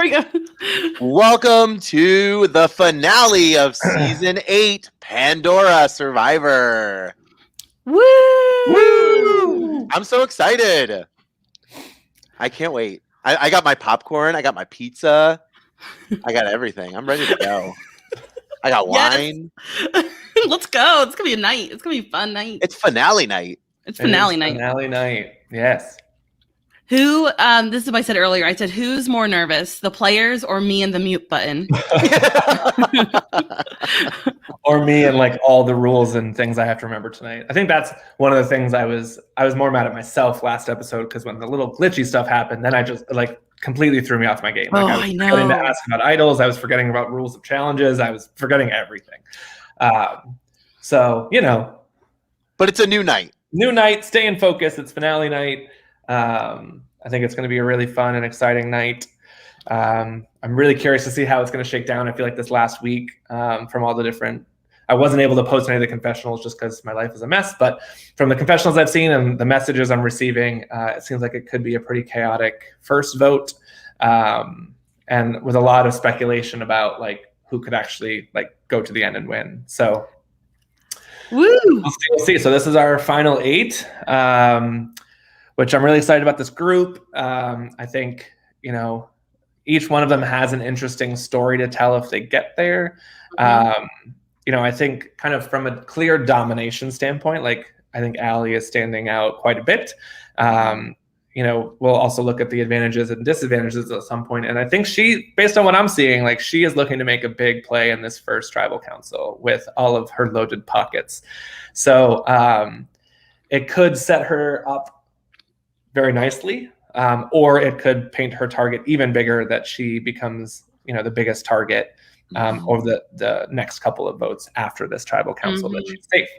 we go. Welcome to the finale of Season 8, Pandora Survivor. Woo! Woo! I'm so excited. I can't wait. I got my popcorn. I got my pizza. I got everything. I'm ready to go. I got wine. Let's go. It's going to be a night. It's going to be a fun night. It's finale night. It's finale night. Finale night. Yes. Who, this is what I said earlier. I said, who's more nervous, the players or me and the mute button? Or me and like all the rules and things I have to remember tonight. I think that's one of the things I was more mad at myself last episode, because when the little glitchy stuff happened, then I just like completely threw me off my game. Like, I was forgetting to ask about idols. I was forgetting about rules of challenges. I was forgetting everything. So, you know. But it's a new night. New night. Stay in focus. It's finale night. I think it's going to be a really fun and exciting night. I'm really curious to see how it's going to shake down. I feel like this last week, from all the different, I wasn't able to post any of the confessionals just because my life is a mess, but from the confessionals I've seen and the messages I'm receiving, it seems like it could be a pretty chaotic first vote. And with a lot of speculation about like who could actually like go to the end and win. So woo! We'll see. So this is our final 8, which I'm really excited about this group. I think, you know, each one of them has an interesting story to tell if they get there. You know, I think kind of from a clear domination standpoint, like I think Allie is standing out quite a bit. You know, we'll also look at the advantages and disadvantages at some point. And I think she, based on what I'm seeing, like she is looking to make a big play in this first tribal council with all of her loaded pockets. So it could set her up very nicely, or it could paint her target even bigger, that she becomes, you know, the biggest target over the next couple of votes after this tribal council that she's safe.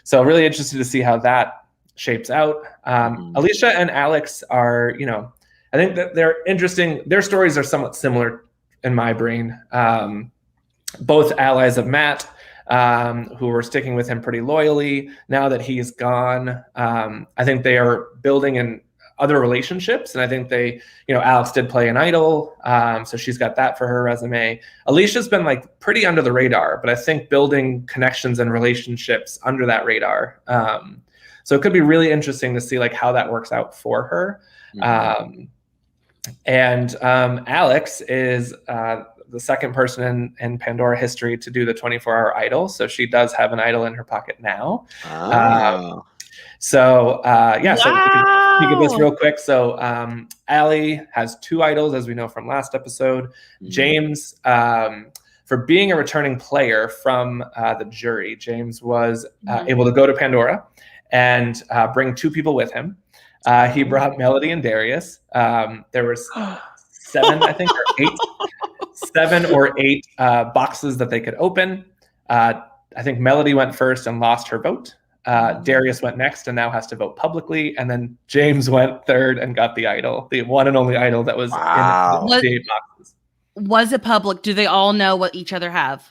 So really interested to see how that shapes out. Alicia and Alex are, you know, I think that they're interesting. Their stories are somewhat similar in my brain. Both allies of Matt, who were sticking with him pretty loyally. Now that he's gone, I think they are building in other relationships. And I think they, you know, Alex did play an idol. So she's got that for her resume. Alicia's been like pretty under the radar, but I think building connections and relationships under that radar. So it could be really interesting to see like how that works out for her. And Alex is the second person in Pandora history to do the 24-hour idol. So she does have an idol in her pocket now. So we can this real quick. So Allie has 2 idols, as we know from last episode. James, for being a returning player from the jury, James was able to go to Pandora and bring 2 people with him. He brought Melody and Darius. There was 7, I think, or 8. 7 or 8 boxes that they could open. I think Melody went first and lost her vote. Darius went next and now has to vote publicly. And then James went third and got the idol, the one and only idol that was in the 8 boxes. Was it public? Do they all know what each other have?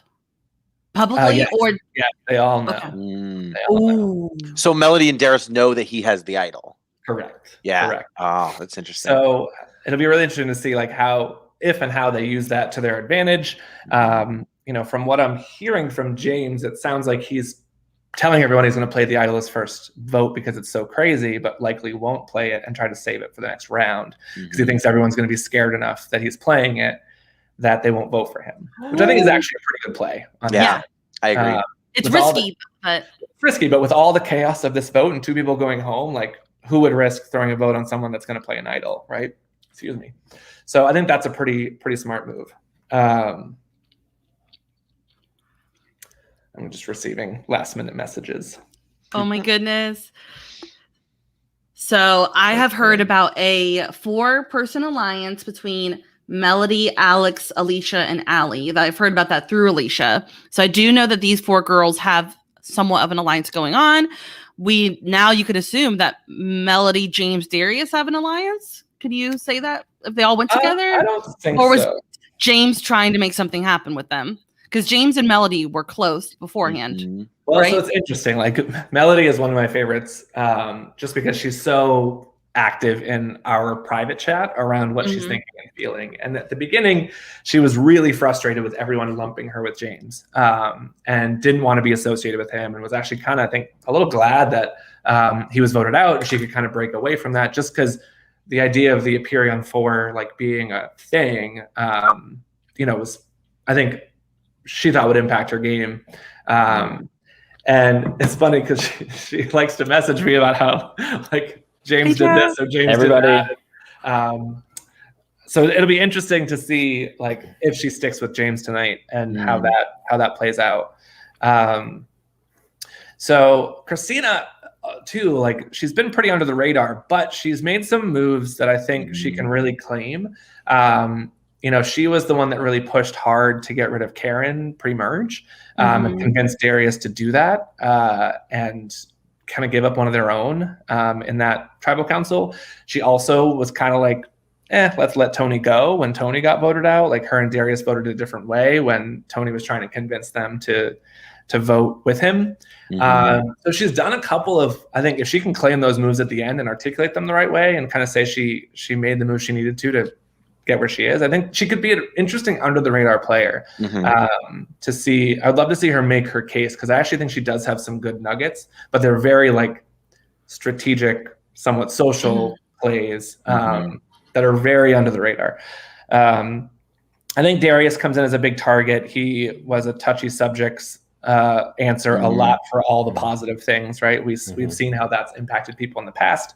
Publicly? Yes. Or yeah, they all know. Okay. They all know. So Melody and Darius know that he has the idol. Correct. Yeah. Correct. Oh, that's interesting. So it'll be really interesting to see like if and how they use that to their advantage. You know, from what I'm hearing from James, it sounds like he's telling everyone he's going to play the idol as first vote because it's so crazy, but likely won't play it and try to save it for the next round because he thinks everyone's going to be scared enough that he's playing it that they won't vote for him, which I think is actually a pretty good play. Yeah, I agree. It's risky, but with all the chaos of this vote and 2 people going home, like who would risk throwing a vote on someone that's going to play an idol, right? Excuse me. So I think that's a pretty smart move. I'm just receiving last minute messages. oh my goodness. So I have heard about a 4-person alliance between Melody, Alex, Alicia, and Allie. I've heard about that through Alicia. So I do know that these 4 girls have somewhat of an alliance going on. You could assume that Melody, James, Darius have an alliance. Could you say that if they all went together? I don't think or was so. James trying to make something happen with them? Because James and Melody were close beforehand. Well, right? so it's interesting. Like Melody is one of my favorites, just because she's so active in our private chat around what she's thinking and feeling. And at the beginning, she was really frustrated with everyone lumping her with James, and didn't want to be associated with him, and was actually kind of, I think, a little glad that he was voted out and she could kind of break away from that, just because the idea of the appearing on 4 like being a thing, was, I think, she thought would impact her game. And it's funny because she likes to message me about how like James did this or James did that. So it'll be interesting to see like if she sticks with James tonight and how that plays out. So Christina too, like she's been pretty under the radar, but she's made some moves that I think she can really claim. She was the one that really pushed hard to get rid of Karen pre-merge, and convinced Darius to do that, and kind of give up one of their own in that tribal council. She also was kind of like, let's let Tony go when Tony got voted out. Like her and Darius voted a different way when Tony was trying to convince them to vote with him. So she's done a couple of, I think if she can claim those moves at the end and articulate them the right way and kind of say she made the move she needed to get where she is, I think she could be an interesting under the radar player to see. I'd love to see her make her case, because I actually think she does have some good nuggets, but they're very like strategic, somewhat social plays that are very under the radar. I think Darius comes in as a big target. He was a touchy subjects answer a lot for all the positive things, right? We've seen how that's impacted people in the past.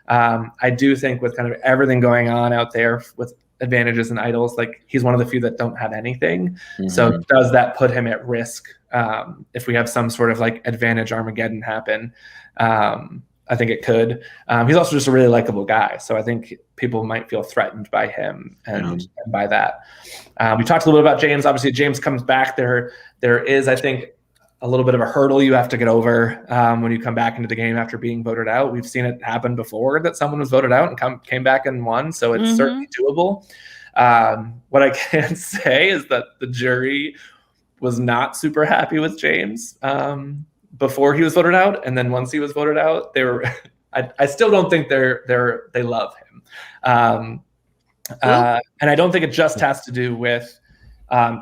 I do think with kind of everything going on out there with advantages and idols, like he's one of the few that don't have anything. So does that put him at risk if we have some sort of like advantage Armageddon happen? I think it could. He's also just a really likable guy, so I think people might feel threatened by him and by that. We talked a little bit about James. Obviously, James comes back. There is, I think, a little bit of a hurdle you have to get over when you come back into the game after being voted out. We've seen it happen before that someone was voted out and came back and won, so it's certainly doable. What I can say is that the jury was not super happy with James before he was voted out, and then once he was voted out, they were. I still don't think they love him, and I don't think it just has to do with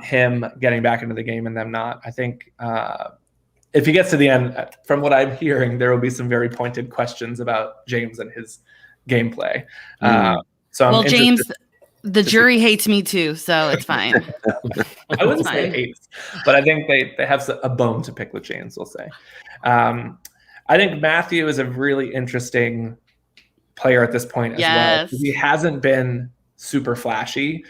him getting back into the game and them not. I think if he gets to the end, from what I'm hearing, there will be some very pointed questions about James and his gameplay. James, the jury hates me too, so it's fine. I wouldn't say hates, but I think they have a bone to pick with James, we'll say. I think Matthew is a really interesting player at this point as well. He hasn't been super flashy.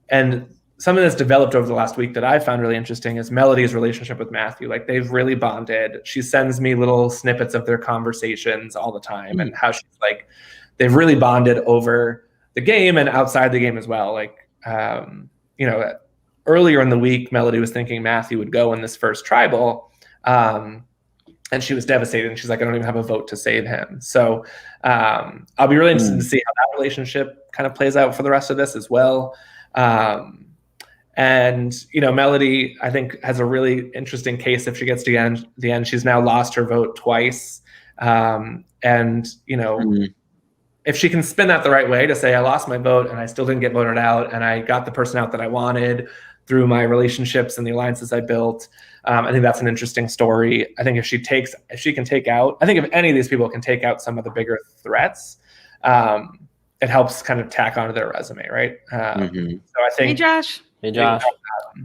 And something that's developed over the last week that I found really interesting is Melody's relationship with Matthew. Like they've really bonded. She sends me little snippets of their conversations all the time and how she's like, they've really bonded over the game and outside the game as well. Like, earlier in the week, Melody was thinking Matthew would go in this first tribal. And she was devastated. And she's like, I don't even have a vote to save him. So I'll be really interested to see how that relationship kind of plays out for the rest of this as well. Melody, I think, has a really interesting case if she gets to the end. She's now lost her vote twice. If she can spin that the right way to say, I lost my vote and I still didn't get voted out and I got the person out that I wanted through my relationships and the alliances I built. I think that's an interesting story. I think if she can take out, I think if any of these people can take out some of the bigger threats, it helps kind of tack onto their resume, right? So I think Hey Josh.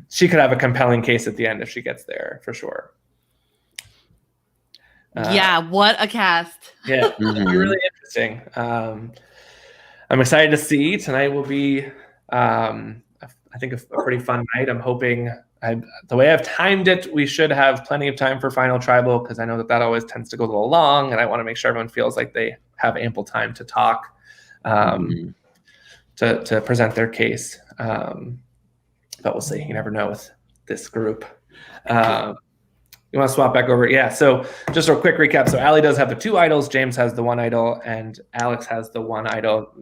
She could have a compelling case at the end if she gets there, for sure. What a cast. Yeah, it'll be really interesting. I'm excited to see. Tonight will be, I think, a pretty fun night. I'm hoping, the way I've timed it, we should have plenty of time for Final Tribal, because I know that always tends to go a little long, and I want to make sure everyone feels like they have ample time to talk, to present their case. But we'll see. You never know with this group. You want to swap back over? Yeah. So just a quick recap. So Allie does have the 2 idols. James has the 1 idol, and Alex has the 1 idol.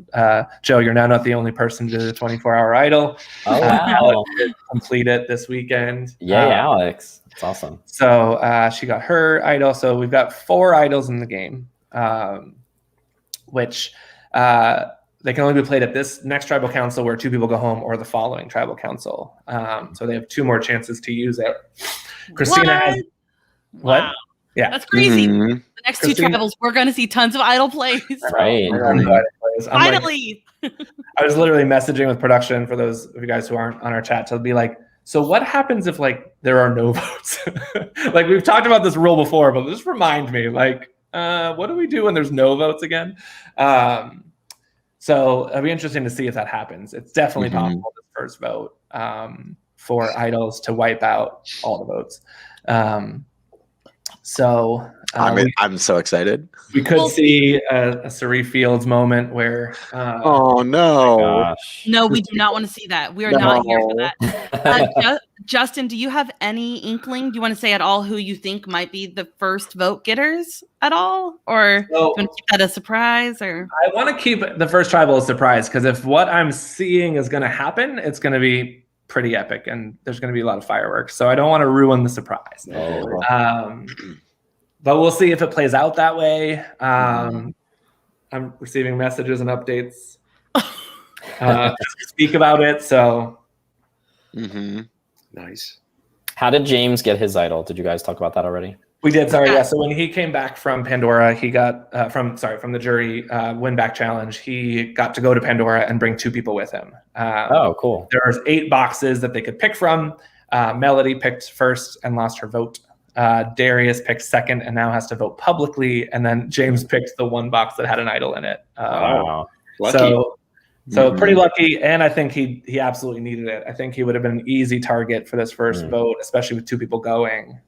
Joe, you're now not the only person to do the 24-hour idol. Oh, wow. Alex did complete it this weekend. Yay, Alex. That's awesome. So she got her idol. So we've got 4 idols in the game. which they can only be played at this next tribal council where 2 people go home or the following tribal council. So they have 2 more chances to use it. Christina has what? Wow. Yeah. That's crazy. Mhm. The next Christina- 2 tribals, we're going to see tons of idol plays. Right. I'm like, Finally. I was literally messaging with production for those of you guys who aren't on our chat to be like, so what happens if like there are no votes? Like we've talked about this rule before, but just remind me, like, what do we do when there's no votes again? So it'll be interesting to see if that happens. It's definitely possible this first vote for idols to wipe out all the votes. I'm so excited. We could see a Suri Fields moment where. Oh no! Gosh. No, we do not want to see that. We are not here for that. Justin, do you have any inkling? Do you want to say at all who you think might be the first vote getters at all? Or do you want to keep that a surprise? Or I want to keep the first tribal a surprise because if what I'm seeing is going to happen, it's going to be pretty epic and there's going to be a lot of fireworks. So I don't want to ruin the surprise. But we'll see if it plays out that way. I'm receiving messages and updates to speak about it. So Nice. How did James get his idol? Did you guys talk about that already? we did. Sorry. Yeah. So when he came back from Pandora, he got from the jury win back challenge. He got to go to Pandora and bring 2 people with him. Oh, cool. There's 8 boxes that they could pick from. Melody picked first and lost her vote. Darius picked second and now has to vote publicly. And then James picked the 1 box that had an idol in it. Wow. Lucky. So pretty lucky. And I think he absolutely needed it. I think he would have been an easy target for this first vote, especially with 2 people going.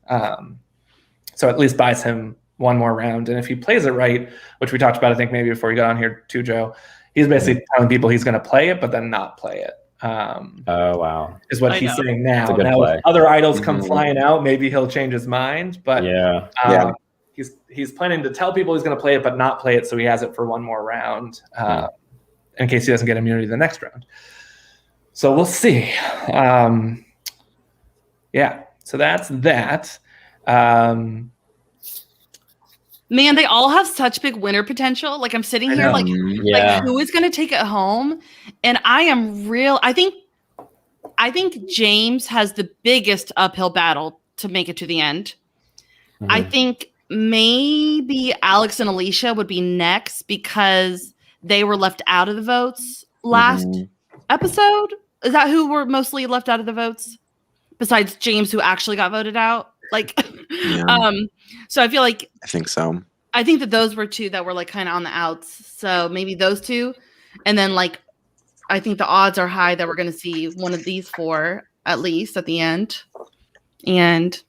So at least buys him 1 more round. And if he plays it right, which we talked about, I think maybe before you got on here too, Joe, he's basically telling people he's going to play it, but then not play it. Oh, wow. Is what he's saying now. Now, if other idols come flying out, maybe he'll change his mind. But he's planning to tell people he's going to play it, but not play it, so he has it for 1 more round in case he doesn't get immunity the next round. So we'll see. So that's that. man, they all have such big winner potential. Like I'm sitting here like who is going to take it home? And I think James has the biggest uphill battle to make it to the end. I think maybe Alex and Alicia would be next because they were left out of the votes last episode. Is that who were mostly left out of the votes? Besides James, who actually got voted out? Like, so I feel like I think so. I think that those were 2 that were like kind of on the outs. So maybe those 2, and then like I think the odds are high that we're going to see one of these 4 at least at the end, and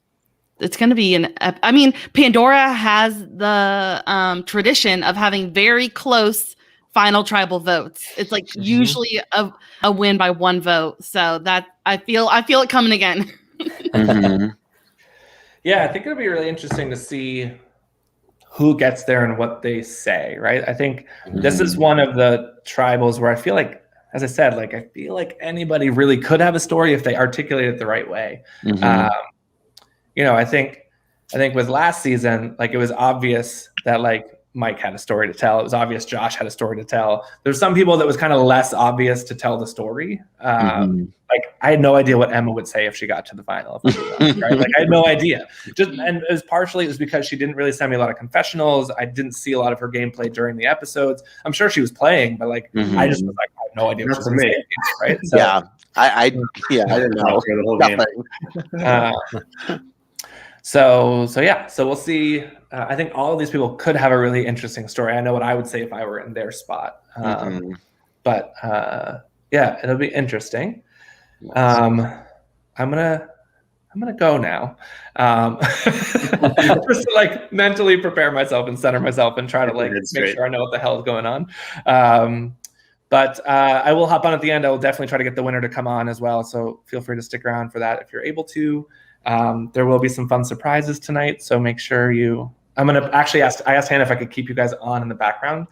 it's going to be I mean, Pandora has the tradition of having very close final tribal votes. It's like usually a win by 1 vote. So that I feel it coming again. Yeah, I think it'll be really interesting to see who gets there and what they say, right? I think this is one of the tribals where I feel like, as I said, like I feel like anybody really could have a story if they articulate it the right way. I think with last season, like it was obvious that like Mike had a story to tell. It was obvious Josh had a story to tell. There's some people that was kind of less obvious to tell the story. Like I had no idea what Emma would say if she got to the final. Right? Like I had no idea. And it was because she didn't really send me a lot of confessionals. I didn't see a lot of her gameplay during the episodes. I'm sure she was playing, but like I just was like, I had no idea what she was going to say. Right? So, I didn't know the whole game. So we'll see. I think all of these people could have a really interesting story. I know what I would say if I were in their spot. But it'll be interesting. I'm gonna go now. Just to like mentally prepare myself and center myself and try to like make sure I know what the hell is going on. But I will hop on at the end. I will definitely try to get the winner to come on as well. So feel free to stick around for that if you're able to. There will be some fun surprises tonight, so make sure I asked Hannah if I could keep you guys on in the background.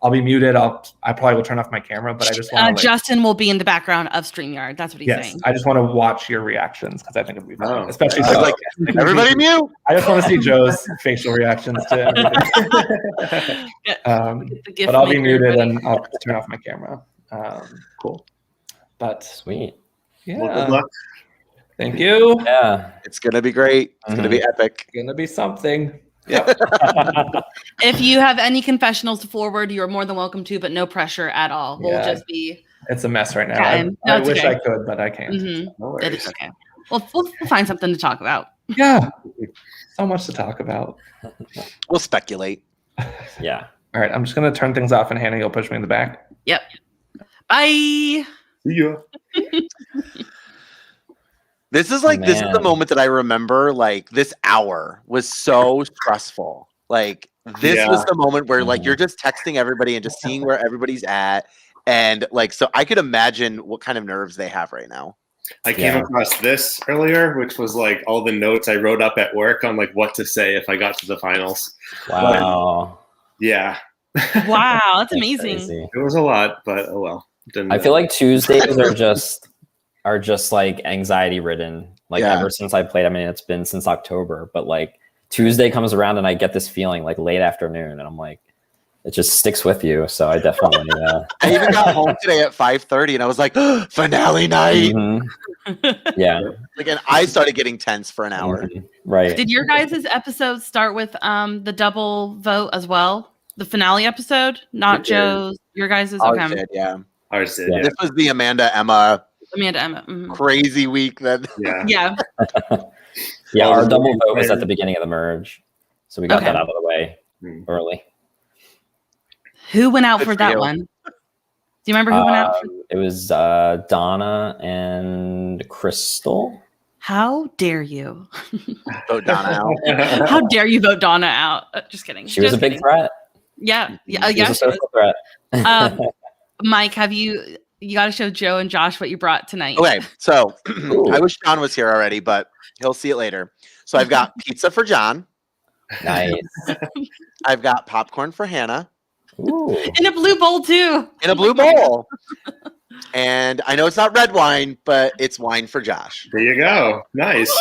I'll be muted. I probably will turn off my camera, but I just want to Justin will be in the background of StreamYard. That's what he's saying. I just want to watch your reactions because I think it'd be fun, especially I was like, everybody mute. I just want to see Joe's facial reactions to everything. But I'll be muted and I'll turn off my camera. Cool. But Sweet. Yeah. Well, good luck. Thank you. Yeah. It's gonna be great. It's gonna be epic. It's gonna be something. Yeah. If you have any confessionals to forward, you're more than welcome to, but no pressure at all. We'll just be. It's a mess right now. Okay. I wish I could, but I can't. No It worries. is okay. We'll find something to talk about. Yeah. So much to talk about. We'll speculate. Yeah. All right. I'm just gonna turn things off and Hannah, you'll push me in the back. Yep. Bye. See ya. This is like this is the moment that I remember. Like this hour was so stressful. Like this was the moment where like you're just texting everybody and just seeing where everybody's at, and like so I could imagine what kind of nerves they have right now. I came across this earlier, which was like all the notes I wrote up at work on like what to say if I got to the finals. Wow. Yeah, Wow, that's amazing. Crazy. it was a lot, but oh well. I feel like Tuesdays are just like anxiety ridden. Like ever since I played, I mean, it's been since October, but like Tuesday comes around and I get this feeling like late afternoon and I'm like, it just sticks with you. So I definitely, I even got home today at 5:30 and I was like, finale night. Yeah. Like, and I started getting tense for an hour. Right. Did your guys' episode start with the double vote as well? The finale episode, not It did. Joe's. Your guys' Ours okay. did, yeah. Ours did. Yeah. Yeah. This was the Amanda Emma Emma. crazy week that Yeah. Yeah. Yeah. Well, Our double vote was and- at the beginning of the merge. So we got Okay. that out of the way early. Who went out Good for for that you. one? Do you remember who went out? It was Donna and Crystal. How dare you? vote Donna out. How dare you vote Donna out? Just kidding. She was Just a big kidding. threat. Yeah. She was a she was. social threat. Mike, have you got to show Joe and Josh what you brought tonight? Okay, so I wish John was here already, but he'll see it later. So I've got pizza for John. Nice. I've got popcorn for Hannah Ooh. In a blue bowl too. in a blue bowl. And I know it's not red wine, but it's wine for Josh. There you go. Nice.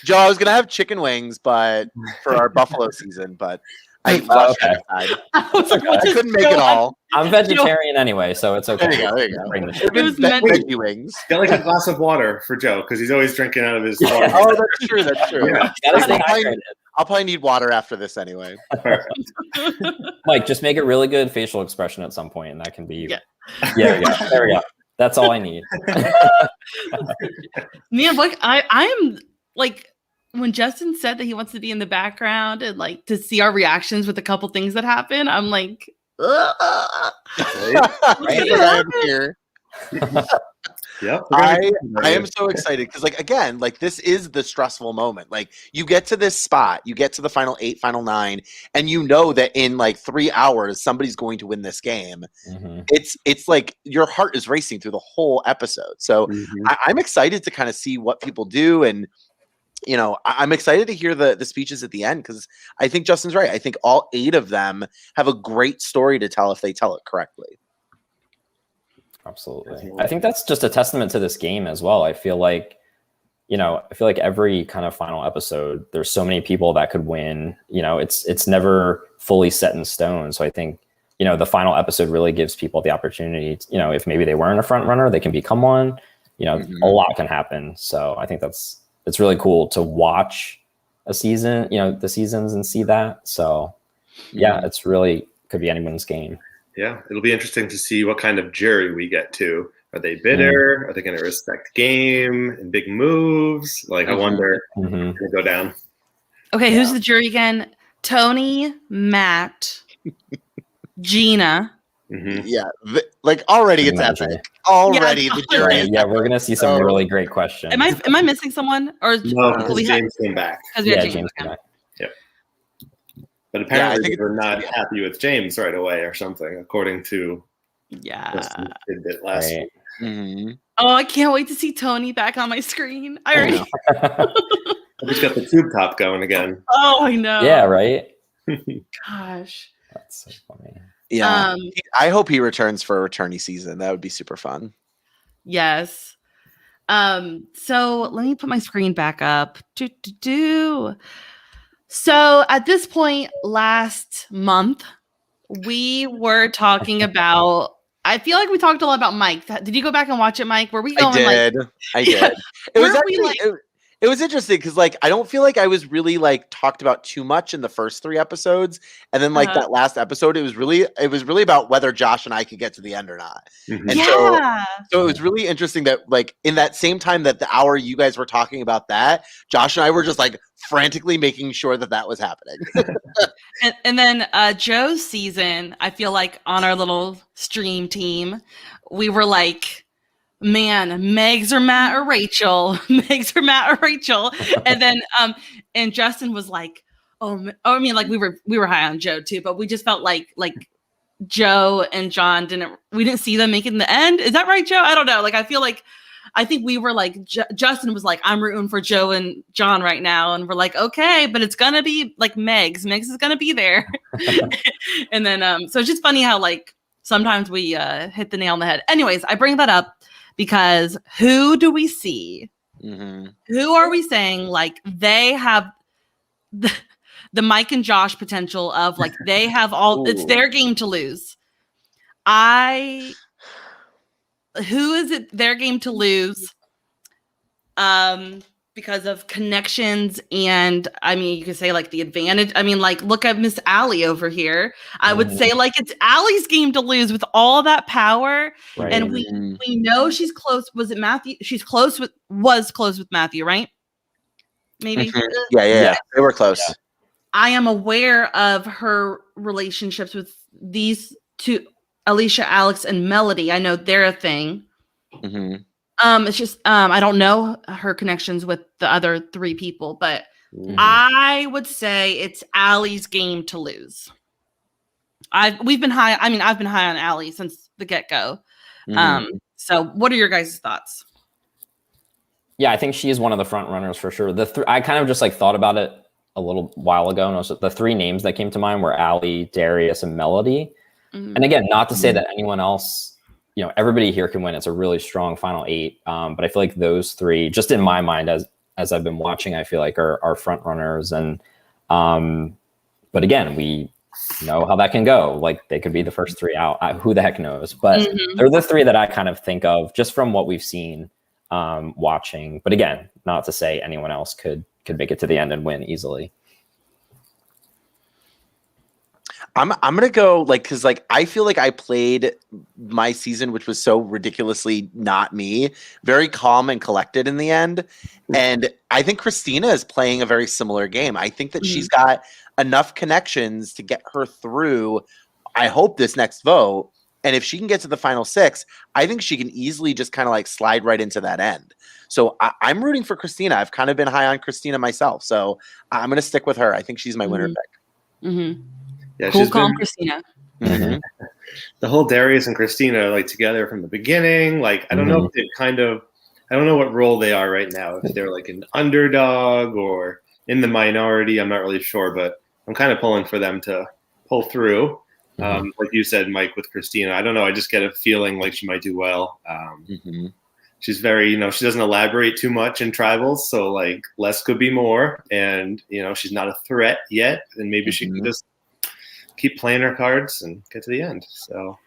Joe, I was gonna have chicken wings, but for our buffalo season, but I Oh, left okay. that aside. I was like, I what does couldn't make Joe it have- all. I'm vegetarian anyway, so it's okay. There you go. There you go. Bring the It It was been meant- veggie wings. Get like a glass of water for Joe because he's always drinking out of his water. Oh, that's true. That's true. Yeah. Gotta stay I'll probably- hydrated. I'll probably need water after this anyway. Mike, just make a really good facial expression at some point, and that can be. Yeah. Yeah, there we go. There we go. That's all I need. Man, like I'm like when Justin said that he wants to be in the background and like to see our reactions with a couple things that happen, I'm like, ugh. Right? I am here. Yep. I am so excited because, like, again, like this is the stressful moment. Like, you get to this spot, you get to the final 8, final 9, and you know that in like 3 hours somebody's going to win this game. Mhm. It's like your heart is racing through the whole episode. So I'm excited to kind of see what people do, and you know, I'm excited to hear the speeches at the end because I think Justin's right. I think all 8 of them have a great story to tell if they tell it correctly. Absolutely. I think that's just a testament to this game as well. I feel like every kind of final episode, there's so many people that could win. You know, it's never fully set in stone. So I think, you know, the final episode really gives people the opportunity to, you know, if maybe they weren't a front runner, they can become one. You know, a lot can happen. So I think it's really cool to watch a season, you know, the seasons and see that. So yeah, it's really could be anyone's game. Yeah, it'll be interesting to see what kind of jury we get to. Are they bitter? Are they going to respect game and big moves? Like, I wonder Mhm. what's going to go down. Okay, who's the jury again? Tony, Matt, Gina. Mhm. Yeah, like already it's Imagine. epic. Already Yeah, the jury. Right. Yeah, we're gonna see some So- really great questions. Am I missing someone? Or No, well, because we had- James came back. 'cause we had Yeah, James. okay. Connect. But apparently think they were not happy with James right away or something, according to Yeah. Justin tidbit last Right. week. Mhm. Oh, I can't wait to see Tony back on my screen. I already. He's got the tube top going again. Oh, I know. Yeah. Right. Gosh. That's so funny. Yeah. I hope he returns for a returnee season. That would be super fun. Yes. So let me put my screen back up. So at this point last month, we were talking about, I feel like we talked a lot about Mike. Did you go back and watch it, Mike? Were we going I did. It was actually it was interesting because like I don't feel like I was really like talked about too much in the first 3 episodes, and then like that last episode, it was really about whether Josh and I could get to the end or not. Mhm. And so it was really interesting that like in that same time that the hour you guys were talking about that, Josh and I were just like frantically making sure that was happening. and then Joe's season, I feel like on our little stream team, we were like, man, Megs or Matt or Rachel, Megs or Matt or Rachel. And then and Justin was like, I mean, like we were high on Joe too, but we just felt like Joe and John we didn't see them making the end. Is that right, Joe? I don't know. Like I think we were like, Justin was like, I'm rooting for Joe and John right now. And we're like, okay, but it's going to be like Megs. Megs is going to be there. And then, so it's just funny how like sometimes we hit the nail on the head. Anyways, I bring that up because who do we see? Mm-hmm. Who are we saying like they have the Mike and Josh potential of like they have all, it's their game to lose. Who is it their game to lose? Because of connections and I mean you could say like the advantage. I mean, like look at Miss Allie over here. I would say like it's Allie's game to lose with all that power. Right. And we know she's close. Was it Matthew? She's was close with Matthew, right? Maybe. Mm-hmm. Yeah. They were close. Yeah. I am aware of her relationships with these two, Alicia, Alex, and Melody. I know they're a thing. Mm-hmm. It's just I don't know her connections with the other 3 people, but I would say it's Allie's game to lose. I've been high on Allie since the get-go. Mm-hmm. So what are your guys' thoughts? Yeah, I think she is one of the front runners for sure. I kind of just like thought about it a little while ago, and the 3 names that came to mind were Allie, Darius, and Melody. Mm-hmm. And again, not to say that anyone else, you know, everybody here can win. It's a really strong final 8. But I feel like those 3, just in my mind, as I've been watching, I feel like are front runners. And but again, we know how that can go. Like they could be the first 3 out. Who the heck knows? But they're the 3 that I kind of think of just from what we've seen watching. But again, not to say anyone else could make it to the end and win easily. I'm gonna go like because like I feel like I played my season, which was so ridiculously not me, very calm and collected in the end. And I think Christina is playing a very similar game. I think that she's got enough connections to get her through, I hope, this next vote. And if she can get to the final 6, I think she can easily just kind of like slide right into that end. So I'm rooting for Christina. I've kind of been high on Christina myself. So I'm gonna stick with her. I think she's my winner pick. Mm-hmm. Yeah, Cool, calm Christina. Mm-hmm. The whole Darius and Christina like together from the beginning. Like I don't know if they I don't know what role they are right now. If they're like an underdog or in the minority, I'm not really sure, but I'm kind of pulling for them to pull through. Like you said, Mike, with Christina, I don't know. I just get a feeling like she might do well. She's very, she doesn't elaborate too much in tribals, so like less could be more. And she's not a threat yet, and maybe she can just keep playing her cards and get to the end. So,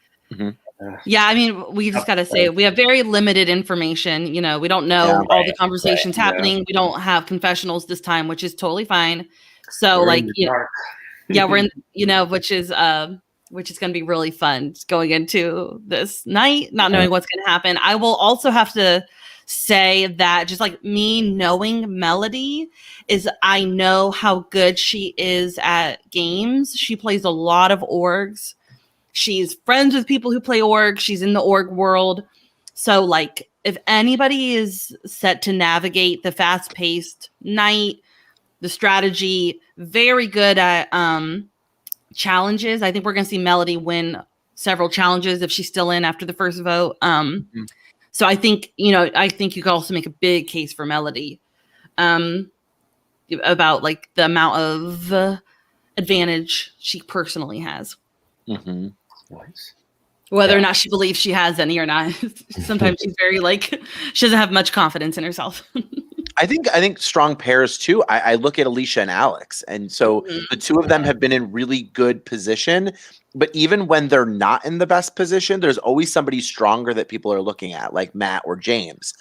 yeah, I mean, we just got to say we have very limited information. We don't know all the conversations happening. Yeah. We don't have confessionals this time, which is totally fine. So, we're like, we're in, which is going to be really fun going into this night, not knowing what's going to happen. I will also have to say that just like me knowing Melody is, I know how good she is at games. She plays a lot of orgs. She's friends with people who play orgs. She's in the org world. So like if anybody is set to navigate the fast-paced night, the strategy, very good at challenges. I think we're going to see Melody win several challenges if she's still in after the first vote. So I think, I think you could also make a big case for Melody about like the amount of advantage she personally has. Nice. Whether or not she believes she has any or not. Sometimes she's very she doesn't have much confidence in herself. I think strong pairs too. I look at Alicia and Alex, and so the two of them have been in really good position. But even when they're not in the best position, there's always somebody stronger that people are looking at, like Matt or James.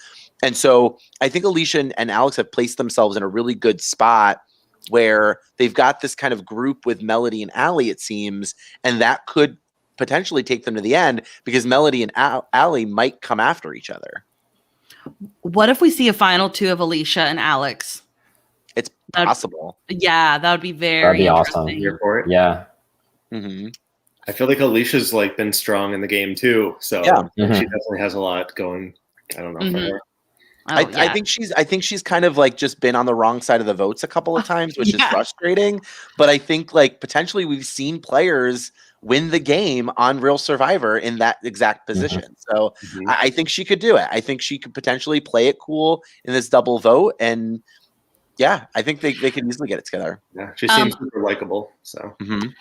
And so I think Alicia and Alex have placed themselves in a really good spot where they've got this kind of group with Melody and Allie, it seems, and that could potentially take them to the end because Melody and Allie might come after each other. What if we see a final 2 of Alicia and Alex? It's possible. Yeah, that would be very That'd be interesting. awesome. Here for it. Yeah. Mm-hmm. I feel like Alicia's like been strong in the game too, so Yeah. she definitely has a lot going. I don't know for her. Oh, I think she's kind of like just been on the wrong side of the votes a couple of times, which is frustrating. But I think like potentially we've seen players win the game on Real Survivor in that exact position. So I think she could do it. I think she could potentially play it cool in this double vote. And yeah, I think they could easily get it together. Yeah, she seems super likable. So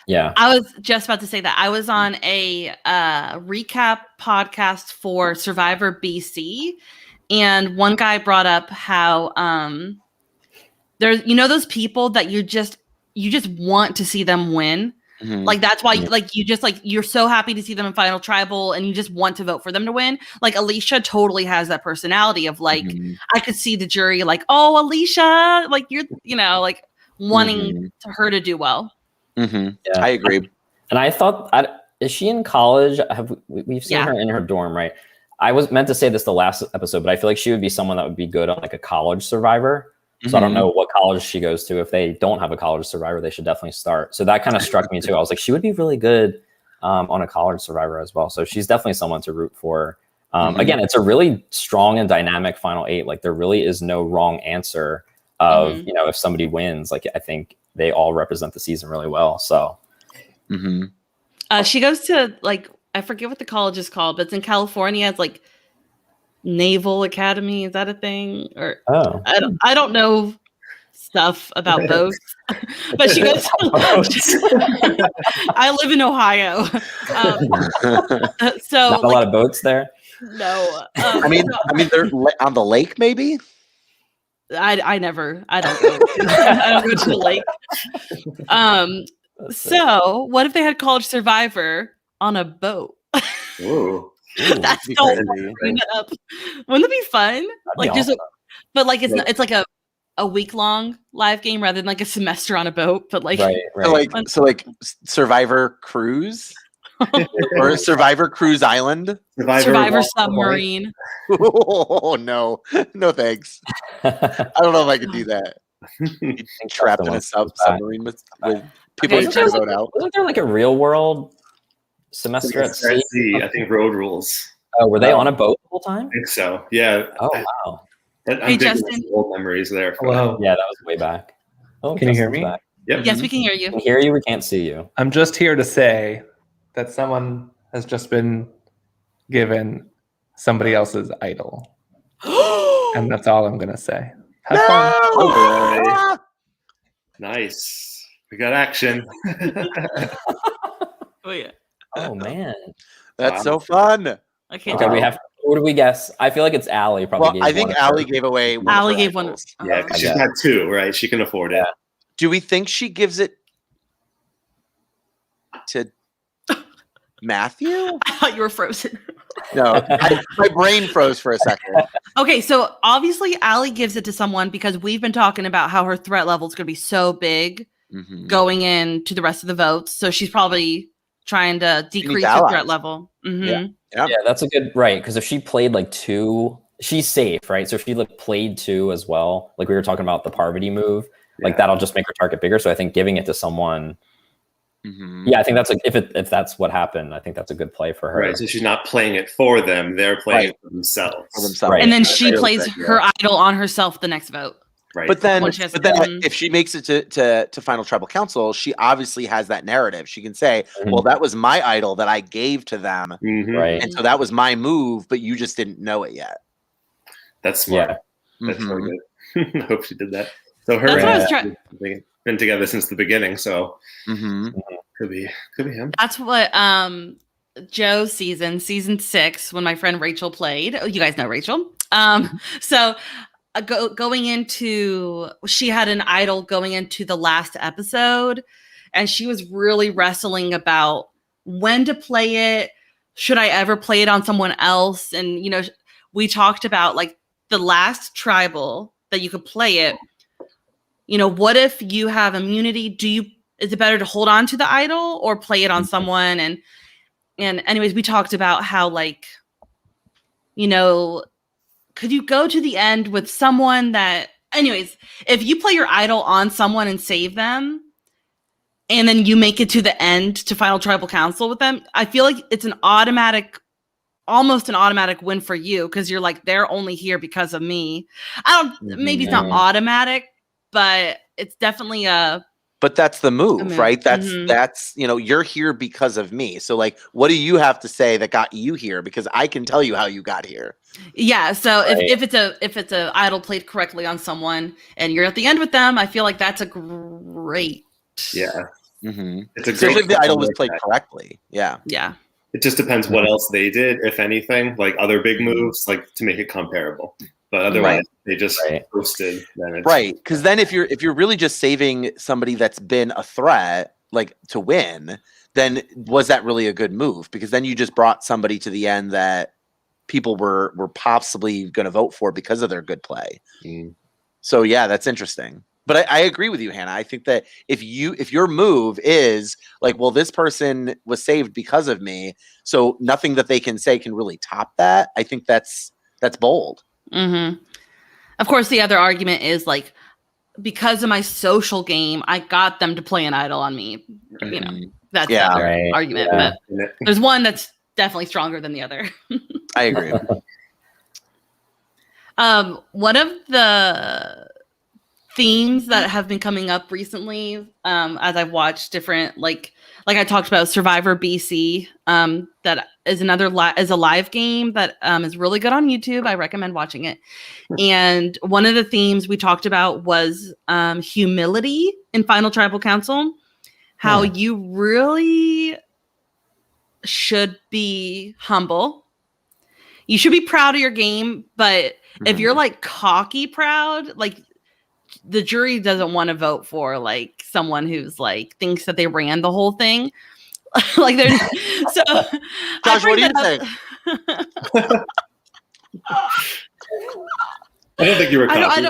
Yeah. I was just about to say that. I was on a recap podcast for Survivor BC, and one guy brought up how there's those people that you just want to see them win. Like that's why you're so happy to see them in Final Tribal and you just want to vote for them to win. Like Alicia totally has that personality of like I could see the jury like, oh, Alicia, like you're like wanting her to do well. Yeah. I agree. And I thought, is she in college? We've seen her in her dorm, right? I was meant to say this the last episode, but I feel like she would be someone that would be good on like a college Survivor. So I don't know what college she goes to. If they don't have a college Survivor, they should definitely start. So that kind of struck me too. I was like, she would be really good on a college Survivor as well. So she's definitely someone to root for. Again, it's a really strong and dynamic final 8. Like there really is no wrong answer of, if somebody wins, like I think they all represent the season really well. So she goes to like, I forget what the college is called, but it's in California. It's like Naval Academy. Is that a thing? Or I don't know stuff about boats, but she goes. I live in Ohio, so not a lot of boats there. No, I mean they're on the lake, maybe. I don't go. I don't go to the lake. So what if they had College Survivor on a boat? Ooh. That's so bring it up. Wouldn't it be fun? Like just, but like it's like a week long live game rather than like a semester on a boat. But like, right. So like Survivor Cruise or Survivor Cruise Island, Survivor Submarine. Oh no thanks. I don't know if I could do that. Trapped in a submarine with people who try to vote out. Wasn't there like a real world semester at sea? I think Road Rules. Oh, were they on a boat the whole time? I think so. Yeah. Oh wow. I'm digging old memories there. Hello. Yeah, that was way back. Oh, can you hear me? Yep. Yes, we can hear you. We can hear you. We can't see you. I'm just here to say that someone has just been given somebody else's idol, and that's all I'm gonna say. Have fun. Oh, boy. Nice. We got action. Oh yeah. Oh man, that's so fun. Okay. Okay, we have. What do we guess? I feel like it's Allie. Probably. Well, I think Allie gave away. Allie gave one. Yeah, because she's got 2, right? She can afford it. Do we think she gives it to Matthew? I thought you were frozen. No, my brain froze for a second. Okay, so obviously Allie gives it to someone because we've been talking about how her threat level is going to be so big going into the rest of the votes. So she's probably trying to decrease her threat level. Yeah, that's a good right. Because if she played like 2, she's safe, right? So if she like played 2 as well, like we were talking about the Parvati move, like that'll just make her target bigger. So I think giving it to someone. Yeah, I think that's like if that's what happened, I think that's a good play for her. Right, so she's not playing it for them; they're playing it for themselves. Right. And then she plays her idol on herself the next vote. Right. But then if she makes it to Final Tribal Council, she obviously has that narrative. She can say, "Well, that was my idol that I gave to them, right? And so that was my move, but you just didn't know it yet." That's smart. That's really good. I hope she did that. So her that's what I was trying. They've been together since the beginning, so could be him. That's what Joe's season 6, when my friend Rachel played. Oh, you guys know Rachel. So going into, she had an idol going into the last episode, and she was really wrestling about when to play it. Should I ever play it on someone else? And, we talked about like the last tribal that you could play it. What if you have immunity? Is it better to hold on to the idol or play it on someone? And anyways, we talked about how, like, could you go to the end with someone that, anyways, if you play your idol on someone and save them, and then you make it to the end to final tribal council with them, I feel like it's almost an automatic win for you, because you're like, they're only here because of me. Maybe it's not automatic, but it's definitely But that's the move, right? That's you're here because of me. So like, what do you have to say that got you here? Because I can tell you how you got here. Yeah. So if it's a idol played correctly on someone and you're at the end with them, I feel like that's a great. Yeah. Mm-hmm. It's a especially great if the idol was played correctly. Yeah. Yeah. It just depends what else they did, if anything, like other big moves, like to make it comparable. But otherwise, they just posted. Then it's right. Because then if you're really just saving somebody that's been a threat, like to win, then was that really a good move? Because then you just brought somebody to the end that people were possibly going to vote for because of their good play. So yeah, that's interesting. But I agree with you, Hannah. I think that if your move is like, well, this person was saved because of me, so nothing that they can say can really top that. I think that's bold. Mm-hmm. Of course, the other argument is like, because of my social game, I got them to play an idol on me. That's the other argument. Yeah. But there's one that's definitely stronger than the other. I agree. One of the themes that have been coming up recently, as I've watched different, like I talked about Survivor BC, that is is a live game that is really good on YouTube. I recommend watching it. And one of the themes we talked about was humility in Final Tribal Council, how you really should be humble. You should be proud of your game, but if you're like cocky proud, like, the jury doesn't want to vote for like someone who's like thinks that they ran the whole thing. Like they're so. Josh, what do you think? I don't think you were cocky.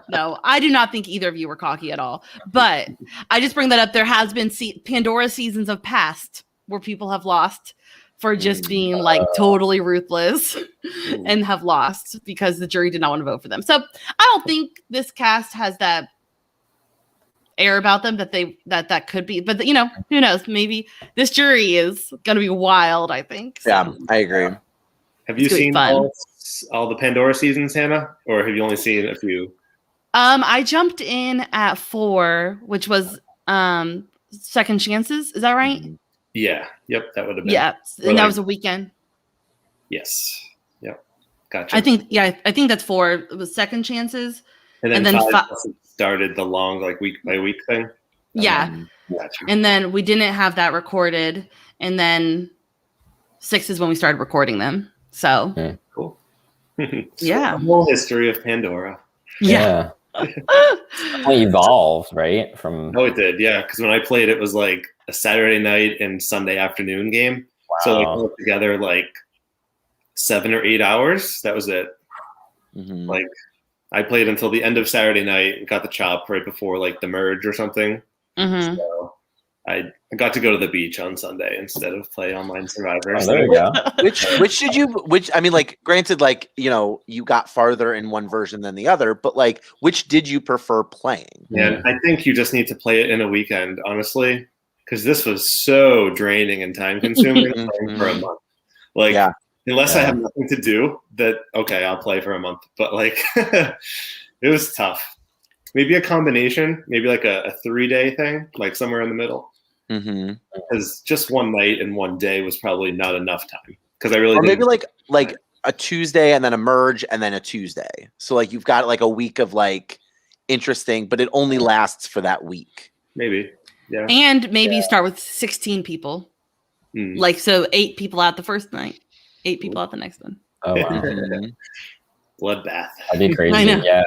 No, I do not think either of you were cocky at all. But I just bring that up. There has been Pandora seasons of past where people have lost for just being like totally ruthless and have lost because the jury did not want to vote for them. So I don't think this cast has that air about them that could be, but who knows? Maybe this jury is going to be wild, I think. So. Yeah, I agree. Have you seen all the Pandora seasons, Hannah? Or have you only seen a few? I jumped in at 4, which was Second Chances. Is that right? Yeah. Yep. That would have been. Yeah. And that was a weekend. Yes. Yep. Gotcha. I think that's 4. It was Second Chances. And then 5 started the long, like, week by week thing. Yeah. Gotcha. And then we didn't have that recorded. And then 6 is when we started recording them. So cool. Yeah. The whole history of Pandora. Yeah. Definitely evolved, right? Oh, it did, yeah. Because when I played, it was like a Saturday night and Sunday afternoon game. Wow. So like we were together like 7 or 8 hours. That was it. Like I played until the end of Saturday night and got the chop right before like the merge or something. So I got to go to the beach on Sunday instead of play online Survivor. Oh, there you go. Which I mean, like, granted, like, you got farther in one version than the other, but like, which did you prefer playing? And I think you just need to play it in a weekend, honestly, because this was so draining and time consuming playing for a month. Like, unless I have nothing to do, okay, I'll play for a month. But like, it was tough. Maybe a combination, maybe like a 3-day thing, like somewhere in the middle. Because just one night and one day was probably not enough time. Because I really or maybe like a Tuesday and then a merge and then a Tuesday. So like you've got like a week of like interesting, but it only lasts for that week. Maybe, yeah. And maybe you start with 16 people. Like, so 8 people out the first night, 8 people out the next one. Oh wow, Mhm. Bloodbath. that'd be crazy. I know. Yeah,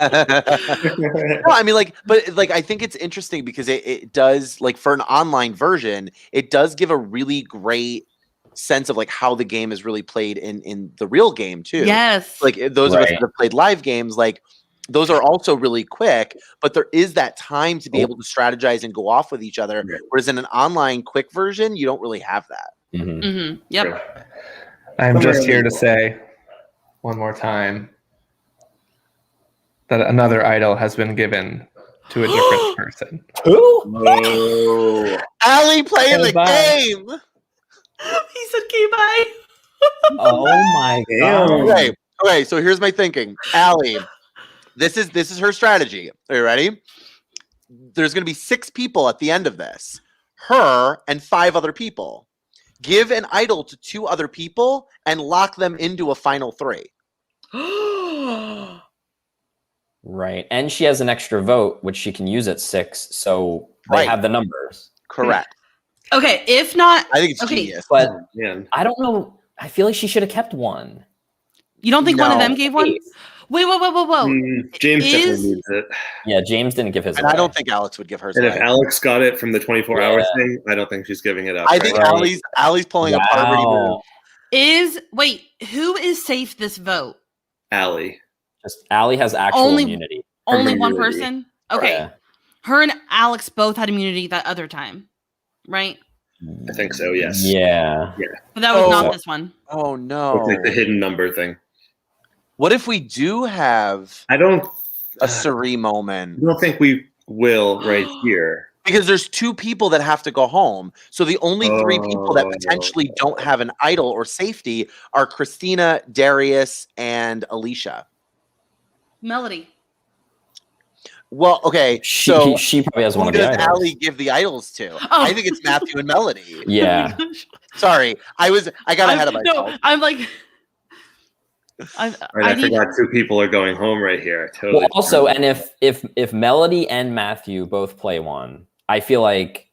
No, I mean, like, but like, I think it's interesting because it does, like, for an online version, it does give a really great sense of like how the game is really played in the real game too. Yes. Like those of us Right. that have played live games, like those are also really quick, but there is that time to be able to strategize and go off with each other. Right. Whereas in an online quick version, you don't really have that. Mhm. Yep. I'm Somewhere just in here the to middle. say one more time that another idol has been given to a different person. Who? Whoa. Allie playing the Bye. game. He said, "Okay, bye." Oh my Damn. god. Okay. Okay. So here's my thinking. Allie, this is her strategy. Are you ready? There's going to be 6 people at the end of this. Her and 5 other people. Give an idol to 2 other people and lock them into a final 3. Right, and she has an extra vote, which she can use at 6. So they Right. have the numbers. Correct. Okay, if not, I think it's Okay. genius. But Man. I don't know. I feel like she should have kept one. you don't think one of No. them gave one? Wait, whoa. James Is- definitely needs it. Yeah, James didn't give his And away. I don't think Alex would give hers And if away. Alex got it from the 24-hour Yeah. thing, I don't think she's giving it up. I think Right. Allie's pulling a poverty move. Wait, who is safe this vote? Allie. Just Allie has actual Only- immunity. Only one immunity. person? Okay. Yeah. Her and Alex both had immunity that other time, right? I think so, yes. Yeah. But that was Oh. not this one. Oh no. It's like the hidden number thing. What if we do have I don't a Suri moment? I don't think we will right here. Because there's 2 people that have to go home. So the only 3 people that Oh. potentially don't have an idol or safety are Christina, Darius, and Alicia. Melody. Well, okay. She So probably has one who of the does items. Allie give the idols to? I think it's Matthew and Melody. Yeah. Sorry. I got ahead of myself. No, I'm like, Right, I I need. forgot 2 people are going home right here. Totally. Well, also, and if Melody and Matthew both play one, I feel like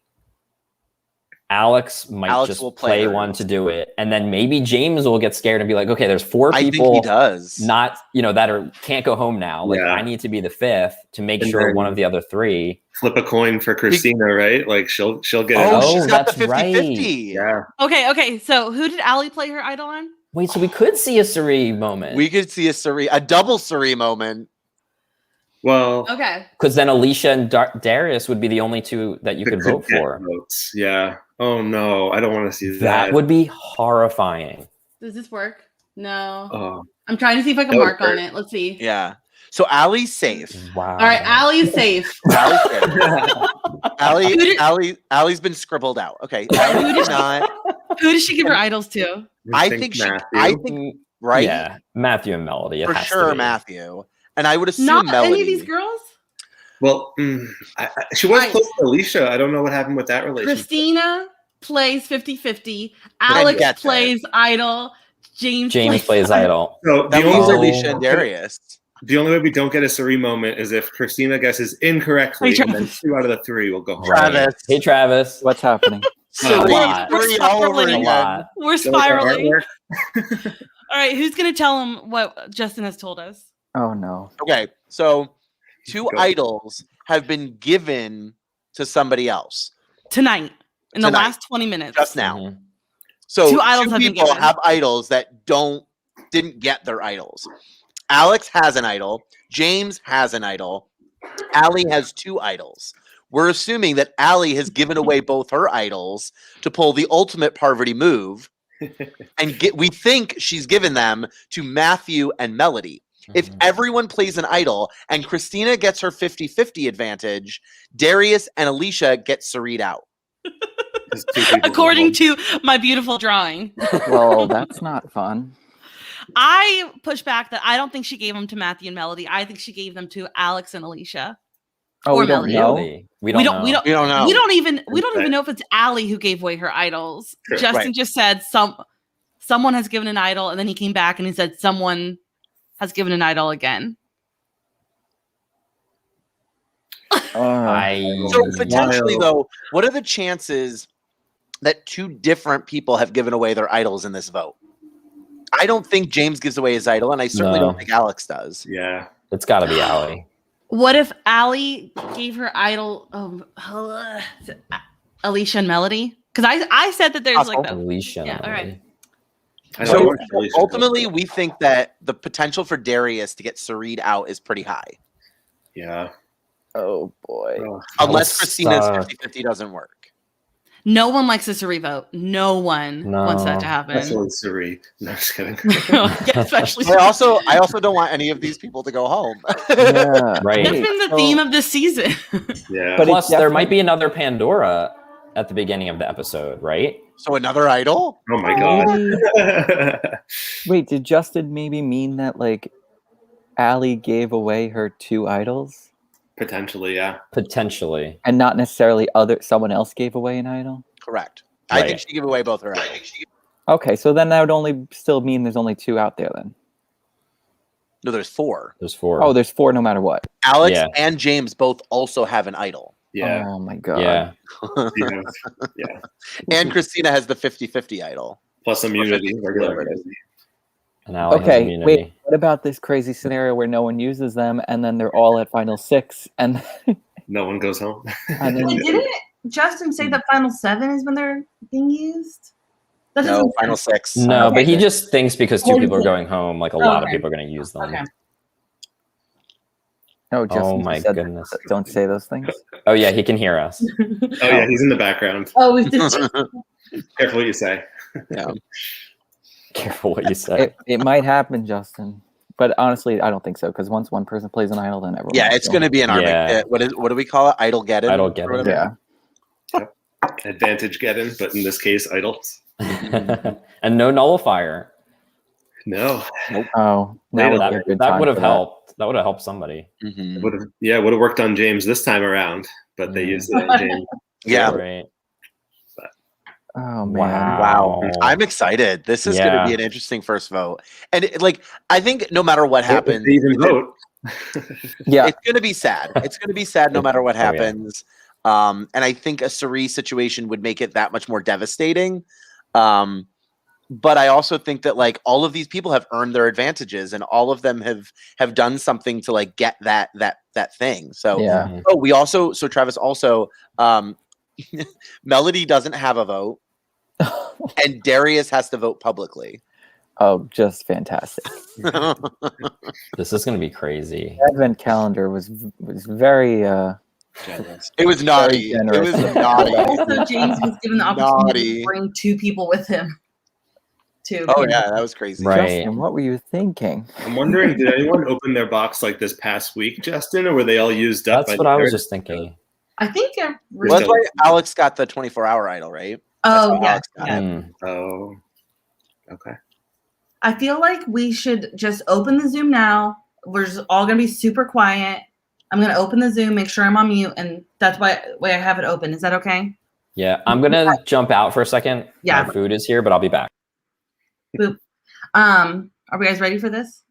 Alex might Alex just will play play her. one to do it, and then maybe James will get scared and be like, "Okay, there's 4 I think he people does. not that can't go home now. Like Yeah. I need to be the 5th to make And sure then- one of the other 3." flip a coin for Christina, right? Like she'll get Oh, it. Oh, she's got the that's right. 50-50. Yeah. Okay. So who did Allie play her idol on? Wait, so we could see a Suri moment. We could see a double Suri moment. Well, Okay. Because then Alicia and Darius would be the only 2 that you could vote get for. votes. Yeah. Oh no, I don't want to see that. That would be horrifying. Does this work? No. Oh, I'm trying to see if I can That would mark on hurt. it. Let's see. Yeah. So Allie's safe. Wow. All right, Allie is safe. Allie's safe. Who did- Allie's been scribbled out. Okay. Who Allie's did- not. Who does she give her idols to? I think right? Yeah, Matthew and Melody. It For has to sure, be. Matthew. And I would assume Not Melody. any of these girls. Well, she was Right. close to Alicia. I don't know what happened with that relationship. Christina plays 50-50. Then Alex gets it. plays idol. James plays idol. So That the leaves only, Alicia and Darius. the only way we don't get a Suri moment is if Christina guesses incorrectly, Hey, and then Travis. 2 out of the 3 will go home. Right. Travis. Hey, Travis. What's happening? Suri, lot. We're Suri all over spiraling. A again. lot. We're So with our spiraling. artwork- All right, who's gonna tell him what Justin has told us? Oh no. Okay, so 2 Go. idols have been given to somebody else Tonight, in the Tonight. last 20 minutes. just now. Mhm. So 2 idols 2 have been people given. have idols that didn't get their idols. Alex has an idol. James has an idol. Allie has 2 idols. We're assuming that Allie has given away both her idols to pull the ultimate poverty move, and we think she's given them to Matthew and Melody. If Mhm. everyone plays an idol and Christina gets her 50-50 advantage, Darius and Alicia get Sareed out. 'Cause 2 people go According home. to my beautiful drawing. Well, that's not fun. I push back that I don't think she gave them to Matthew and Melody. I think she gave them to Alex and Alicia. Oh, Or we don't Melody. know. Really? We don't know. We don't know. We don't even Okay. know if it's Allie who gave away her idols. Sure, Justin right. just said someone has given an idol, and then he came back and he said someone has given an idol again. Uh, I So potentially, Wild. though, what are the chances that 2 different people have given away their idols in this vote. I don't think James gives away his idol, and I certainly No. don't think Alex does. Yeah. It's got to be Allie. What if Allie gave her idol Alicia and Melody? Because I said that there's like that. Alicia. Yeah, all right. I So don't know. ultimately, we think that the potential for Darius to get Sareed out is pretty high. Yeah. Oh boy. Oh, Unless would Christina's suck. 50-50 doesn't work. No one likes this to revote. No one wants that to happen. especially Suri. No, just kidding. Yeah, especially. I also don't want any of these people to go home. Yeah. Right. That's been the theme of this season. Yeah. But Plus, it's there definitely- might be another Pandora at the beginning of the episode, right? So another idol? Oh my god. Maybe- Wait, did Justin maybe mean that like Allie gave away her 2 idols Potentially, yeah. Potentially. and not necessarily someone else gave away an idol? Correct. I think Right. she gave away both her idols. Okay, so then that would only still mean there's only 2 out there then. No, there's 4. There's 4. Oh, there's 4 no matter what. Alex Yeah. and James both also have an idol. Yeah. Oh my god. yeah. Yeah. And Christina has the 50-50 idol. Plus immunity. Regular Whatever it is. immunity. And Allie has Okay, immunity. wait. What about this crazy scenario where no one uses them and then they're all at final 6 and No one goes home. and then Didn't Justin say that final 7 is when they're being used? That doesn't No, final 6. No, Okay. but he just thinks because 2 Oh, people are yeah. going home, like a lot of Okay. people are going to use them. Okay. oh, Justin my said goodness. don't say those things. Oh yeah, he can hear us. Oh yeah, he's in the background. Oh, we just Careful what you say. Yeah. Careful what you say. It might happen, Justin. But honestly, I don't think so because once one person plays an idol, then everyone. Yeah, else it's will. going to be an army. Yeah. What do we call it? Idol-geddon? Idol-geddon. or whatever? Yeah. Advantage getting, but in this case, idols. And no nullifier. No. Oh, That now would That, be a good that time would have for helped. That would have helped somebody. Mhm. Would have worked on James this time around, but they used it on James. Yeah. Right. Oh man. Wow. I'm excited. This is going to be an interesting first vote. And I think no matter what happens, They even vote. Yeah. it's going to be sad. It's going to be sad no matter what Oh, yeah. happens. And I think a Cerise situation would make it that much more devastating. But I also think that like all of these people have earned their advantages, and all of them have done something to like get that thing. So Yeah. oh, Travis also Melody doesn't have a vote, and Darius has to vote publicly. Oh, just fantastic. This is going to be crazy. Advent calendar was very It was naughty. It generous. was naughty. also James was given the opportunity Naughty. to bring 2 people with him. Too. Oh yeah, that was crazy. Right. Justin, what were you thinking? I'm wondering, did anyone open their box like this past week, Justin, or were they all used up? That's by what I was the just thinking. I think. Well, that's why Alex got the 24-hour idol, right? Oh how yeah. Alex got it. Mm. Oh, okay. I feel like we should just open the Zoom now. We're just all gonna be super quiet. I'm gonna open the Zoom, make sure I'm on mute, and that's why I have it open. Is that okay? Yeah, I'm going to jump out for a second. Yeah. My food is here, but I'll be back. Are we guys ready for this?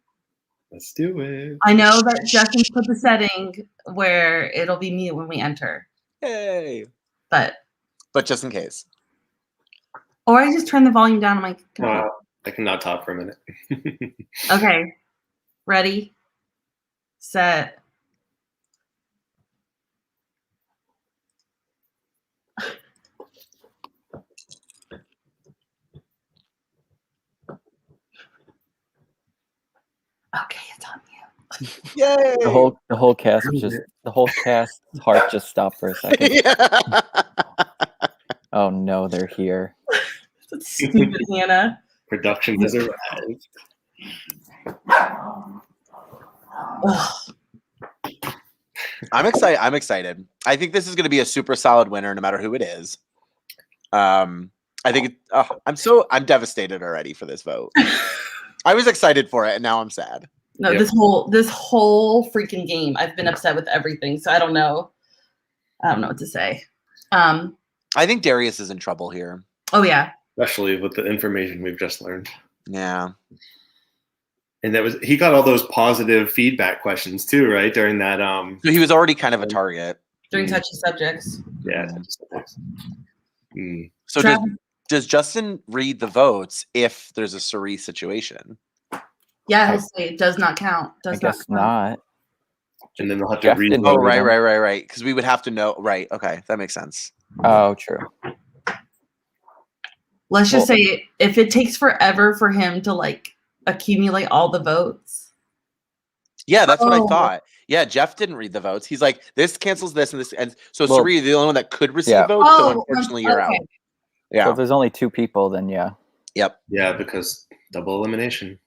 Let's do it. I know that Justin put the setting where it'll be mute when we enter, Yay! but Just in case. or I just turn the volume down on my computer. I cannot talk for a minute. Okay. Ready, set. Okay, it's on mute. Yay! The whole cast was just the whole cast's heart just stopped for a second. Yeah. Oh no, they're here. Stupid Hannah. Production has arrived. Ugh. I'm excited. I think this is going to be a super solid winner, no matter who it is. I think I'm devastated already for this vote. I was excited for it, and now I'm sad. No, Yep. this whole freaking game, I've been upset with everything, so I don't know what to say. I think Darius is in trouble here. Oh yeah. Especially with the information we've just learned. Yeah. And he got all those positive feedback questions too, right? During that So he was already kind of a target. During touchy subjects. yeah. So does Justin read the votes if there's a Cerie situation? Yeah, he'll say it does not count. I Does guess count. not. And then they'll have to Jeff read. didn't Oh, read them. right. Because we would have to know. Right. Okay, that makes sense. Oh, true. Let's just say if it takes forever for him to like accumulate all the votes. Yeah, that's what I Oh. thought. Yeah, Jeff didn't read the votes. He's like, this cancels this and this, and so Well, Cerie, the only one that could receive yeah. votes. So Oh, unfortunately, you're out. okay. Yeah. So if there's only 2 people, then yeah. Yep. Yeah, because double elimination.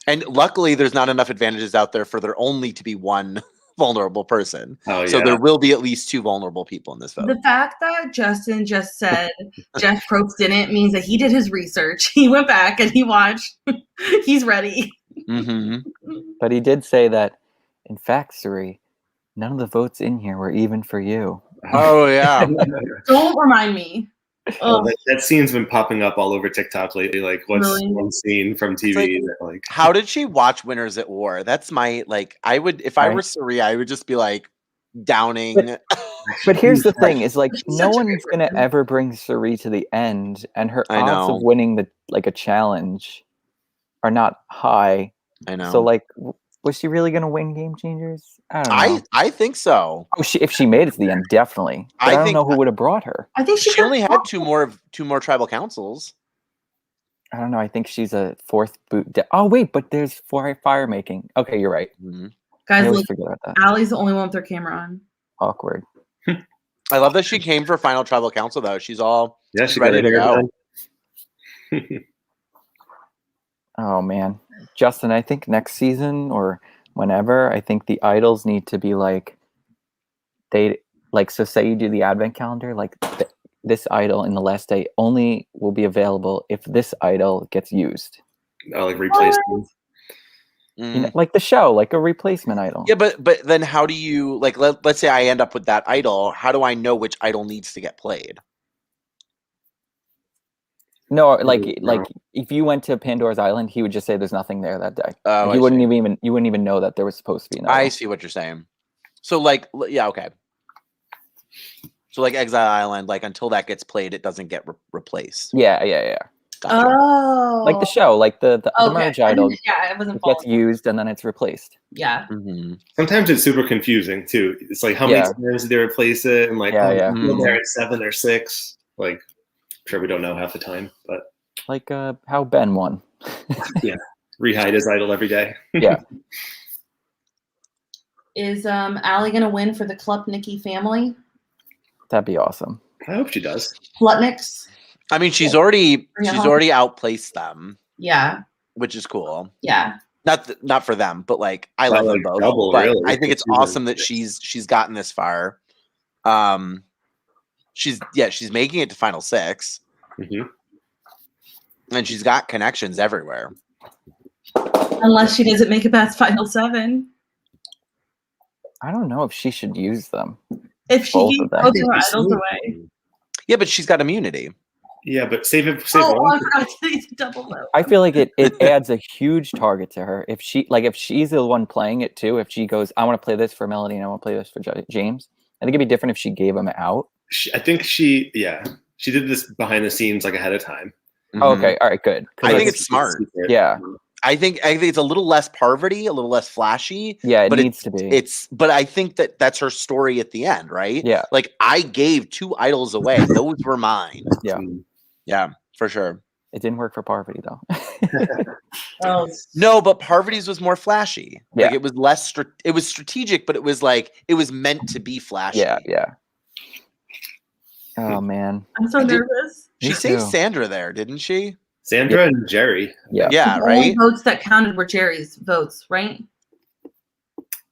And luckily, there's not enough advantages out there for there only to be one vulnerable person. Oh, So yeah. there will be at least 2 vulnerable people in this vote. The fact that Justin just said Jeff Probst didn't means that he did his research. He went back and he watched. He's ready. Mm-hmm. But he did say that, in fact, Suri, none of the votes in here were even for you. Oh yeah. Don't remind me. Oh, Oh, that scene's been popping up all over TikTok lately. Like, what's Really? one scene from TV that, like, How did she watch Winners at War? That's my like. I would if I were Right. Cerie, I would just be like downing. But here's the thing: is like She's no such a one's good gonna person. ever bring Suri to the end, and her I odds know. of winning the a challenge are not high. I know. So like, was she really gonna win Game Changers? I don't know. I think so. Oh, if she made it to the end, definitely. But I I don't think- know who would have brought her. I think She could- only had two more tribal councils. I don't know. I think she's a 4th boot. Oh wait, but there's 4 fire making. Okay, you're right. Mhm. I Guys, always look, forget about that. Allie's the only one with her camera on. Awkward. I love that she came for final tribal council though. She's all yeah, she ready got to it go. done. Oh man, Justin, I think next season or whenever, I think the idols need to be like so say you do the advent calendar, like this idol in the last day only will be available if this idol gets used. Like replacement. Mm. You know, like the show, like a replacement idol. Yeah, but then how do you like? Let's say I end up with that idol. How do I know which idol needs to get played? No, like No. if you went to Pandora's Island, he would just say there's nothing there that day. Oh, And I you wouldn't see. even know that there was supposed to be an idol. I see what you're saying. So like, yeah, okay. So like Exile Island, like until that gets played, it doesn't get replaced. Yeah. Gotcha. Oh, Like the show, like the merge idol. Yeah, I wasn't It gets following. used and then it's replaced. Yeah. Mhm. Sometimes it's super confusing too. It's like how many Yeah. times did they replace it, and like Yeah, oh, yeah. it's still there at 7 or 6. Like, sure we don't know half the time, but Like how Ben won. rehide his idol every day. Yeah. Is Allie gonna win for the Klupnicki family? That'd be awesome. I hope she does. Klupniks? I mean, she's already Yeah. outplaced them, Yeah. which is cool. Yeah. Not for them, but like I love them like both. double, But really, I think it's because awesome that she's gotten this far. She's making it to final 6, hmm and she's got connections everywhere. Unless she doesn't make it past final 7. I don't know if she should use them. If she Both gave of them. both her idols away. Yeah, but she's got immunity. Yeah, but save Oh, one. I forgot to do the double vote. I feel like it adds a huge target to her. If she's the one playing it too, if she goes, I want to play this for Melody and I want to play this for James, I think it'd be different if she gave them out. I think she did this behind the scenes, like ahead of time. Oh, Mhm. okay, all right, good. 'Cause I think like, it's smart. Secret. Yeah. I think it's a little less Parvati, a little less flashy. yeah, it but needs to be. But I think that's her story at the end, right? Yeah. Like I gave 2 idols away; those were mine. Yeah. Mm. Yeah, for sure. It didn't work for Parvati though. Oh, No, but Parvati's was more flashy. Like Yeah. it was less. It was strategic, but it was like it was meant to be flashy. yeah. Oh man. I'm so Did- nervous. She Me saved too. Sandra there, didn't she? Sandra and Jerry. Yeah. Yeah, The only right. votes that counted were Jerry's votes, right?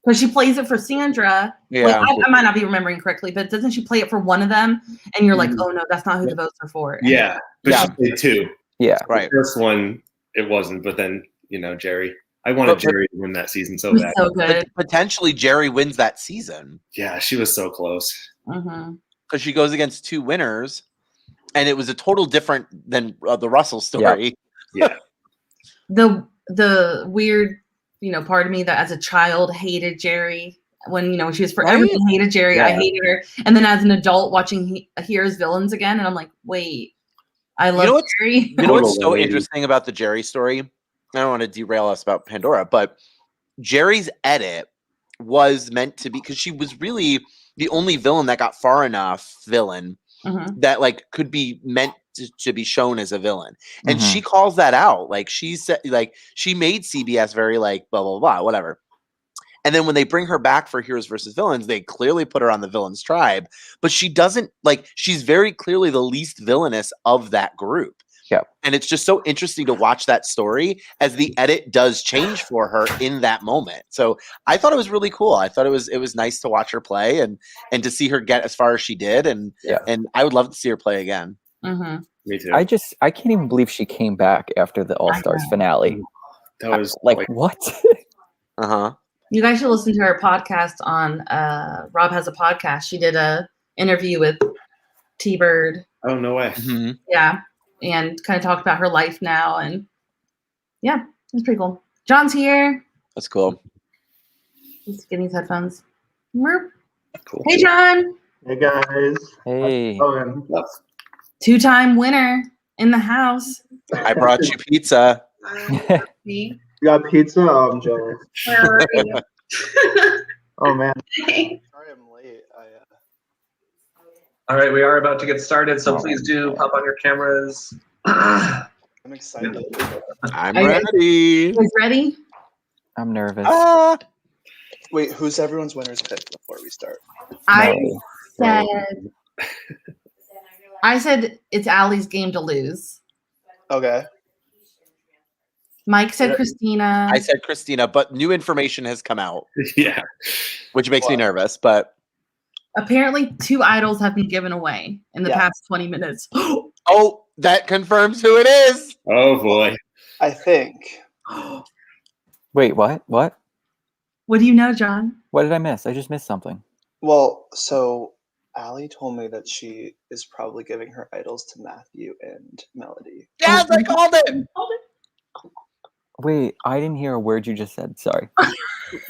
Because she plays it for Sandra. Yeah. Like, I might not be remembering correctly, but doesn't she play it for one of them? And you're like, Mhm. oh no, that's not who the votes are for. And Yeah, but Yeah. she played 2. Yeah. Right. The first one, it wasn't, but then Jerry. I wanted But- Jerry to win that season it so was bad. so good. Potentially, Jerry wins that season Yeah, she was so close. hmm because she goes against 2 winners, and it was a total different than the Russell story. Yeah, The weird, part of me that as a child hated Jerry when she was Right? everyone hated Jerry. I Yeah. hated her, and then as an adult watching Here's Villains again, and I'm like, wait, I love Jerry. You know what's so Totally. interesting about the Jerry story? I don't want to derail us about Pandora, but Jerry's edit was meant to be because she was really the only villain that got far enough Mhm. that like could be meant to be shown as a villain. And Mhm. she calls that out. Like she said, like she made CBS very like blah blah blah, whatever. And then when they bring her back for Heroes versus Villains, they clearly put her on the villains tribe, but she doesn't like she's very clearly the least villainous of that group. Yep. And it's just so interesting to watch that story as the edit does change for her in that moment. So I thought it was really cool. I thought it was nice to watch her play and to see her get as far as she did. And Yeah. and I would love to see her play again. Mm-hmm. Me too. I can't even believe she came back after the All Stars finale. That was Like what? Uh-huh. You guys should listen to her podcast on Rob Has a Podcast. She did a interview with T-Bird. oh, no way. Mhm. Yeah. And kind of talked about her life now. And yeah, it's pretty cool. John's here. That's cool. He's getting his headphones. Merp. Cool. Hey, John. Hey guys. Hey. Two-time winner in the house. I brought you pizza. See? You got pizza? Oh, I'm jealous. Where are you? Oh man. Hey. Sorry I'm late. All right, we are about to get started, so Oh, please do man. pop on your cameras. I'm excited. I'm Are you- ready. You guys ready? I'm nervous. Ah. Wait, who's everyone's winner's pick before we start? Melody. I said it's Allie's game to lose. Okay. Mike said Yeah. Christina. I said Christina, but new information has come out, Yeah. which makes me What? nervous. But Apparently, 2 idols have been given away in the Yeah. past 20 minutes. oh, that confirms who it is. Oh boy. I think. Wait, what? What? What do you know, John? What did I miss? I just missed something. Well, so Allie told me that she is probably giving her idols to Matthew and Melody. Yes, I called it. Wait, I didn't hear a word you just said. Sorry.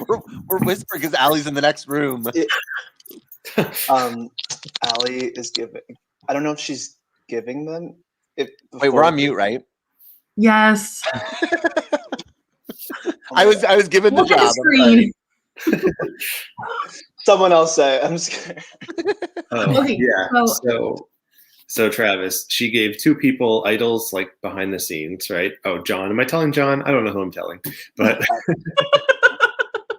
We're whispering because Allie's in the next room. Allie is giving. I don't know if she's giving them. Wait, we're on mute, right? Yes. I was given the Look at job. the screen. Someone else say. I'm scared. Oh, Okay, yeah. so- So Travis, she gave 2 people idols like behind the scenes, right? Oh, John. Am I telling John? I don't know who I'm telling, but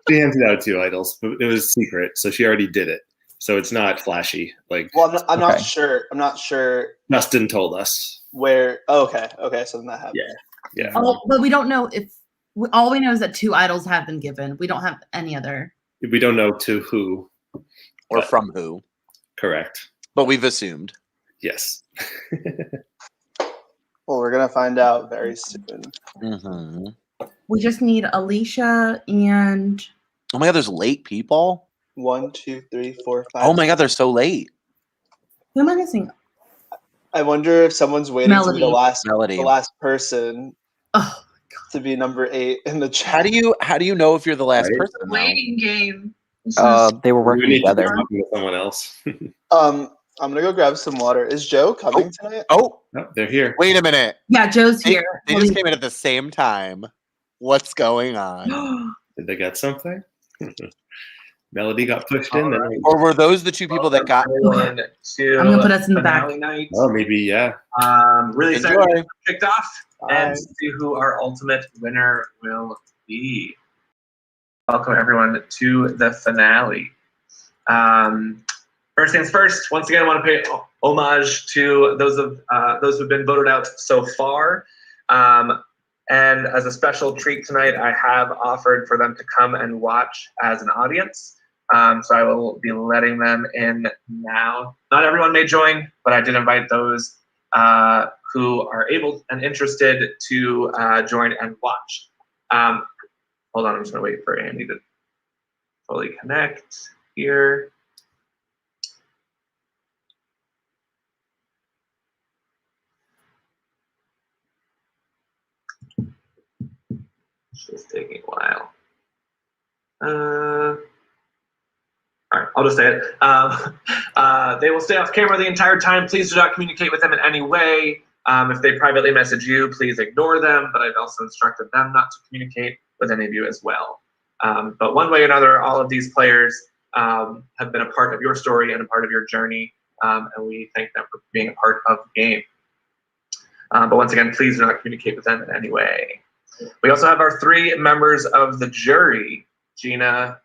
she handed out 2 idols, but it was secret, so she already did it. So it's not flashy. Like Well, I'm not Okay. sure. I'm not sure Dustin told us. where. Oh, okay. Okay. So then that happened. Yeah. Oh, but we don't know if. All we know is that 2 idols have been given. We don't have any other. We don't know to who. Or from who? Correct. But we've assumed. Yes. Well, we're gonna find out very soon. Mm-hmm. We just need Alicia and. Oh my God, there's late people. 1, 2, 3, 4, 5. Oh my God, they're so late. Who am I missing? I wonder if someone's waiting to be the Melody. last person Oh, to be number 8 in the chat. How do you know if you're the last Right. person? though? waiting game. They were We working need to be together. talking to someone else. I'm gonna go grab some water. Is Joe coming tonight? Oh, No, they're here. wait a minute. Yeah, Joe's They, here. they just came in at the same time. What's going on? Did they get something? Melody got pushed in. All Then Or were those the 2 people that got? Everyone to I'm gonna put us in the back. finale night. oh, maybe yeah. Really excited to Enjoy. get kicked off and Bye. see who our ultimate winner will be. Welcome everyone to the finale. First things first. Once again, I want to pay homage to those who've been voted out so far. And as a special treat tonight, I have offered for them to come and watch as an audience. So I will be letting them in now. Not everyone may join, but I did invite those who are able and interested to join and watch. Hold on, I'm just gonna wait for Andy to fully connect here. It's just taking a while. All right, I'll just say it. They will stay off camera the entire time. Please do not communicate with them in any way. If they privately message you, please ignore them, but I've also instructed them not to communicate with any of you as well. But one way or another, all of these players have been a part of your story and a part of your journey, and we thank them for being a part of the game. But once again, please do not communicate with them in any way. We also have our 3 members of the jury, Gina,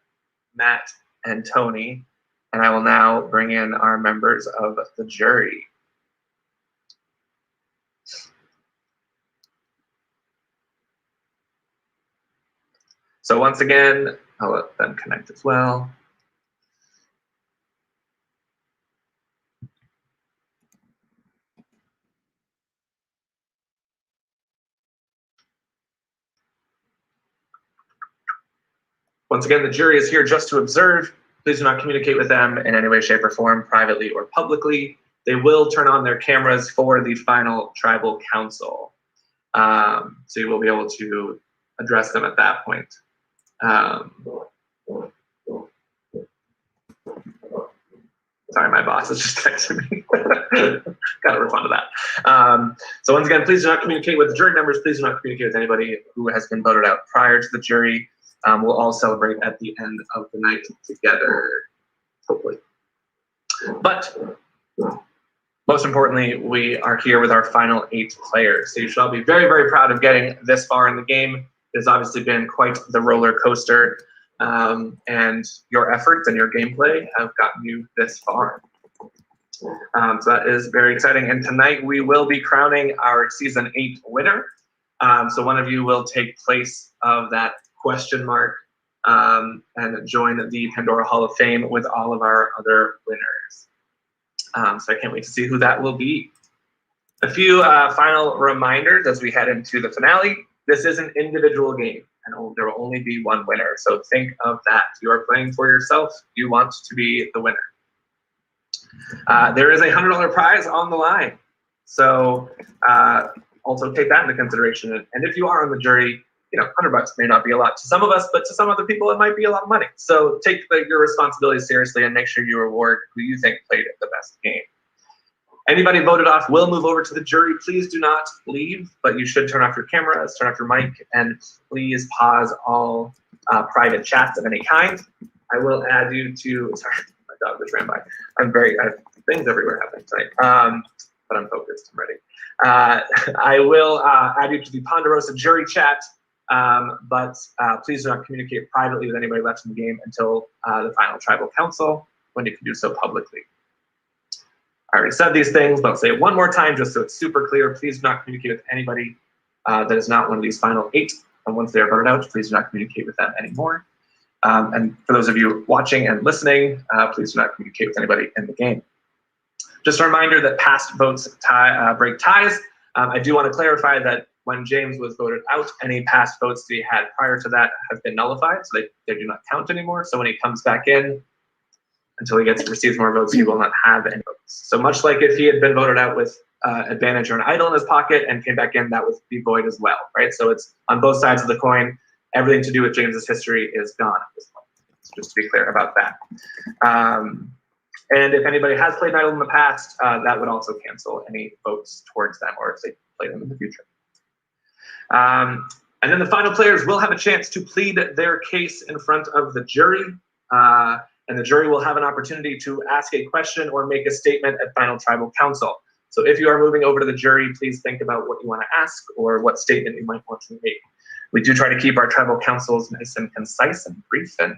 Matt, and Tony, and I will now bring in our members of the jury. So once again, I'll let them connect as well. Once again, the jury is here just to observe. Please do not communicate with them in any way, shape, or form, privately or publicly. They will turn on their cameras for the final tribal council. So you will be able to address them at that point. Sorry, my boss is just texting me. Got to respond to that. So once again, please do not communicate with the jury members. Please do not communicate with anybody who has been voted out prior to the jury. We'll all celebrate at the end of the night together, hopefully. But most importantly, we are here with our final 8 players. So you should all be very, very proud of getting this far in the game. It has obviously been quite the roller coaster, and your efforts and your gameplay have gotten you this far. So that is very exciting. And tonight we will be crowning our season 8 winner. So one of you will take place of that question mark and join the Pandora Hall of Fame with all of our other winners. So I can't wait to see who that will be. A few final reminders as we head into the finale. This is an individual game, and there will only be one winner. So think of that. You are playing for yourself. You want to be the winner. There is a $100 prize on the line. So also take that into consideration. And if you are on the jury, $100 may not be a lot to some of us, but to some other people, it might be a lot of money. So take your responsibilities seriously and make sure you reward who you think played the best game. Anybody voted off will move over to the jury. Please do not leave, but you should turn off your cameras, turn off your mic, and please pause all private chats of any kind. I will add you to, sorry, my dog just ran by. I have things everywhere happening tonight, but I'm focused, I'm ready. I will add you to the Ponderosa jury chat, but please do not communicate privately with anybody left in the game until the final tribal council, when you can do so publicly. I already said these things, but I'll say it one more time just so it's super clear. Please do not communicate with anybody that is not one of these final 8. And once they are voted out, please do not communicate with them anymore. And for those of you watching and listening, please do not communicate with anybody in the game. Just a reminder that past votes break ties. I do want to clarify that when James was voted out, any past votes that he had prior to that have been nullified, so they do not count anymore. So when he comes back in, until he receives more votes, he will not have any votes. So much like if he had been voted out with advantage or an idol in his pocket and came back in, that would be void as well, right? So it's on both sides of the coin. Everything to do with James's history is gone at this point. So just to be clear about that. And if anybody has played an idol in the past, that would also cancel any votes towards them, or if they play them in the future. And then the final players will have a chance to plead their case in front of the jury. And the jury will have an opportunity to ask a question or make a statement at final tribal council. So if you are moving over to the jury, please think about what you want to ask or what statement you might want to make. We do try to keep our tribal councils nice and concise and brief, and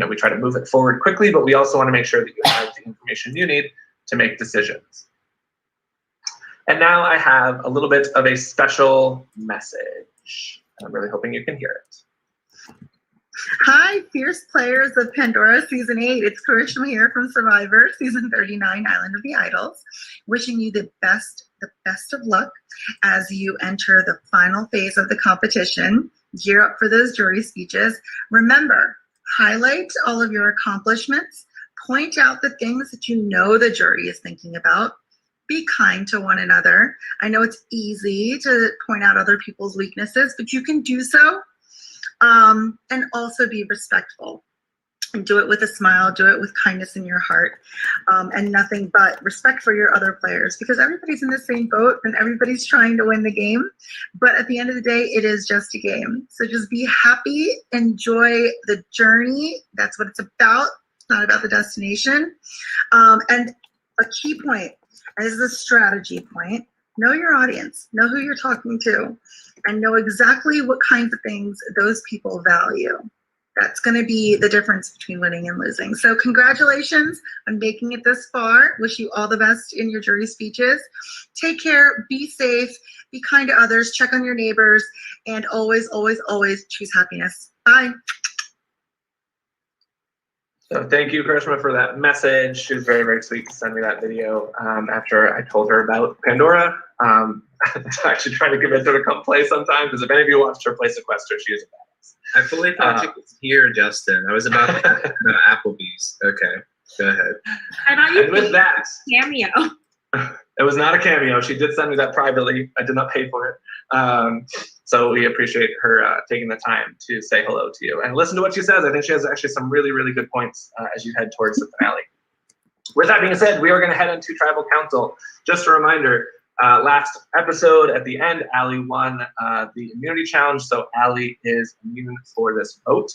we try to move it forward quickly, but we also want to make sure that you have the information you need to make decisions. And now I have a little bit of a special message. I'm really hoping you can hear it. Hi, fierce players of Pandora Season 8. It's Karishma here from Survivor Season 39, Island of the Idols. Wishing you the best of luck as you enter the final phase of the competition. Gear up for those jury speeches. Remember, highlight all of your accomplishments. Point out the things that you know the jury is thinking about. Be kind to one another. I know it's easy to point out other people's weaknesses, but you can do so. And also be respectful. Do it with a smile, do it with kindness in your heart, and nothing but respect for your other players, because everybody's in the same boat and everybody's trying to win the game. But at the end of the day, it is just a game. So just be happy, enjoy the journey. That's what it's about. It's not about the destination. And a key point, and this is a strategy point, know your audience, know who you're talking to, and know exactly what kinds of things those people value. That's going to be the difference between winning and losing. So congratulations on making it this far. Wish you all the best in your jury speeches. Take care, be safe, be kind to others, check on your neighbors, and always, always, always choose happiness. Bye. So thank you, Karishma, for that message. She was very, very sweet to send me that video after I told her about Pandora. I'm actually trying to convince her to come play sometime, because if any of you watched her play Sequester, she is a badass. I fully thought you could hear Justin. I was about to talk about Applebee's. Okay, go ahead. I thought you And with that, cameo. it was not a cameo. She did send me that privately. I did not pay for it. So we appreciate her taking the time to say hello to you and listen to what she says. I think she has actually some really, really good points as you head towards the finale. With that being said, we are going to head into Tribal Council. Just a reminder, last episode at the end, Allie won the immunity challenge, so Allie is immune for this vote.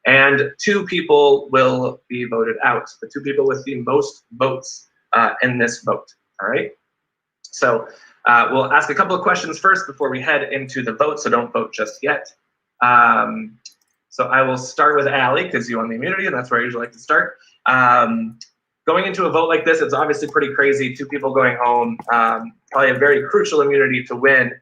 And 2 people will be voted out, the 2 people with the most votes in this vote, all right? So we'll ask a couple of questions first before we head into the vote, so don't vote just yet. So I will start with Allie, because you won the immunity, and that's where I usually like to start. Going into a vote like this, it's obviously pretty crazy. 2 people going home, probably a very crucial immunity to win.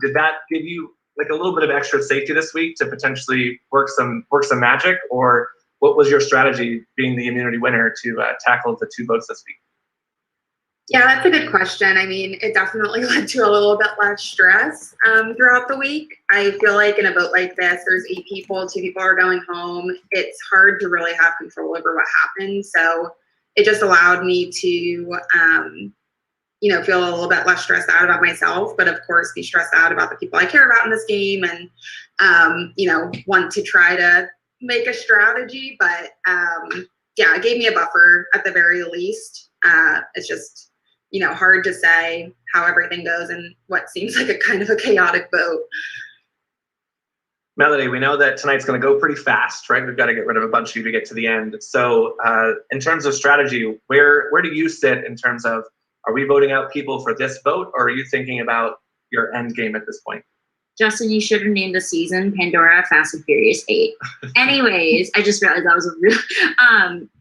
Did that give you like a little bit of extra safety this week to potentially work some magic, or what was your strategy being the immunity winner to tackle the 2 votes this week? Yeah, that's a good question. I mean, it definitely led to a little bit less stress throughout the week. I feel like in a vote like this, there's 8 people, 2 people are going home. It's hard to really have control over what happens. So it just allowed me to, feel a little bit less stressed out about myself, but of course be stressed out about the people I care about in this game, and, want to try to make a strategy. But yeah, it gave me a buffer at the very least. It's just, hard to say how everything goes in what seems like a kind of a chaotic vote. Melody, we know that tonight's going to go pretty fast, right? We've got to get rid of a bunch of you to get to the end. So in terms of strategy, where do you sit in terms of, are we voting out people for this vote, or are you thinking about your end game at this point? Justin, you should have named the season Pandora Fast and Furious 8. Anyways, I just realized that was a real,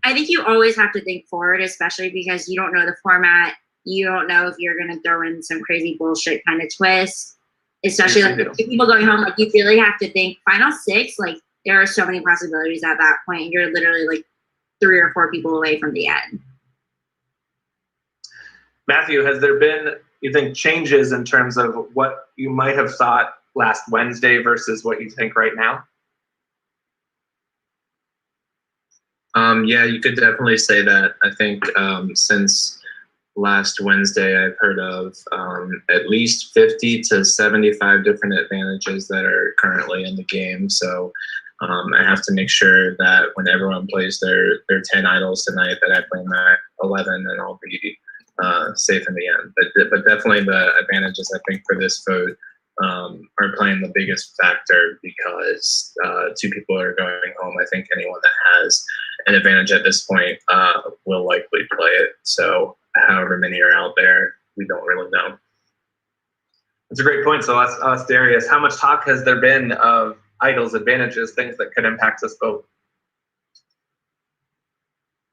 I think you always have to think forward, especially because you don't know the format. You don't know if you're going to throw in some crazy bullshit kind of twist, especially like if people going home, like you really have to think final 6, like there are so many possibilities at that point. You're literally like 3 or 4 people away from the end. Matthew, has there been, you think, changes in terms of what you might have thought last Wednesday versus what you think right now? Yeah, you could definitely say that. I think since last Wednesday, I've heard of at least 50 to 75 different advantages that are currently in the game. So I have to make sure that when everyone plays their 10 idols tonight, that I play my 11, and I'll be safe in the end. But definitely the advantages, I think, for this vote are playing the biggest factor, because 2 people are going home. I think anyone that has an advantage at this point will likely play it. So however many are out there, we don't really know. That's a great point. So I'll ask Darius, how much talk has there been of idols, advantages, things that could impact us both?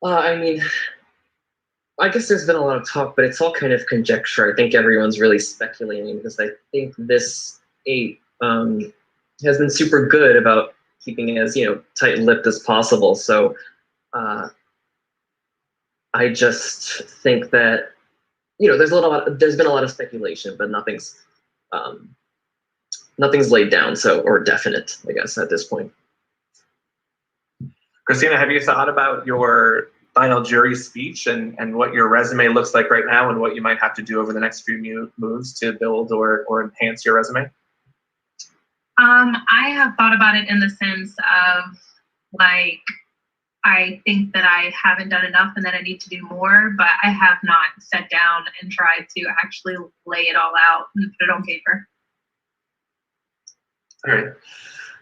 I mean, I guess there's been a lot of talk, but it's all kind of conjecture. I think everyone's really speculating, because I think this 8 has been super good about keeping it as tight-lipped as possible. So I just think that there's been a lot of speculation, but nothing's laid down, or definite, I guess, at this point. Christina, have you thought about your final jury speech and what your resume looks like right now, and what you might have to do over the next few moves to build or enhance your resume? I have thought about it in the sense of, like, I think that I haven't done enough and that I need to do more, but I have not sat down and tried to actually lay it all out and put it on paper. All right.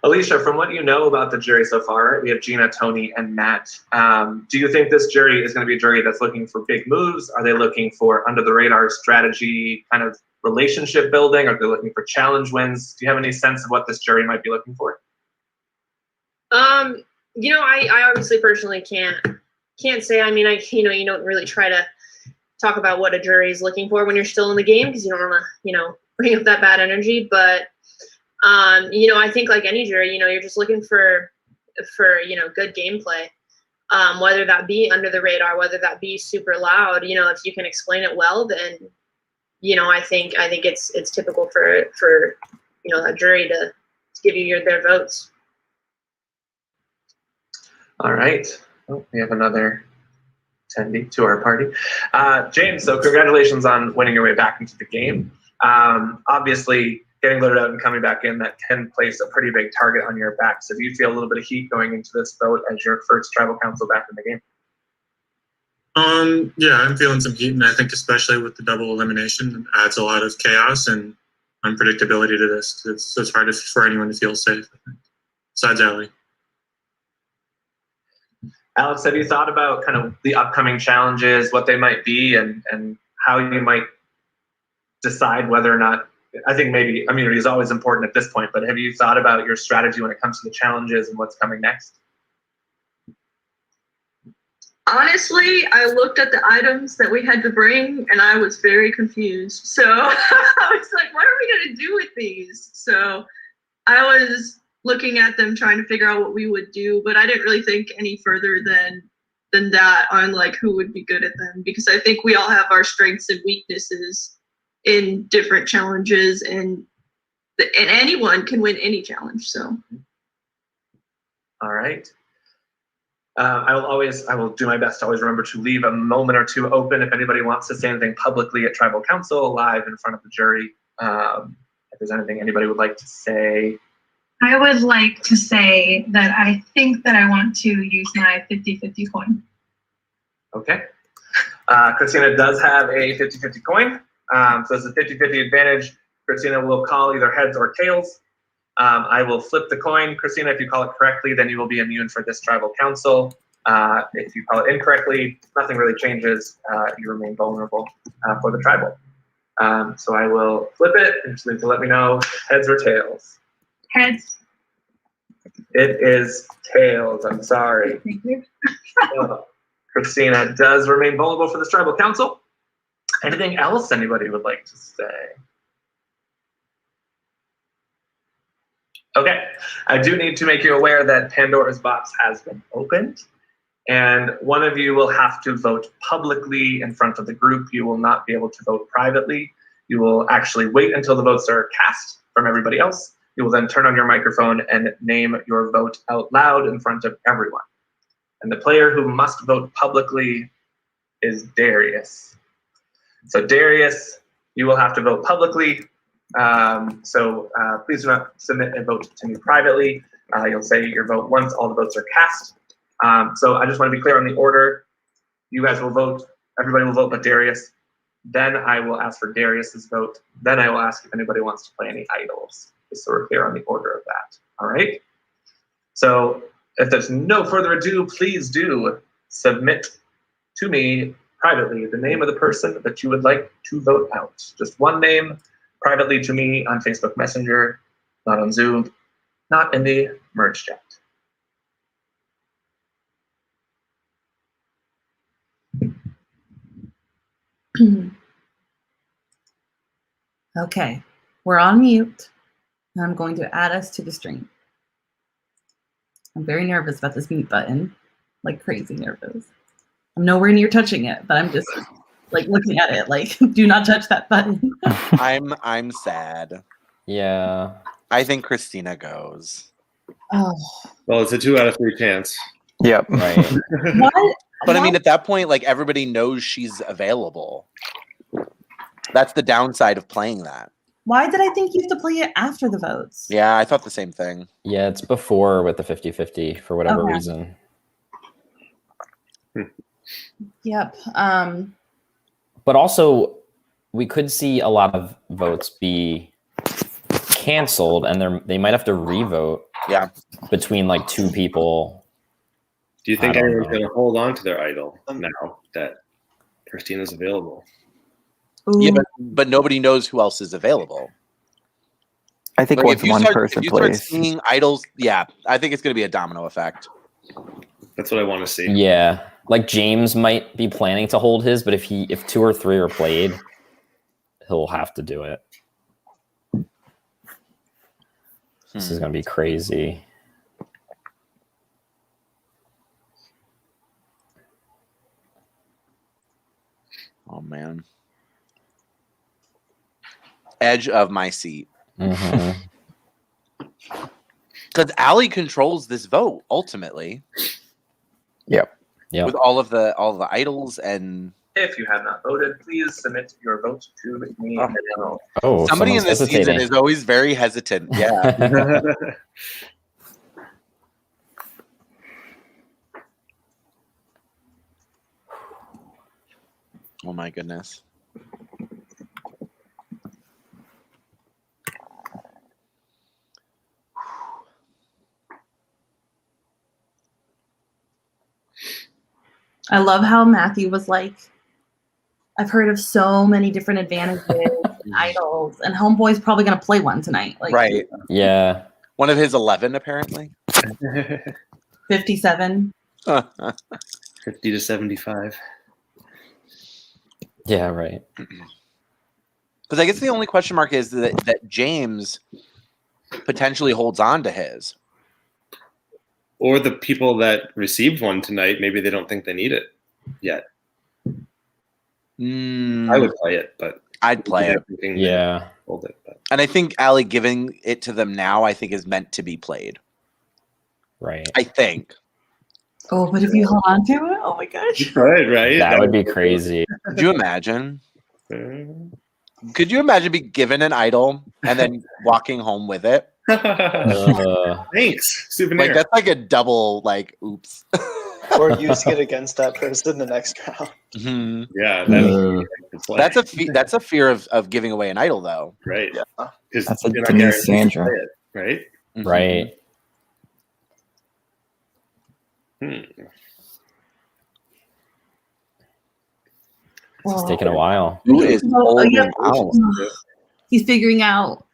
Alicia, from what you know about the jury so far, we have Gina, Tony, and Matt. Do you think this jury is going to be a jury that's looking for big moves? Are they looking for under-the-radar strategy, kind of relationship building? Are they looking for challenge wins? Do you have any sense of what this jury might be looking for? I obviously personally can't say. I mean, you don't really try to talk about what a jury is looking for when you're still in the game because you don't want to, bring up that bad energy. But I think like any jury, you're just looking for good gameplay. Whether that be under the radar, whether that be super loud, if you can explain it well, then I think it's typical for a jury to give you their votes. All right. Oh, we have another attendee to our party. James, so congratulations on winning your way back into the game. Obviously, getting voted out and coming back in, that can place a pretty big target on your back. So do you feel a little bit of heat going into this vote as your first tribal council back in the game? Yeah, I'm feeling some heat, and I think especially with the double elimination, it adds a lot of chaos and unpredictability to this. It's hard for anyone to feel safe, I think, besides Allie. Alex, have you thought about kind of the upcoming challenges, what they might be, and how you might decide whether or not, I think maybe immunity is always important at this point, but have you thought about your strategy when it comes to the challenges and what's coming next? Honestly, I looked at the items that we had to bring and I was very confused. So I was like, what are we going to do with these? So I was looking at them trying to figure out what we would do, but I didn't really think any further than that on like who would be good at them, because I think we all have our strengths and weaknesses in different challenges, and anyone can win any challenge. So all right. I will do my best to always remember to leave a moment or two open if anybody wants to say anything publicly at Tribal Council, live in front of the jury. If there's anything anybody would like to say. I would like to say that I think that I want to use my 50-50 coin. Okay. Christina does have a 50-50 coin. So it's a 50-50 advantage. Christina will call either heads or tails. I will flip the coin. Christina, if you call it correctly, then you will be immune for this tribal council. If you call it incorrectly, nothing really changes. You remain vulnerable for the tribal. So I will flip it and just need to let me know heads or tails. Heads. It is tails. I'm sorry. Thank you. Christina does remain vulnerable for this tribal council. Anything else anybody would like to say? Okay, I do need to make you aware that Pandora's box has been opened, and one of you will have to vote publicly in front of the group. You will not be able to vote privately. You will actually wait until the votes are cast from everybody else. You will then turn on your microphone and name your vote out loud in front of everyone. And the player who must vote publicly is Darius. So Darius, you will have to vote publicly. Please do not submit a vote to me privately. You'll say your vote once all the votes are cast. So I just want to be clear on the order. You guys will vote, everybody will vote but Darius. Then I will ask for Darius's vote. Then I will ask if anybody wants to play any idols, just so we're clear on the order of that. All right? So if there's no further ado, please do submit to me privately the name of the person that you would like to vote out. Just one name privately to me on Facebook Messenger, not on Zoom, not in the merge chat. Okay, we're on mute, and I'm going to add us to the stream. I'm very nervous about this mute button, like crazy nervous. I'm nowhere near touching it, but I'm just like looking at it, like do not touch that button. I'm sad. Yeah. I think Christina goes. Oh. Well, it's a 2 out of 3 chance. Yep. Right. What? But I mean, at that point, like everybody knows she's available. That's the downside of playing that. Why did I think you have to play it after the votes? Yeah, I thought the same thing. Yeah, it's before with the 50-50 for whatever Okay. reason. Yep. But also, we could see a lot of votes be canceled, and they might have to revote. Yeah. Between like two people. Do you think I don't anyone's know. going to hold on to their idol now that Christina's available? Yeah, but nobody knows who else is available. I think Like, once one person if you start plays, seeing idols, yeah, I think it's going to be a domino effect. That's what I want to see. Yeah, like James might be planning to hold his, but if 2 or 3 are played, he'll have to do it. This is going to be crazy. Oh man, edge of my seat. Because Allie controls this vote ultimately. Yep. With all of the idols and. If you have not voted, please submit your vote to me. Oh, Somebody in this season is always very hesitant. Yeah. Oh my goodness. I love how Matthew was like, I've heard of so many different advantages and idols, and Homeboy's probably going to play one tonight. Like, Right. Yeah. One of his 11, apparently. 57. 50 to 75. Yeah, right. Because I guess the only question mark is that James potentially holds on to his. Or the people that received one tonight, maybe they don't think they need it yet. I would play it, but I'd play it. Yeah. Hold it, but. And I think Allie giving it to them now, I think, is meant to be played. Right. I think. Oh, but if you hold on to it, oh my gosh. Right? That would be crazy. Could you imagine? Could you imagine being given an idol and then walking home with it? Thanks, souvenir. Like that's like a double, like, oops. Or using it against that person the next round. Mm-hmm. Yeah, that's a fear of giving away an idol, though. Right. Yeah. Because that's a Denise Sandra. Right. Mm-hmm. Right. It's taking a while. Who is He's figuring out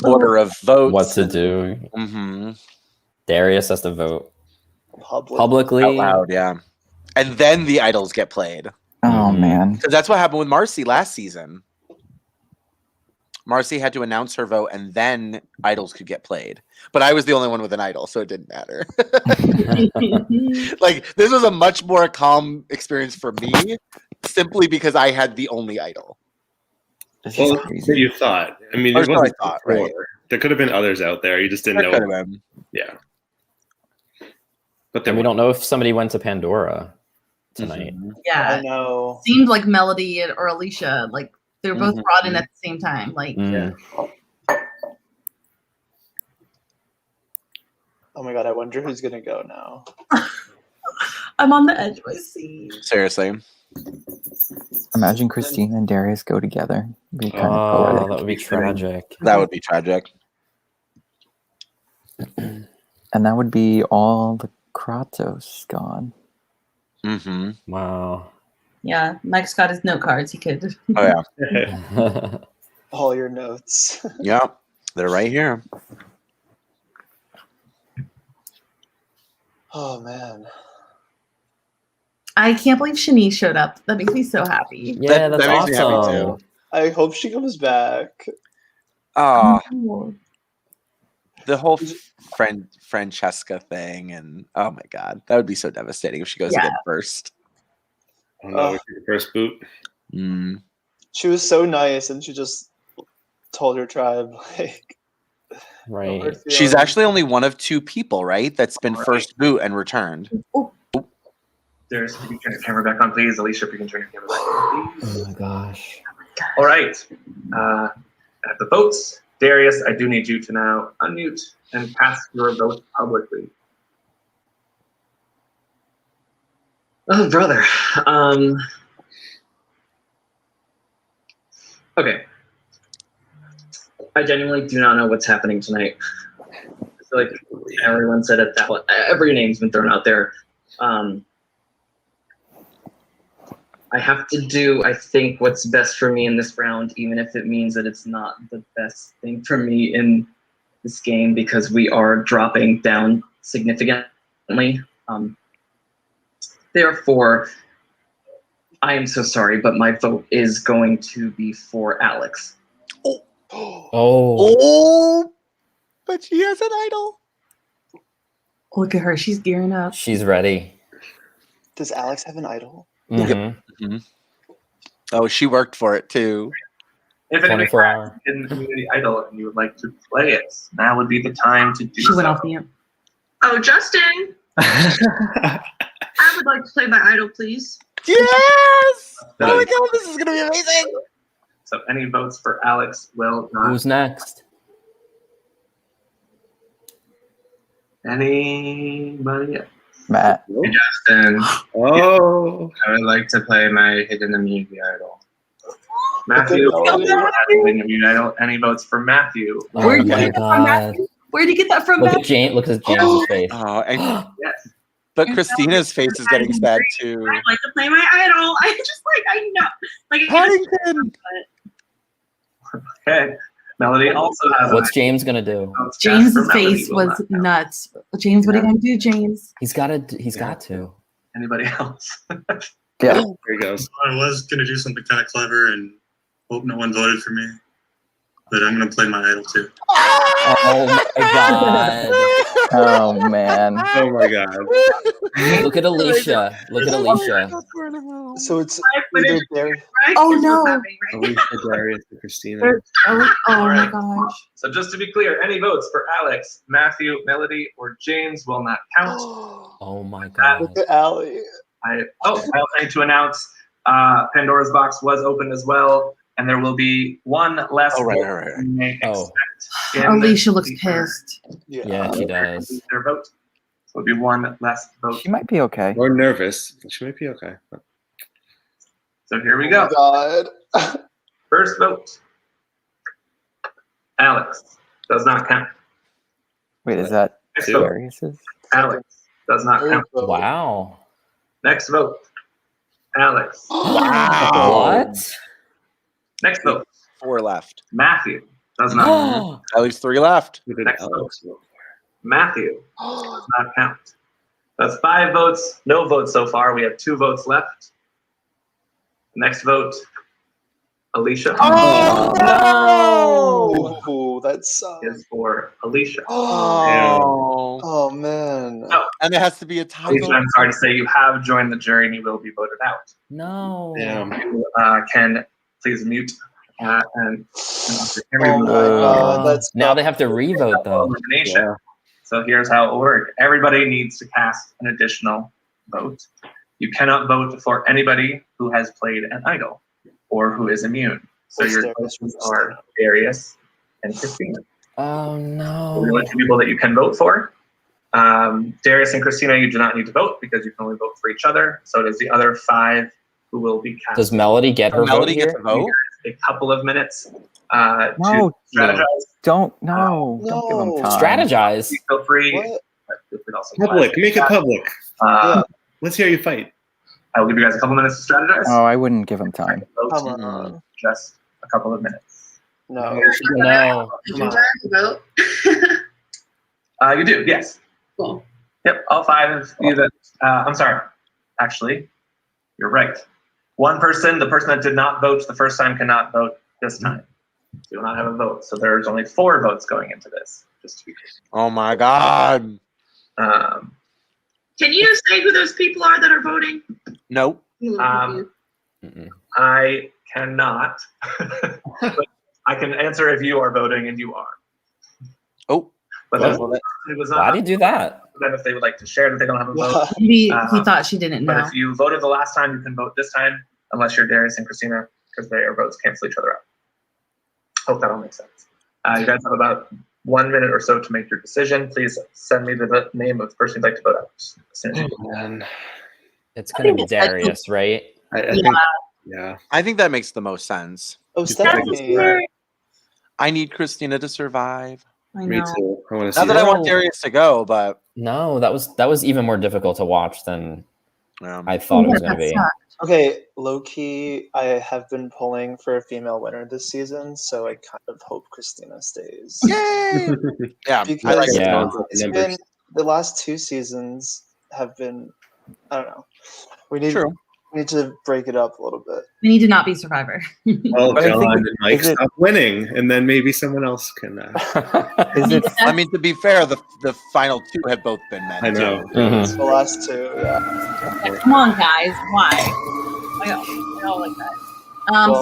order of votes. What to do. Mm-hmm. Darius has to vote publicly out loud, yeah. And then the idols get played. Oh man. Because that's what happened with Marcy last season. Marcy had to announce her vote and then idols could get played. But I was the only one with an idol, so it didn't matter. Like, this was a much more calm experience for me, simply because I had the only idol. Well, you thought. I mean, Or it so wasn't I thought, before. right? There could have been others out there. You just didn't There know. could have been. Yeah. But we don't know if somebody went to Pandora tonight. Yeah. I know. Seemed like Melody or Alicia, like they were both Mhm. brought in at the same time. Like, Oh my god, I wonder who's gonna go now. I'm on the edge of my seat. Seriously. Imagine Christina and Darius go together. It'd be kind of Oh, poetic. that would be tragic. That would be tragic. And that would be all the Kratos gone. Mm-hmm. Wow. Yeah, Mike's got his note cards. He could. Oh yeah. All your notes. Yeah, they're right here. Oh man. I can't believe Shanice showed up. That makes me so happy. Yeah, that's that makes me happy awesome. too. I hope she comes back. Oh. The whole Francesca thing, and oh my god, that would be so devastating if she goes again first. Oh no, the first boot. Mm. She was so nice, and she just told her tribe like. Right. She's actually only one of 2 people, right? That's been first boot and returned. Darius, if you can turn your camera back on, please. Alicia, if you can turn your camera back on, please. Oh my gosh. All right. At the votes, Darius, I do need you to now unmute and cast your vote publicly. Oh, brother. Okay. I genuinely do not know what's happening tonight. I feel like everyone said it that way. Every name's been thrown out there. I have to do, I think, what's best for me in this round, even if it means that it's not the best thing for me in this game because we are dropping down significantly. Therefore, I am so sorry, but my vote is going to be for Alex. Oh. But she has an idol. Look at her. She's gearing up. She's ready. Does Alex have an idol? Mm-hmm. Oh, she worked for it too. If anybody 24 has hour. a hidden community idol and you would like to play it, now would be the time to do She went so. off mute. Oh, Justin. I would like to play my idol, please. Yes! Oh my god, this is gonna be amazing. So any votes for Alex will not. Who's next? Anybody else? Matt. Hey, Justin. Oh. I would like to play my hidden immunity idol. Matthew. Okay, Hidden idol. Any votes for Matthew? Oh Where'd you my get that from, god. Matthew? Where'd you get that from, Look Matthew? at James. Look at James's face. Oh, and, Yes. but Christina's face is getting sad too. I'd like to play my idol. I just I know. Paddington. Okay. Melody also has. What's James gonna do? James's face was nuts. James, what are you gonna do, James? He's got to. Anybody else? Yeah. There he goes. I was gonna do something kind of clever and hope no one voted for me, but I'm gonna play my idol too. Oh my god. Oh man. Oh my god. Look at Alicia. Look at Alicia. So it's either Darius. Oh no. Alicia, Darius, and Christina. Oh my gosh. So just to be clear, any votes for Alex, Matthew, Melody, or James will not count. Oh my god. Look at Allie. I also need to announce Pandora's box was opened as well, and there will be one less Oh, right, vote right, right. than you may Oh. expect in Alicia looks the- pissed. Yeah, she does. Their vote. So it'll be one less vote. She might be okay. Or nervous. She might be okay. So here we Oh go. my god. First vote. Alex does not count. Wait, is that Next vote. Darius's? Alex does not count. Wow. Next vote. Alex. What? Next vote. 4 left. Matthew does not. At least 3 left. Next vote. Matthew does not count. That's 5 votes. No votes so far. We have 2 votes left. Next vote. Alicia. Oh no! Oh, that sucks. Is for Alicia. Oh. Oh man. No. And it has to be a tie Alicia, vote. I'm sorry to say you have joined the jury and you will be voted out. No. You, can please mute and Oh my god, that's Now they have to revote though. elimination. Yeah. So here's how it will work. Everybody needs to cast an additional vote. You cannot vote for anybody who has played an idol or who is immune. So What's your Darius? choices are Darius and Christina. Oh Those no. are the 2 people that you can vote for. Darius and Christina, you do not need to vote because you can only vote for each other. So does the other 5 who will be cast. Does Melody get her Melody vote here? gets a vote? A couple of minutes No, to strategize. Don't no. Don't give him time. Strategize. Feel free. What? Feel free to also Public. Make it public. Uh, Let's hear you fight. I will give you guys a couple minutes to strategize. Oh, I wouldn't give him time. Vote Come on. just a couple of minutes. No. No. Did you vote? You do, yes. Cool. Yep, all 5 of you that, I'm sorry. Actually, you're right. One person, the person that did not vote the first time, cannot vote this time. You will not have a vote. So there's only 4 votes going into this, just to be clear. Oh my god. Can you say who those people are that are voting? Nope. I cannot. But I can answer if you are voting and you are. Oh. But What? it was Why not. do you do that? Then if they would like to share that they don't have a vote. Maybe he thought she didn't But know. if you voted the last time, you can vote this time, unless you're Darius and Christina, because their votes cancel each other out. Hope that all makes sense. You guys have about 1 minute or so to make your decision. Please send me the name of the person you'd like to vote out as soon as you can. It's gonna be Darius, right? I think, yeah. I think that makes the most sense. Oh, Stephanie. I need Christina to survive. I Me know. too. I want to Not see that I that. want Darius to go, but No, that was even more difficult to watch than I thought it was gonna be. Okay, low key, I have been pulling for a female winner this season, so I kind of hope Christina stays. Yay! Yeah, Because I like it. Yeah. it's been the last 2 seasons have been, I don't know. We need to break it up a little bit. We need to not be Survivor. Well, But I John think- and Mike is it- stop winning, and then maybe someone else can. Is it? I mean, to be fair, the final 2 have both been men. I know. The last 2, yeah. Come on, guys. Why? I don't like that.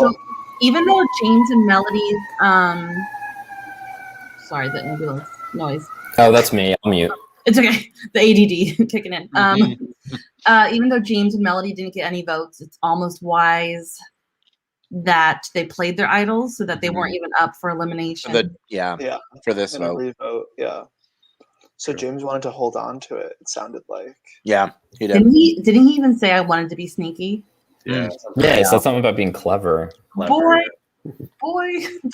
So even though James and Melody's sorry, the ambulance noise. Oh, that's me. I'll mute. It's okay. The ADD kicking in. Even though James and Melody didn't get any votes, it's almost wise that they played their idols so that they weren't even up for elimination. For this In a vote. revote, yeah. So James wanted to hold on to it. It sounded like. Yeah, he did. Didn't he even say I wanted to be sneaky? Yeah. Yeah, he said something about being clever. Boy,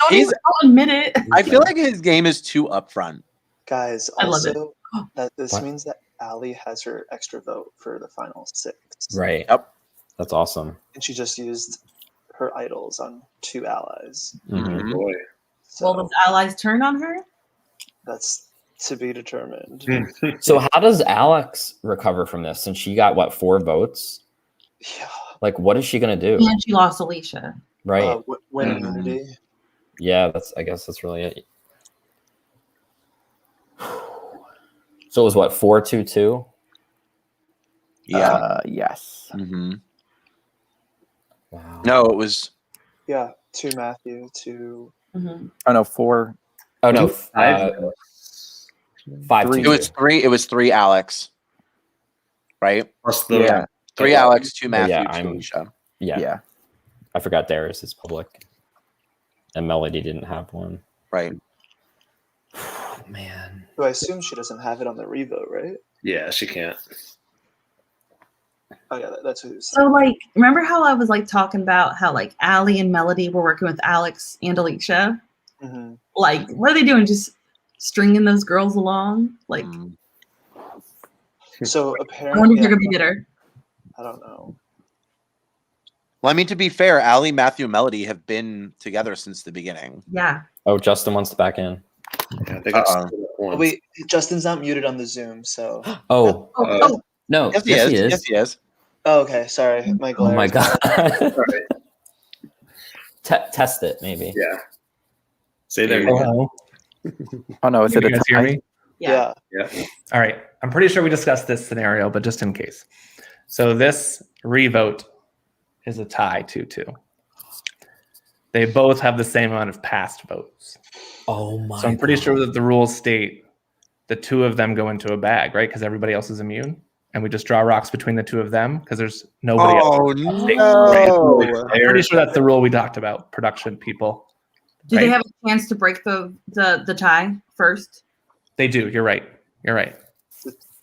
don't admit it. I feel like his game is too upfront. Guys, I love it. also that this What? means that Allie has her extra vote for the final 6. Right. Yep. That's awesome. And she just used her idols on 2 allies. Mhm. Boy. Well, does allies turn on her? That's to be determined. So how does Alex recover from this? Since she got what, 4 votes? Yeah. Like, what is she gonna do? And she lost Alicia. Right. Win immunity. Yeah, I guess that's really it. So it was what, 4-2-2? Yeah. Yes. Mm-hmm. Wow. No, it was. Yeah, 2 Matthew, 2. Oh no, 4. Oh no, 5. 5-2. It was 3. It was 3 Alex. Right. Plus the Yeah. 3 Alex, 2 Oh, Matthew, yeah, 2 I'm- Alicia. Yeah. Yeah. I forgot Darius is public. And Melody didn't have one. Right. Oh, man. So I assume she doesn't have it on the revote, right? Yeah, she can't. Oh yeah, that's who. So like, remember how I was like talking about how like Allie and Melody were working with Alex and Alicia? Mhm. Like, what are they doing? Just stringing those girls along? Like, So I apparently, wonder if they're gonna be bitter. I don't know. Well, I mean, to be fair, Allie, Matthew, and Melody have been together since the beginning. Yeah. Oh, Justin wants to back in. Yeah, they got Uh-oh. split up once. Wait, Justin's not muted on the Zoom, so. Oh, Oh, no. Yes, he is. Yes, he is. oh, okay. Sorry, my glare. Oh my is god. bad. Test it, maybe. Yeah. Say that Hello. Oh no, is Can it you a guys hear tie? me? Yeah. Yeah. All right. I'm pretty sure we discussed this scenario, but just in case. So this revote is a tie 2-2. They both have the same amount of past votes. Oh my So I'm pretty god. sure that the rules state the 2 of them go into a bag, right? Because everybody else is immune. And we just draw rocks between the 2 of them because there's nobody Oh, else. no. I'm pretty sure that's the rule we talked about, production people. Do they Right? have a chance to break the tie first? They do. You're right. You're right.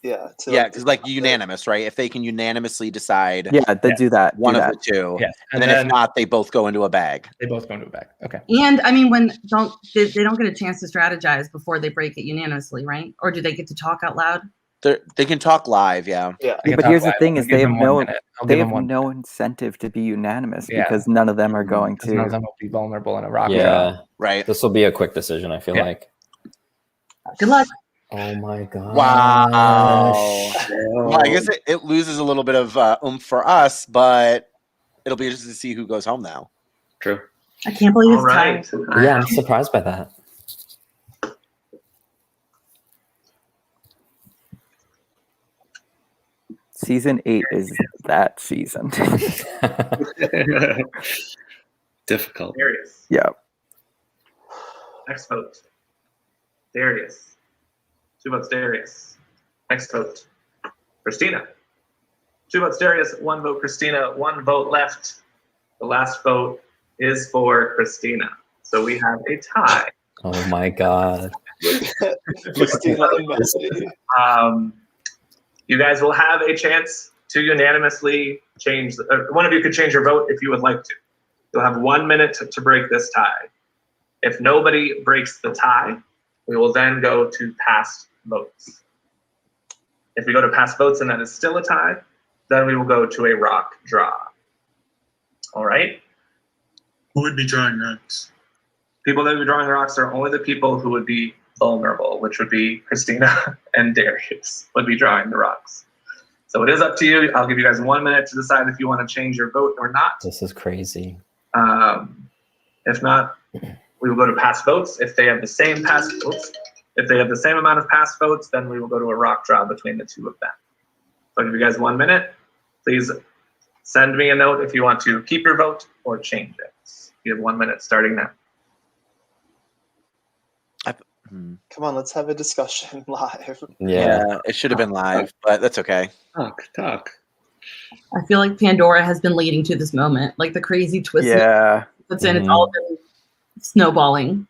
Yeah. Yeah, because like unanimous, right? If they can unanimously decide Yeah, they do that. one do of that. the 2, Yes. and then if not, they both go into a bag. They both go into a bag. Okay. And I mean, when they don't get a chance to strategize before they break it unanimously, right? Or do they get to talk out loud? They can talk live, yeah. Yeah. Yeah, but here's the thing: I'll is give they have them 1 no minute. I'll they give have them 1 no incentive to be unanimous Yeah. because none of them are going because none of to. them will be vulnerable in a rock. Yeah. Right. This will be a quick decision, I feel Yeah. like. Good luck. Oh my god. Wow. Well, I guess it loses a little bit of oomph for us, but it'll be interesting to see who goes home now. True. I can't believe All it's right. tied. Yeah, I'm surprised by that. Season 8 is that season. Difficult. Darius. Yeah. Next vote. Darius. 2 votes Darius. Next vote. Christina. 2 votes Darius, 1 vote Christina, 1 vote left. The last vote is for Christina. So we have a tie. Oh my god. Christina and Melody. You guys will have a chance to unanimously change, one of you could change your vote if you would like to. You'll have 1 minute to break this tie. If nobody breaks the tie, we will then go to past votes. If we go to past votes and that is still a tie, then we will go to a rock draw. All right? Who would be drawing rocks? People that would be drawing rocks are only the people who would be vulnerable, which would be Christina and Darius would be drawing the rocks. So it is up to you. I'll give you guys 1 minute to decide if you want to change your vote or not. This is crazy. If not, we will go to past votes. If they have the same past votes, if they have the same amount of past votes, then we will go to a rock draw between the two of them. So I'll give you guys 1 minute. Please send me a note if you want to keep your vote or change it. You have 1 minute starting now. Come on, let's have a discussion live. Yeah, it should have been live, but that's okay. Talk. I feel like Pandora has been leading to this moment, like the crazy twist. Yeah. It's all been snowballing.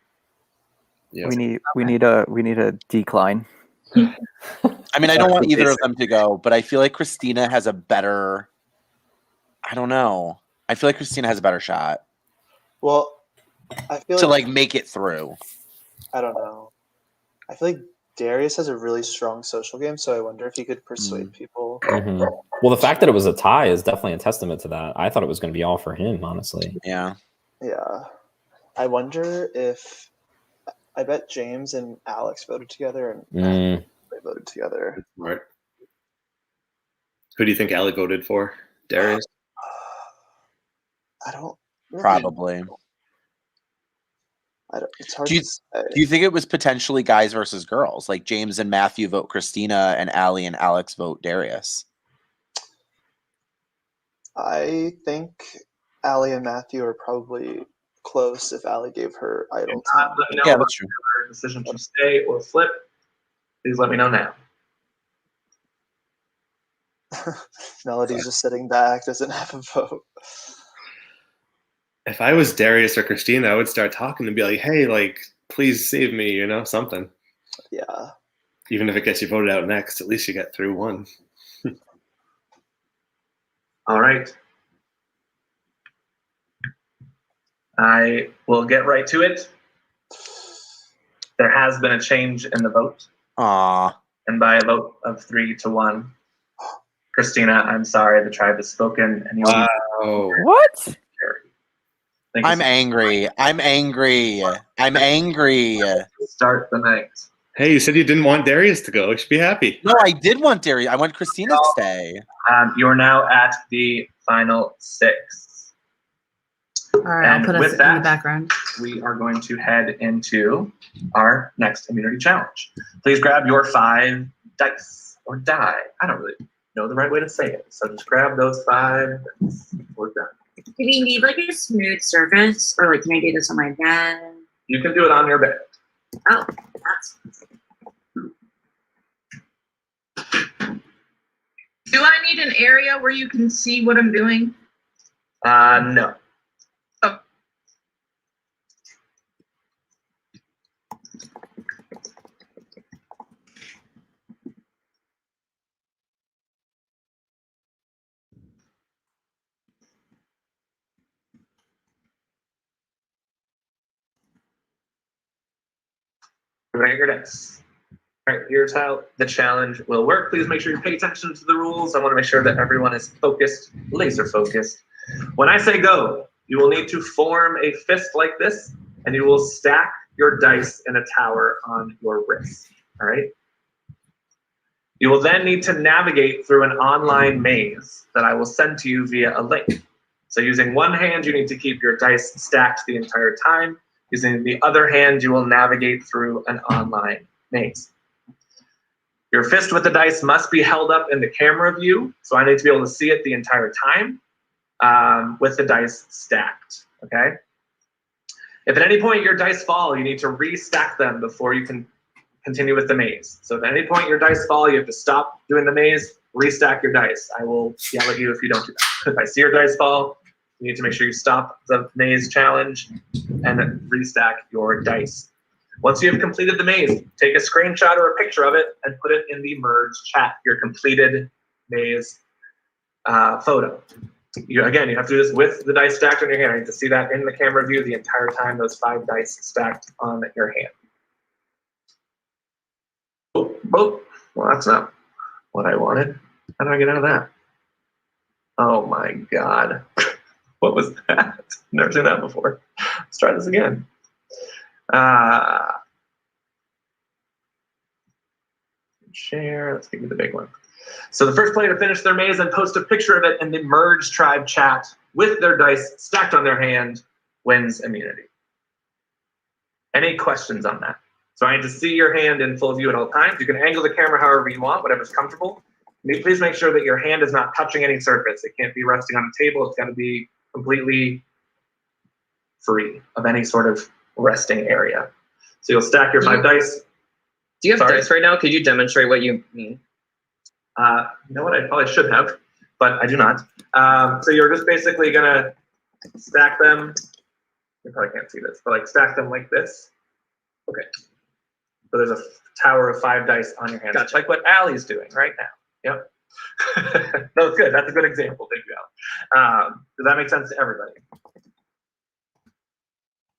Yeah. We need a decline. I mean, I don't want either of them to go, but I feel like Christina has a better. I don't know. I feel like Christina has a better shot. Well, I feel to like make it through. I don't know. I feel like Darius has a really strong social game, so I wonder if he could persuade people. Mm-hmm. Well, the fact that it was a tie is definitely a testament to that. I thought it was going to be all for him, honestly. Yeah. Yeah. I wonder if I bet James and Alex voted together and they voted together. Right. Who do you think Allie voted for? Darius? I don't really Probably. know. It's hard Do you think it was potentially guys versus girls? Like James and Matthew vote Christina and Allie and Alex vote Darius? I think Allie and Matthew are probably close if Allie gave her idol time. Let me know Yeah, that's true. your decision to stay or flip. Please let me know now. Melody's just sitting back, doesn't have a vote. If I was Darius or Christina, I would start talking and be like, hey, like, please save me, you know, something. Yeah. Even if it gets you voted out next, at least you get through one. All right. I will get right to it. There has been a change in the vote. Aww. And by a vote of 3-1, Christina, I'm sorry, the tribe has spoken. And you'll What? I'm angry. I'm angry. I'm angry. Start the night. Hey, you said you didn't want Darius to go. You should be happy. No, I did want Darius. I want Christina to stay. You are now at the final 6. All right, And I'll put with us in the that, background. We are going to head into our next immunity challenge. Please grab your 5 dice or die. I don't really know the right way to say it. So just grab those 5 dice. We're done. Do we need like a smooth surface, or like can I do this on my bed? You can do it on your bed. Oh, that's. Do I need an area where you can see what I'm doing? No. Oh. Right, your dice. All right, here's how the challenge will work. Please make sure you pay attention to the rules. I want to make sure that everyone is focused, laser focused. When I say go, you will need to form a fist like this, and you will stack your dice in a tower on your wrist. All right? You will then need to navigate through an online maze that I will send to you via a link. So using one hand, you need to keep your dice stacked the entire time. Using the other hand, you will navigate through an online maze. Your fist with the dice must be held up in the camera view, so I need to be able to see it the entire time with the dice stacked, okay? If at any point your dice fall, you need to restack them before you can continue with the maze. So if at any point your dice fall, you have to stop doing the maze, restack your dice. I will yell at you if you don't do that. If I see your dice fall, you need to make sure you stop the maze challenge and then restack your dice. Once you have completed the maze, take a screenshot or a picture of it and put it in the merge chat, your completed maze photo. You have to do this with the dice stacked on your hand. I need to see that in the camera view the entire time, those 5 dice stacked on your hand. Oh, well, that's not what I wanted. How do I get out of that? Oh my God. What was that? Never seen that before. Let's try this again. Share, let's give you the big one. So the first player to finish their maze and post a picture of it in the Merge Tribe chat with their dice stacked on their hand wins immunity. Any questions on that? So I need to see your hand in full view at all times. You can angle the camera however you want, whatever's comfortable. Please make sure that your hand is not touching any surface. It can't be resting on a table. It's got to be completely free of any sort of resting area. So you'll stack your 5 dice. Do you have dice right now? Could you demonstrate what you mean? You know what? I probably should have, but I do not. So you're just basically gonna stack them. You probably can't see this, but like stack them like this. Okay. So there's a tower of 5 dice on your hand. That's like what Allie's doing right now. Yep. No, it's good. That's a good example. Thank you, Allie. Does that make sense to everybody?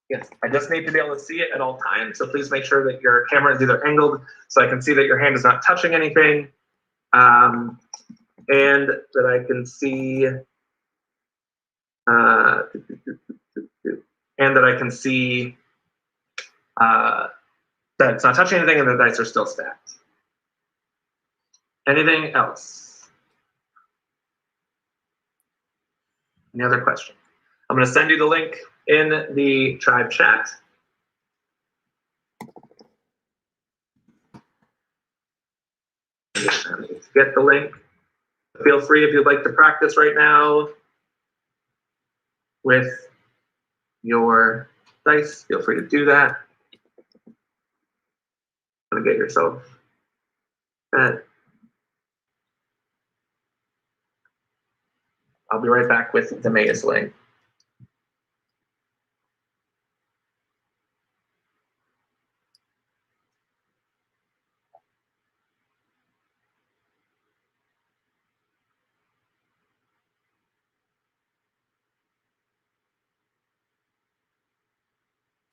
Yes. I just need to be able to see it at all times. So please make sure that your camera is either angled so I can see that your hand is not touching anything. And that I can see, that it's not touching anything and the dice are still stacked. Anything else? Any other questions? I'm going to send you the link in the tribe chat. Get the link. Feel free if you'd like to practice right now with your dice. Feel free to do that. Gonna get yourself set. I'll be right back with the maze link.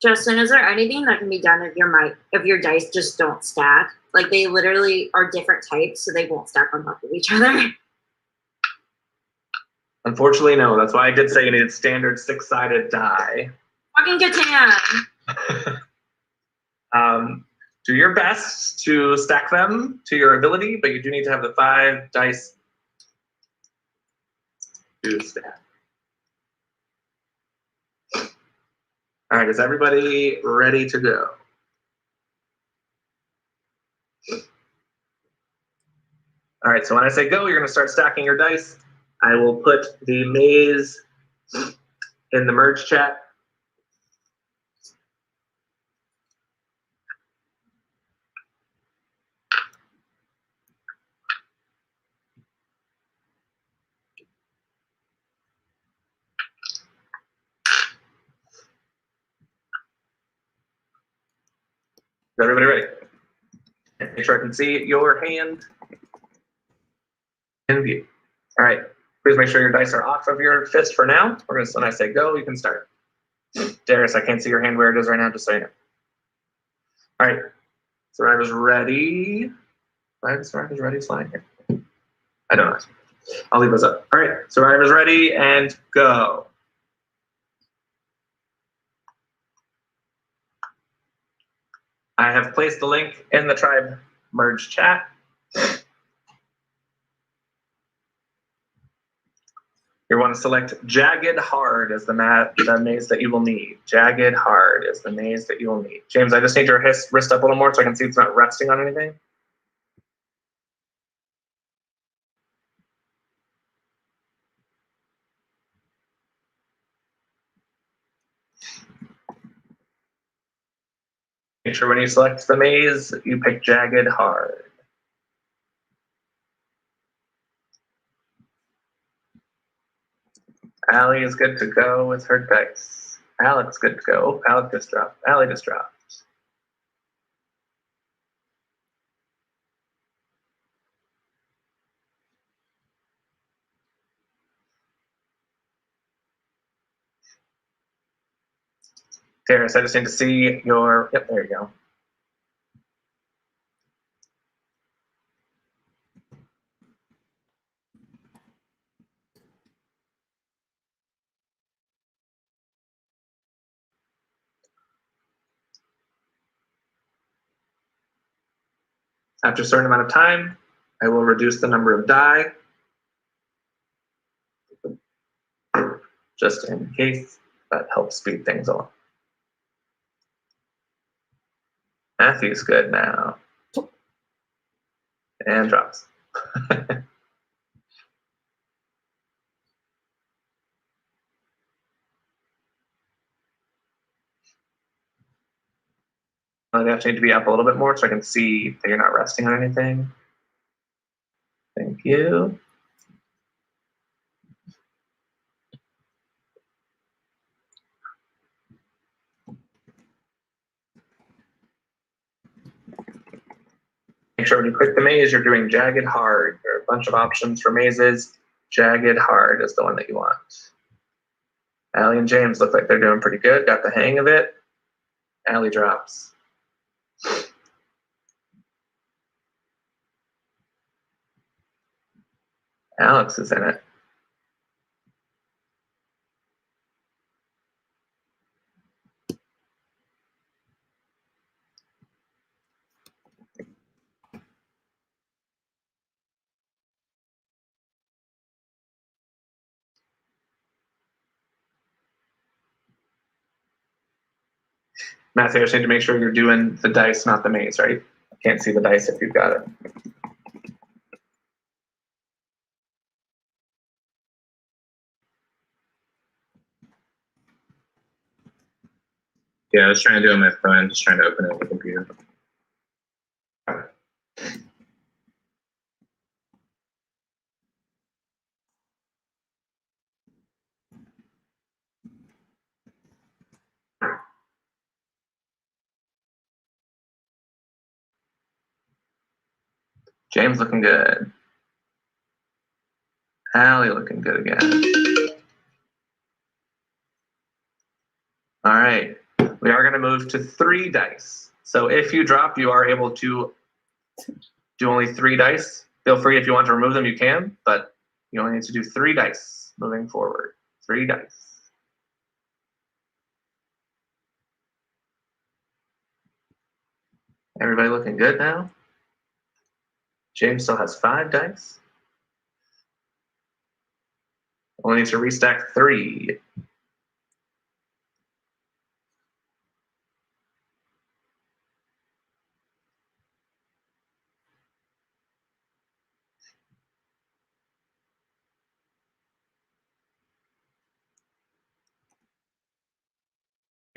Justin, is there anything that can be done if your dice just don't stack? Like they literally are different types, so they won't stack on top of each other. Unfortunately, no. That's why I did say you needed standard 6-sided die. Fucking Catan. Do your best to stack them to your ability, but you do need to have the 5 dice to stack. All right, is everybody ready to go? All right, so when I say go, you're gonna start stacking your dice. I will put the maze in the merge chat. Is everybody ready? Make sure I can see your hand in view. All right, please make sure your dice are off of your fist for now. When I say go, you can start. Darius, I can't see your hand where it is right now, just so you know. All right, Survivor's ready. Survivor's ready, slide here. I don't know. I'll leave those up. All right, Survivor's ready and go. I have placed the link in the tribe merge chat. You want to select Jagged Hard as the maze that you will need. Jagged Hard is the maze that you will need. James, I just need your wrist up a little more so I can see it's not resting on anything. Make sure when you select the maze, you pick Jagged Hard. Allie is good to go with her dice. Alex good to go. Alex just dropped. Allie just dropped. Ferris, I just need to see your. Yep, there you go. After a certain amount of time, I will reduce the number of die, just in case that helps speed things along. Matthew's good now. And drops. They actually need to be up a little bit more so I can see that you're not resting on anything. Thank you. Make sure when you click the maze, you're doing jagged hard. There are a bunch of options for mazes. Jagged hard is the one that you want. Allie and James look like they're doing pretty good. Got the hang of it. Allie drops. Alex is in it. Matthew, I just need to make sure you're doing the dice, not the maze, right? I can't see the dice if you've got it. Yeah, I was trying to do it on my phone, just trying to open it on the computer. James looking good. Allie looking good again. All right, we are going to move to 3 dice. So if you drop, you are able to do only 3 dice. Feel free if you want to remove them, you can, but you only need to do 3 dice moving forward. 3 dice. Everybody looking good now? James still has 5 dice. Only need to restack 3.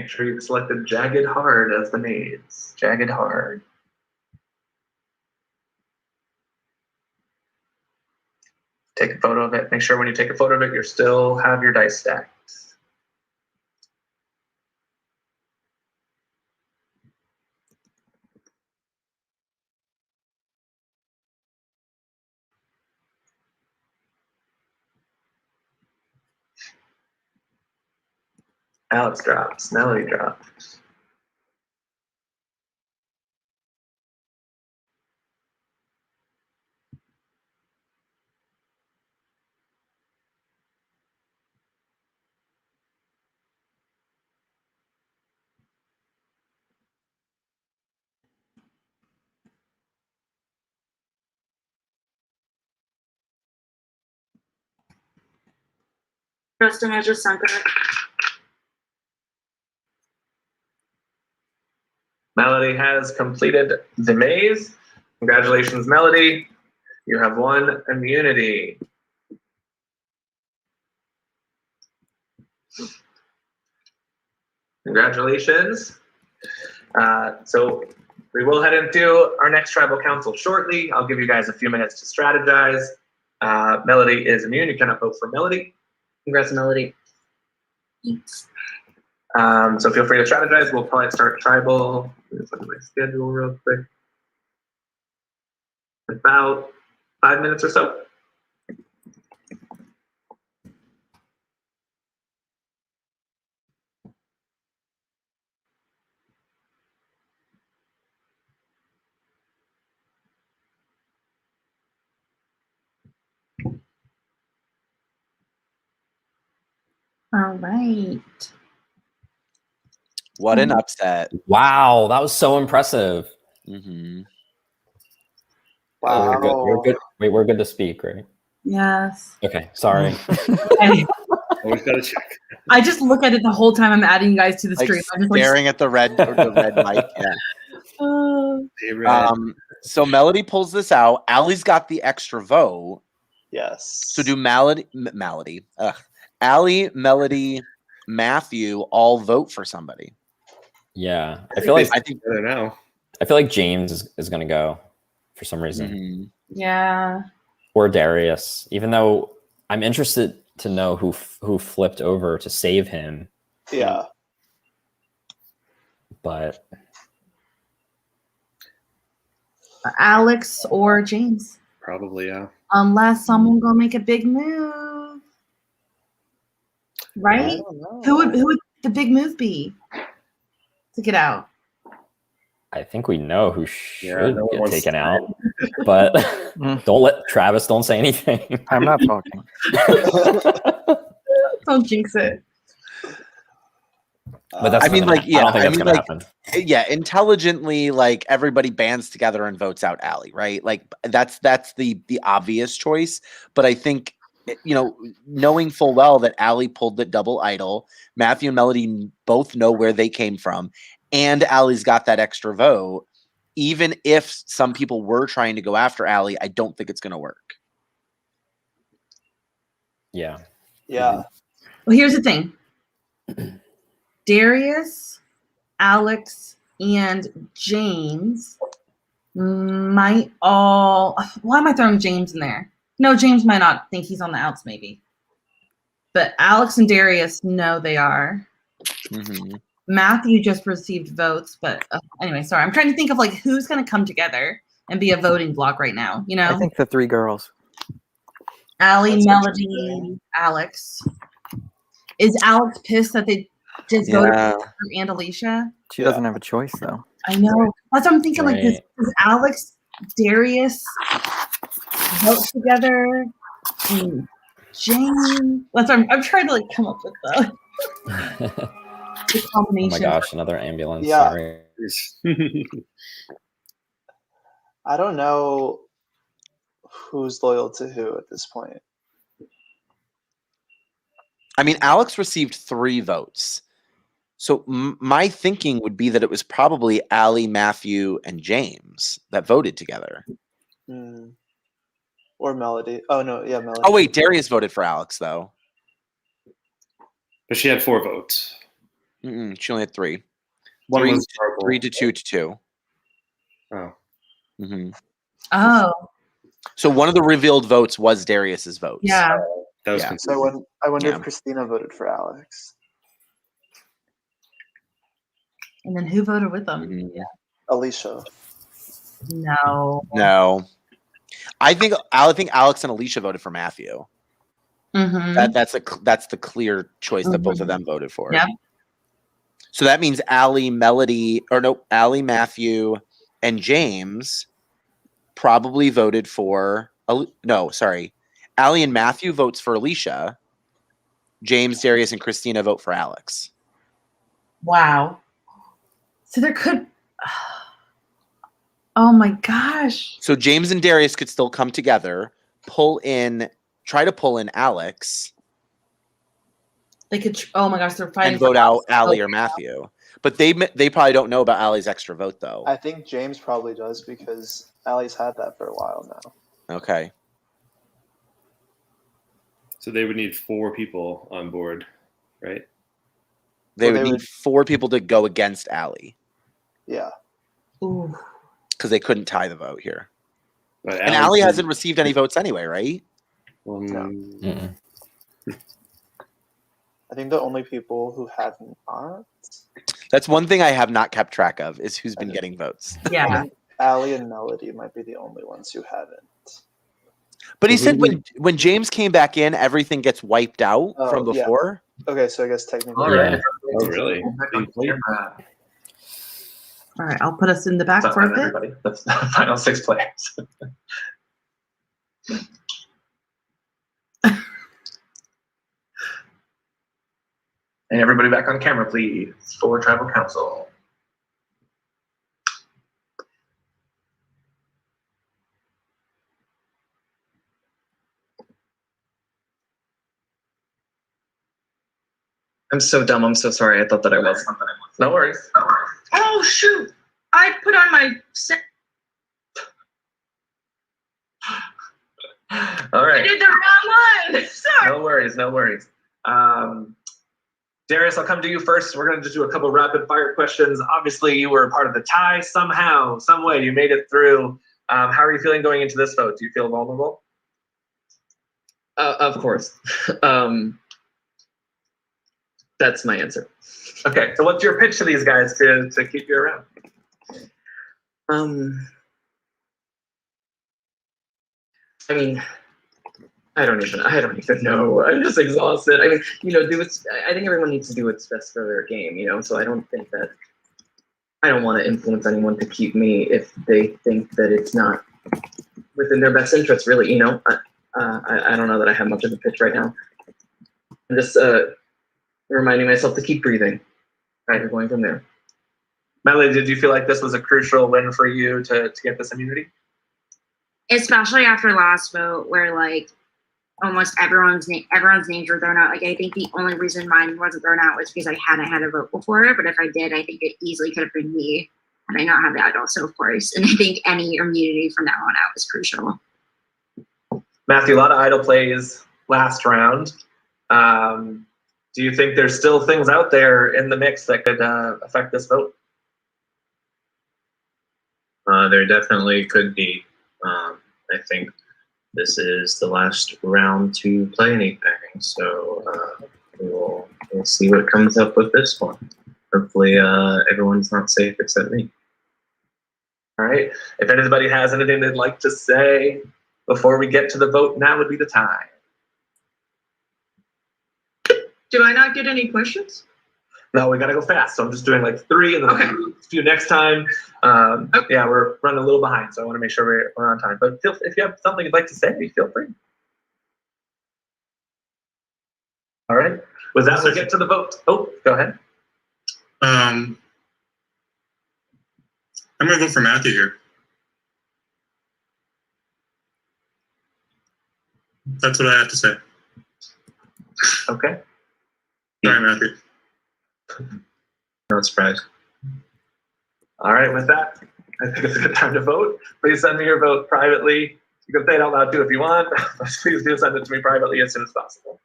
Make sure you've selected Jagged Hard as the maze. Jagged Hard. Take a photo of it. Make sure when you take a photo of it, you still have your dice stacked. Alex drops. Melody drops. Kristen, I just sent it. Melody has completed the maze. Congratulations, Melody. You have won immunity. Congratulations. So we will head into our next tribal council shortly. I'll give you guys a few minutes to strategize. Melody is immune. You cannot vote for Melody. Congrats, Melody. So feel free to strategize. We'll probably start tribal. Let's look at my schedule real quick. About 5 minutes or so. All right. What an upset. Wow, that was so impressive. Mm-hmm. We're Wow. good. We're good. Wait, we're good to speak, right? Yes. Okay, sorry. Okay. Always gotta check. I just look at it the whole time I'm adding you guys to the Like stream. I'm just like, staring at the red mic. Yeah. So Melody pulls this out. Allie's got the extra vote. Yes. So do Allie, Melody, Matthew all vote for somebody? Yeah, I feel like I don't know. I feel like James is going to go for some reason, Mm-hmm. yeah. or Darius. Even though I'm interested to know who flipped over to save him. Yeah. But Alex or James. Probably, yeah. Unless someone gonna make a big move. Right? Who would the big move be to get out? I think we know who should no one get wants taken to- out. But don't let Travis don't say anything. I'm not talking. Don't jinx it. But that's I mean, not like, gonna, yeah, I don't think I that's mean, gonna like, happen. yeah, intelligently, like everybody bands together and votes out Allie, right? Like that's the obvious choice. But I think, you know, knowing full well that Allie pulled the double idol, Matthew and Melody both know where they came from, and Allie's got that extra vote. Even if some people were trying to go after Allie, I don't think it's going to work. Yeah. Yeah. Well, here's the thing. Darius, Alex, and James might all. Why am I throwing James in there? No, James might not think he's on the outs, maybe. But Alex and Darius know they are. Mm-hmm. Matthew just received votes, but anyway, sorry. I'm trying to think of like who's going to come together and be a voting block right now. You know, I think the three girls. Allie, That's Melody, Alex. Is Alex pissed that they just voted Yeah. for her and Alicia? She doesn't have a choice though. I know. That's what I'm thinking. Like, Right. does Alex, Darius vote together? And Jane. That's what I'm trying to like come up with the Oh combination. my gosh, another ambulance. Yeah. Sorry. I don't know who's loyal to who at this point. I mean, Alex received 3 votes. So my thinking would be that it was probably Allie, Matthew, and James that voted together. Or Melody. Oh no, yeah, Melody. Oh wait, Darius voted for Alex though. But she had 4 votes. She only had 3. One 3 was purple. 3 to 2 to 2. Oh. Mm-hmm. Oh, So one of the revealed votes was Darius's votes. yeah. That was Yeah. So I wonder Yeah. if Christina voted for Alex. And then who voted with them? Mhm. Alicia. No. No. I think Alex and Alicia voted for Matthew. Mm-hmm. That's the clear choice that both of them voted for. Yeah. So that means Allie, Matthew, and James probably voted for Allie and Matthew votes for Alicia. James, Darius, and Christina vote for Alex. Wow. So there could. Oh my gosh. So James and Darius could still come together, try to pull in Alex, They could. Oh my gosh, they're fighting. and vote out Allie Oh, or Matthew. But they probably don't know about Allie's extra vote though. I think James probably does because Allie's had that for a while now. Okay. So they would need 4 people on board, right? They would need 4 people to go against Allie Yeah. Ooh. because they couldn't tie the vote here. But And Allie hasn't received any votes anyway, right? Mm-mm. I think the only people who have not. That's one thing I have not kept track of is who's been getting votes. Yeah. Allie and Melody might be the only ones who haven't. But he said when James came back in, everything gets wiped out from yeah. before. Okay, so I guess technically. All right. Oh, really? All right, I'll put us in the back That's for a not bit. everybody. That's the final 6 players. And everybody back on camera, please, for Tribal Council. I'm so dumb. I'm so sorry. I thought that I was. No worries. Oh shoot! I put on my. All right. I did the wrong one. Sorry. No worries, no worries. Darius, I'll come to you first. We're going to just do a couple rapid fire questions. Obviously, you were a part of the tie somehow, some way. You made it through. How are you feeling going into this vote? Do you feel vulnerable? Of course. That's my answer. Okay, so what's your pitch to these guys to keep you around? I mean, I don't even know. I'm just exhausted. I mean, I think everyone needs to do what's best for their game, so I don't want to influence anyone to keep me if they think that it's not within their best interest, really, I don't know that I have much of a pitch right now. I'm just reminding myself to keep breathing. Right, we're going from there. Melody, did you feel like this was a crucial win for you to get this immunity? Especially after last vote, where like almost everyone's names were thrown out. Like I think the only reason mine wasn't thrown out was because I hadn't had a vote before. But if I did, I think it easily could have been me, and I not have that also, of course. And I think any immunity from now on out is crucial. Matthew, a lot of idol plays last round. Do you think there's still things out there in the mix that could affect this vote? There definitely could be. I think this is the last round to play anything, so we'll see what comes up with this one. Hopefully, everyone's not safe except me. All right. If anybody has anything they'd like to say before we get to the vote, now would be the time. Do I not get any questions? No, we gotta go fast. So I'm just doing like 3 and then Okay. do next time. Yeah, we're running a little behind, so I want to make sure we're on time. But if you have something you'd like to say, feel free. All right. With that, we'll get to the vote. Oh, go ahead. I'm gonna vote for Matthew here. That's what I have to say. Okay. Sorry, Matthew. No surprise. All right, with that, I think it's a good time to vote. Please send me your vote privately. You can say it out loud too if you want, but please do send it to me privately as soon as possible.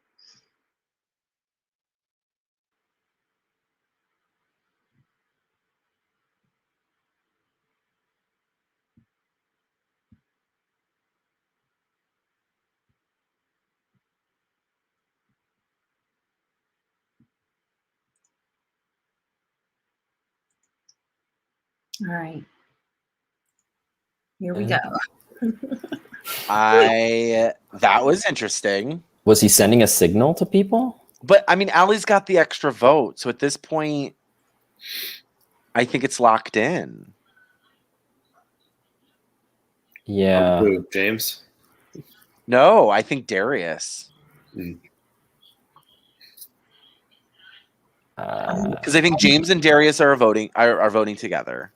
All right. Here we go. That was interesting. Was he sending a signal to people? But I mean, Allie's got the extra vote, so at this point, I think it's locked in. Yeah. Who, James? No, I think Darius. Because I think James and Darius are voting together.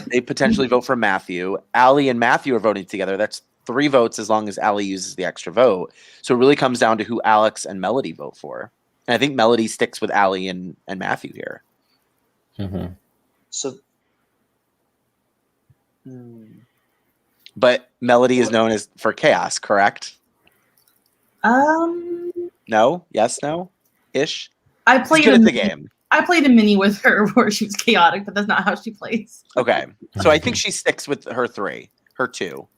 They potentially vote for Matthew. Allie and Matthew are voting together. That's 3 votes as long as Allie uses the extra vote. So it really comes down to who Alex and Melody vote for. And I think Melody sticks with Allie and Matthew here. Mm-hmm. So, but Melody is known as for chaos, correct? No? Yes? No? Ish? I She's played good a at the mini- game. I played a mini with her where she was chaotic, but that's not how she plays. Okay. So I think she sticks with her 2.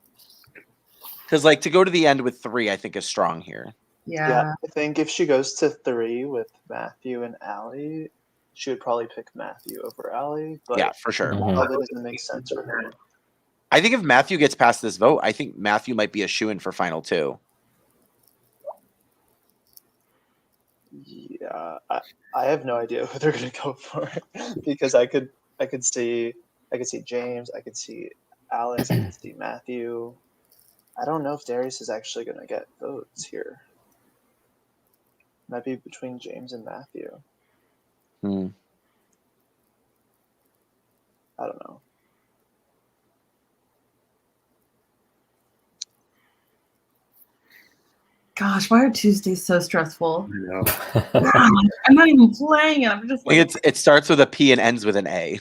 Because like to go to the end with 3, I think is strong here. Yeah. I think if she goes to 3 with Matthew and Allie, she would probably pick Matthew over Allie. But Yeah, for sure. it probably doesn't make sense for her. I think if Matthew gets past this vote, I think Matthew might be a shoo-in for final 2. Yeah, I have no idea who they're gonna go for because I could see James, I could see Alex, I could see Matthew. I don't know if Darius is actually gonna get votes here. Might be between James and Matthew. Hmm. I don't know. Gosh, why are Tuesdays so stressful? No. I'm not even playing it. I'm just I think it starts with a P and ends with an A.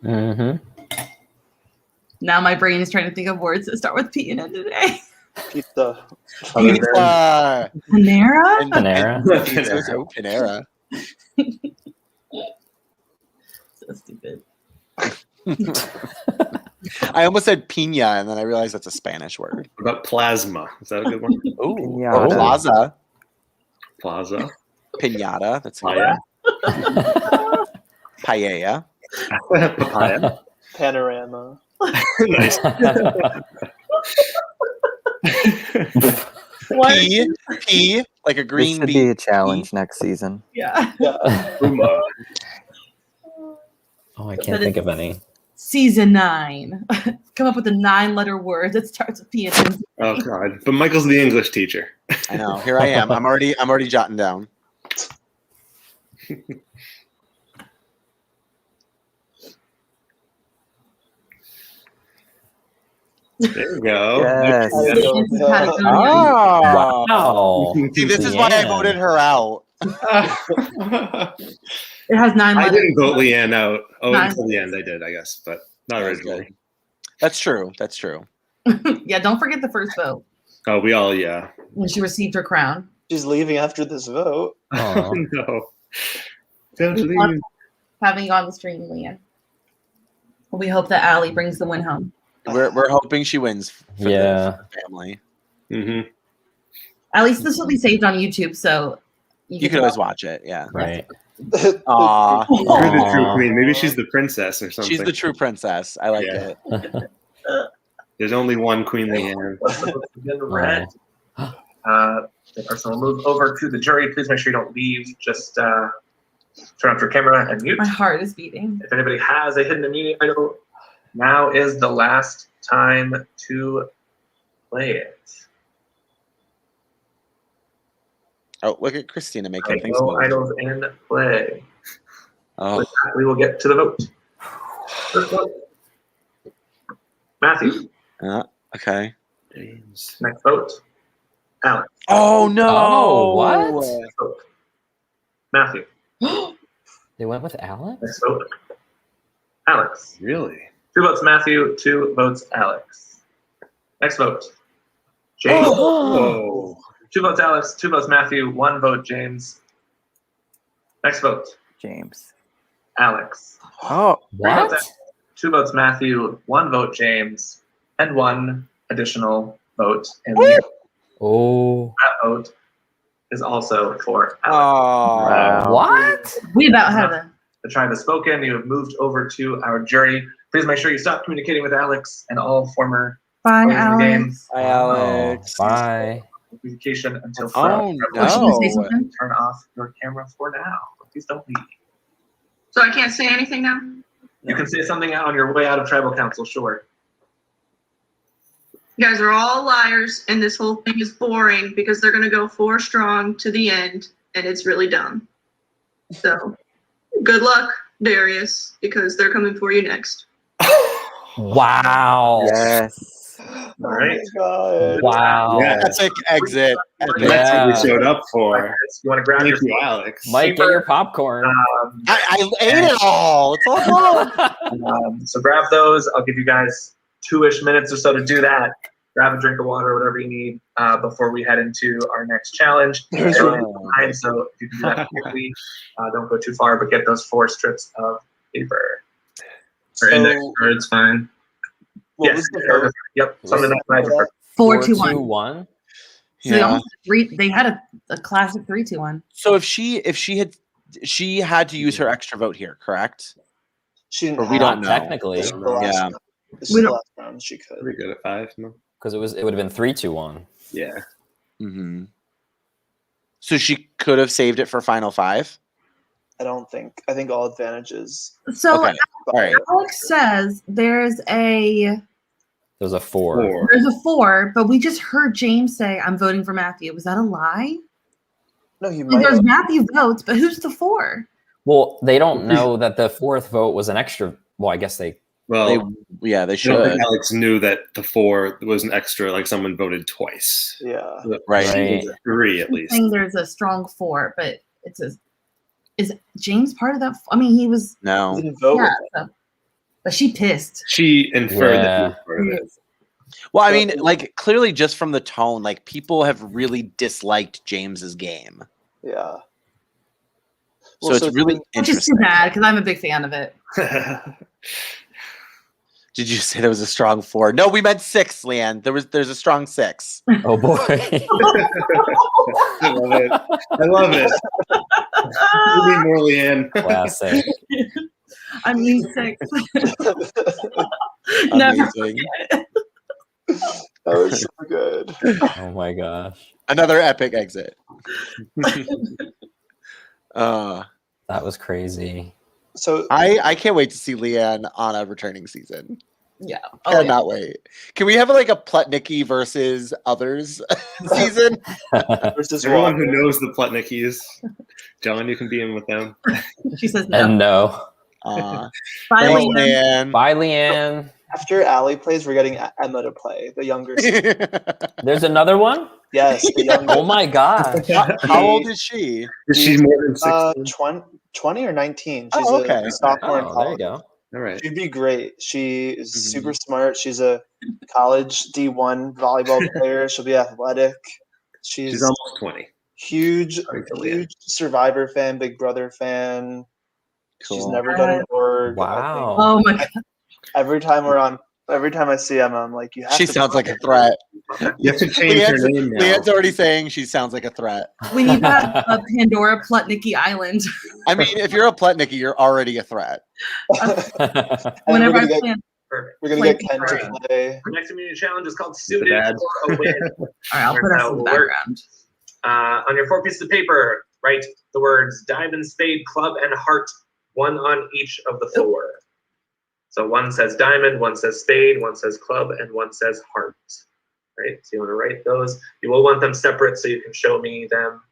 Mm-hmm. Now my brain is trying to think of words that start with P and end with A. Pizza. Pizza. Panera? And Panera. pizza. Oh, Panera. So stupid. I almost said piña, and then I realized that's a Spanish word. What about plasma? Is that a good one? Ooh, Piñata. plaza. Plaza. Piñata. That's Playa. paella. Papaya. Panorama. Nice. Pea, like a This green should bee. be a challenge next season. Yeah. Puma. Oh, I can't think of any. Season 9. Come up with a 9-letter word that starts with P and ends with Oh God! But Michael's the English teacher. I know. Here I am. I'm already jotting down. There you go. Yes. Oh. Wow. See, this is why I voted her out. It has 9 I letters. didn't vote Leanne out. Oh, Nine. until the end I did, I guess, but not That was originally. That's true. That's true. Yeah, don't forget the first vote Oh, we all, yeah. when she received her crown. She's leaving after this vote. Aw. No. Don't We love leave. having you on the stream, Leanne. We hope that Allie brings the win home. We're hoping she wins for Yeah. the family. Mm-hmm. At least this will be saved on YouTube, so You can always watch it. Yeah. Right. Aw. You're the true Aw. queen. Maybe she's the princess or something. She's the true princess. I like Yeah. it. There's only one Queen Leanne. Begin to red. The person will move over to the jury. Please make sure you don't leave. Just turn off your camera and mute. My heart is beating. If anybody has a hidden immunity idol, now is the last time to play it. Oh, look at Christina making things No move. idols in play. Oh. With that, we will get to the vote. First vote. Matthew. Okay. James. Next vote. Alex. Oh no! Oh, what? Next vote. Matthew. They went with Alex? Next vote. Alex. Really? 2 votes Matthew, 2 votes Alex. Next vote. James. Oh. 2 votes Alex, 2 votes Matthew, 1 vote James. Next vote. James. Alex. Oh. 3 votes Alex, 2 votes Matthew, 1 vote James, and 1 additional vote. And that Oh. vote is also for Alex. Oh. Wow. What? We about had a The tribe has spoken. You have moved over to our jury. Please make sure you stop communicating with Alex and all former Bye, players in the game. Alex. Hi, Alex. Bye. Communication until Oh, Oh, she gonna say no. something? turn off your camera for now. Please don't leave. So I can't say anything now? You can say something on your way out of tribal council, sure. You guys are all liars, and this whole thing is boring because they're going to go 4 strong to the end, and it's really dumb. So, good luck, Darius, because they're coming for you next. Wow. Yes. Oh right. my god. Wow. Yeah. Epic exit. Epic. That's what we Yeah. showed up for. You want to grab Thank your you, Alex. Mike, get your popcorn. I ate it all. It's all gone. So grab those. I'll give you guys 2-ish minutes or so to do that. Grab a drink of water or whatever you need before we head into our next challenge. There's So if you can do that quickly, don't go too far, but get those 4 strips of paper. Or index cards, fine. What Yes. was the vote? Yep. Something that I prefer. 4-2-1. 4-2-1. So they Yeah. almost they had a classic 3-2-1. So if she had to use her extra vote here, correct? She didn't Or we have don't Not know. technically, This is the last Yeah. round. This We is the don't- last round. She could. Pretty good at 5. No? because it would have been 3-2-1. Yeah. Mm-hmm. So she could have saved it for final 5. I don't think. I think all advantages. So Okay. All right. Alex says there's a There's a 4. There's a 4, but we just heard James say, "I'm voting for Matthew." Was that a lie? No, you There's might have. Matthew votes, but who's the 4? Well, they don't know that the 4th vote was an extra. Well, I guess they. They I don't should. think Alex knew that the 4 was an extra, like someone voted twice. Yeah. Right. It was 3 at I'm least. saying there's a strong 4, but it's a. Is James part of that? I mean, he was. No. He didn't vote Yeah, with so- but she pissed. She inferred that he was Yeah. part of it. Well, I mean, like clearly just from the tone, like people have really disliked James's game. Yeah. So Well, it's really Which is too interesting. bad because I'm a big fan of it. Did you say there was a strong 4? No, we meant 6, Leanne. There's a strong 6. Oh boy. I love it. I love it. Maybe more Leanne. Classic. I mean 6. Never Amazing. That was so good. Oh my gosh. Another epic exit. That was crazy. So I can't wait to see Leanne on a returning season. Yeah. Cannot wait. Can we have like a Plutnicki versus others season? Versus Everyone Walker. who knows the Plutnickis, John, you can be in with them. She says no. And no. Bye, Thanks, Leanne. Leanne. Bye, Leanne. After Allie plays, we're getting Emma to play, the younger sister. There's another one? Yes, the younger. Oh my gosh. How old is she? Is she more than 16? 20 or 19. She's Oh, okay. a sophomore in Oh, there you college. go. All right. She'd be great. She is Mhm. super smart. She's a college D1 volleyball player. She'll be athletic. She's almost 20. huge, Sorry for Leanne. huge Survivor fan, Big Brother fan. She's Cool. never done an org. Wow. Oh my god. Every time I see Emma, I'm like, you have She to. sounds like a threat. You have to change her Leanne's, name now. Leanne's already saying she sounds like a threat. We need to have a Pandora Plutnicki Island. I mean, if you're a Plutnicki, you're already a threat. Whenever I gonna get- plan. Perfect. We're gonna Play get Ken to play. Our next community challenge is called The Suited bad. for a Win. All right, I'll put us in the background. On your 4 pieces of paper, write the words diamond, spade, club, and heart, one on each of the 4. So one says diamond, one says spade, one says club, and one says heart. Right? So you want to write those. You will want them separate so you can show me them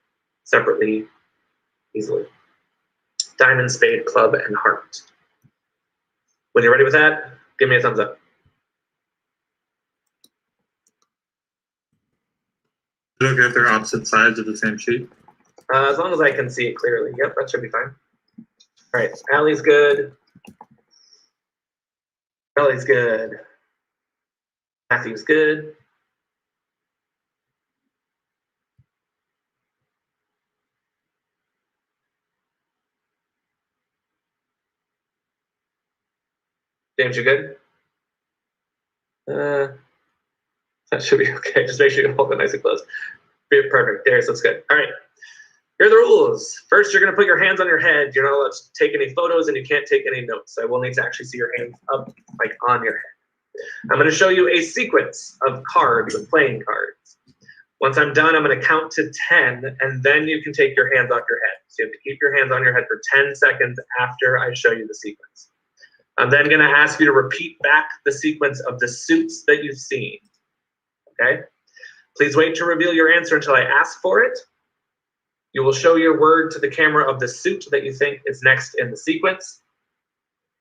separately easily. Diamond, spade, club, and heart. When you're ready with that, give me a thumbs up. Look if they're opposite sides of the same sheet. As long as I can see it clearly. Yep, that should be fine. All right, Allie's good. Ellie's good. Matthew's good. James, you good? That should be okay. Just make sure you hold it nice and close. Perfect. Darius looks good. All right. Here are the rules. First, you're going to put your hands on your head. You're not allowed to take any photos, and you can't take any notes. I will need to actually see your hands up, like on your head. I'm going to show you a sequence of cards, of playing cards. Once I'm done, I'm going to count to 10, and then you can take your hands off your head. So you have to keep your hands on your head for 10 seconds after I show you the sequence. I'm then going to ask you to repeat back the sequence of the suits that you've seen. Okay? Please wait to reveal your answer until I ask for it. You will show your word to the camera of the suit that you think is next in the sequence.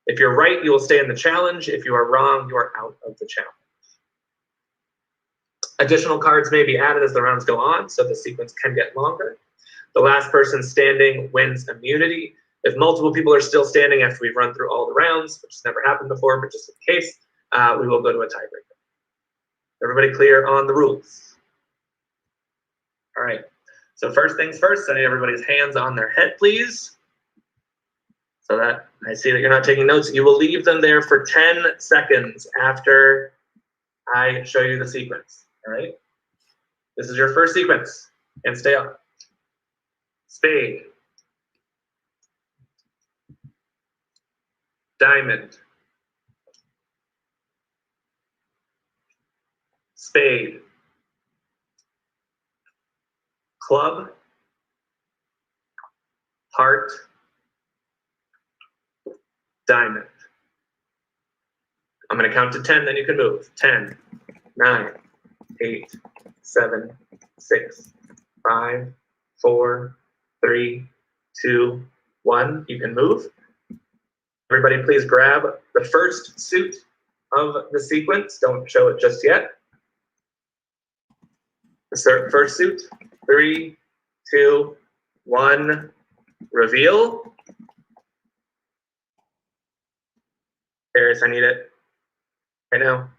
If you're right, you will stay in the challenge. If you are wrong, you are out of the challenge. Additional cards may be added as the rounds go on, so the sequence can get longer. The last person standing wins immunity. If multiple people are still standing after we've run through all the rounds, which has never happened before, but just in case, we will go to a tiebreaker. Everybody clear on the rules? All right. So first things first, I need everybody's hands on their head, please. So that I see that you're not taking notes. You will leave them there for 10 seconds after I show you the sequence. All right. This is your first sequence, and stay on. Spade. Diamond. Spade. Club. Heart. Diamond. I'm going to count to 10, then you can move. 10, 9, 8, 7, 6, 5, 4, 3, 2, 1. You can move. Everybody please grab the first suit of the sequence. Don't show it just yet. The first suit. 3, 2, 1. Reveal. Darius, I need it right now.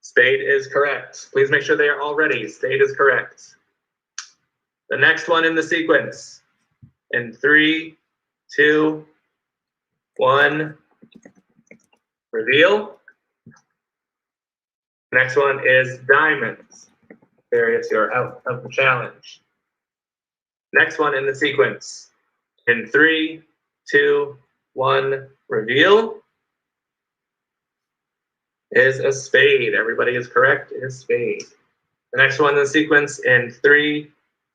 Spade is correct. Please make sure they are all ready. Spade is correct. The next one in the sequence. In 3, 2, 1. Reveal. Next one is diamonds. Darius, you're out of the challenge. Next one in the sequence. In 3, 2, 1. Reveal. Is a spade. Everybody is correct. It is spade. The next one in the sequence in 3,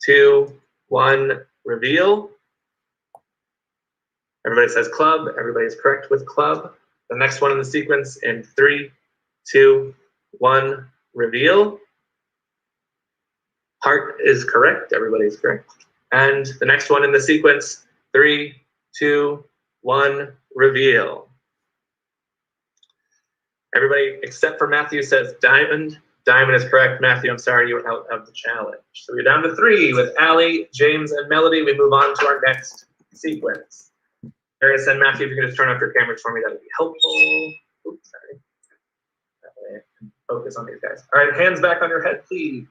2, 1. Reveal. Everybody says club. Everybody is correct with club. The next one in the sequence in 3, 2, 1. Reveal. Heart is correct. Everybody is correct. And the next one in the sequence, 3, 2, 1. Reveal. Everybody except for Matthew says diamond. Diamond is correct. Matthew, I'm sorry, you were out of the challenge. So we're down to 3 with Allie, James, and Melody. We move on to our next sequence. Darius and Matthew, if you could just turn off your cameras for me, that would be helpful. Oops, sorry. That way I can focus on these guys. All right, hands back on your head, please.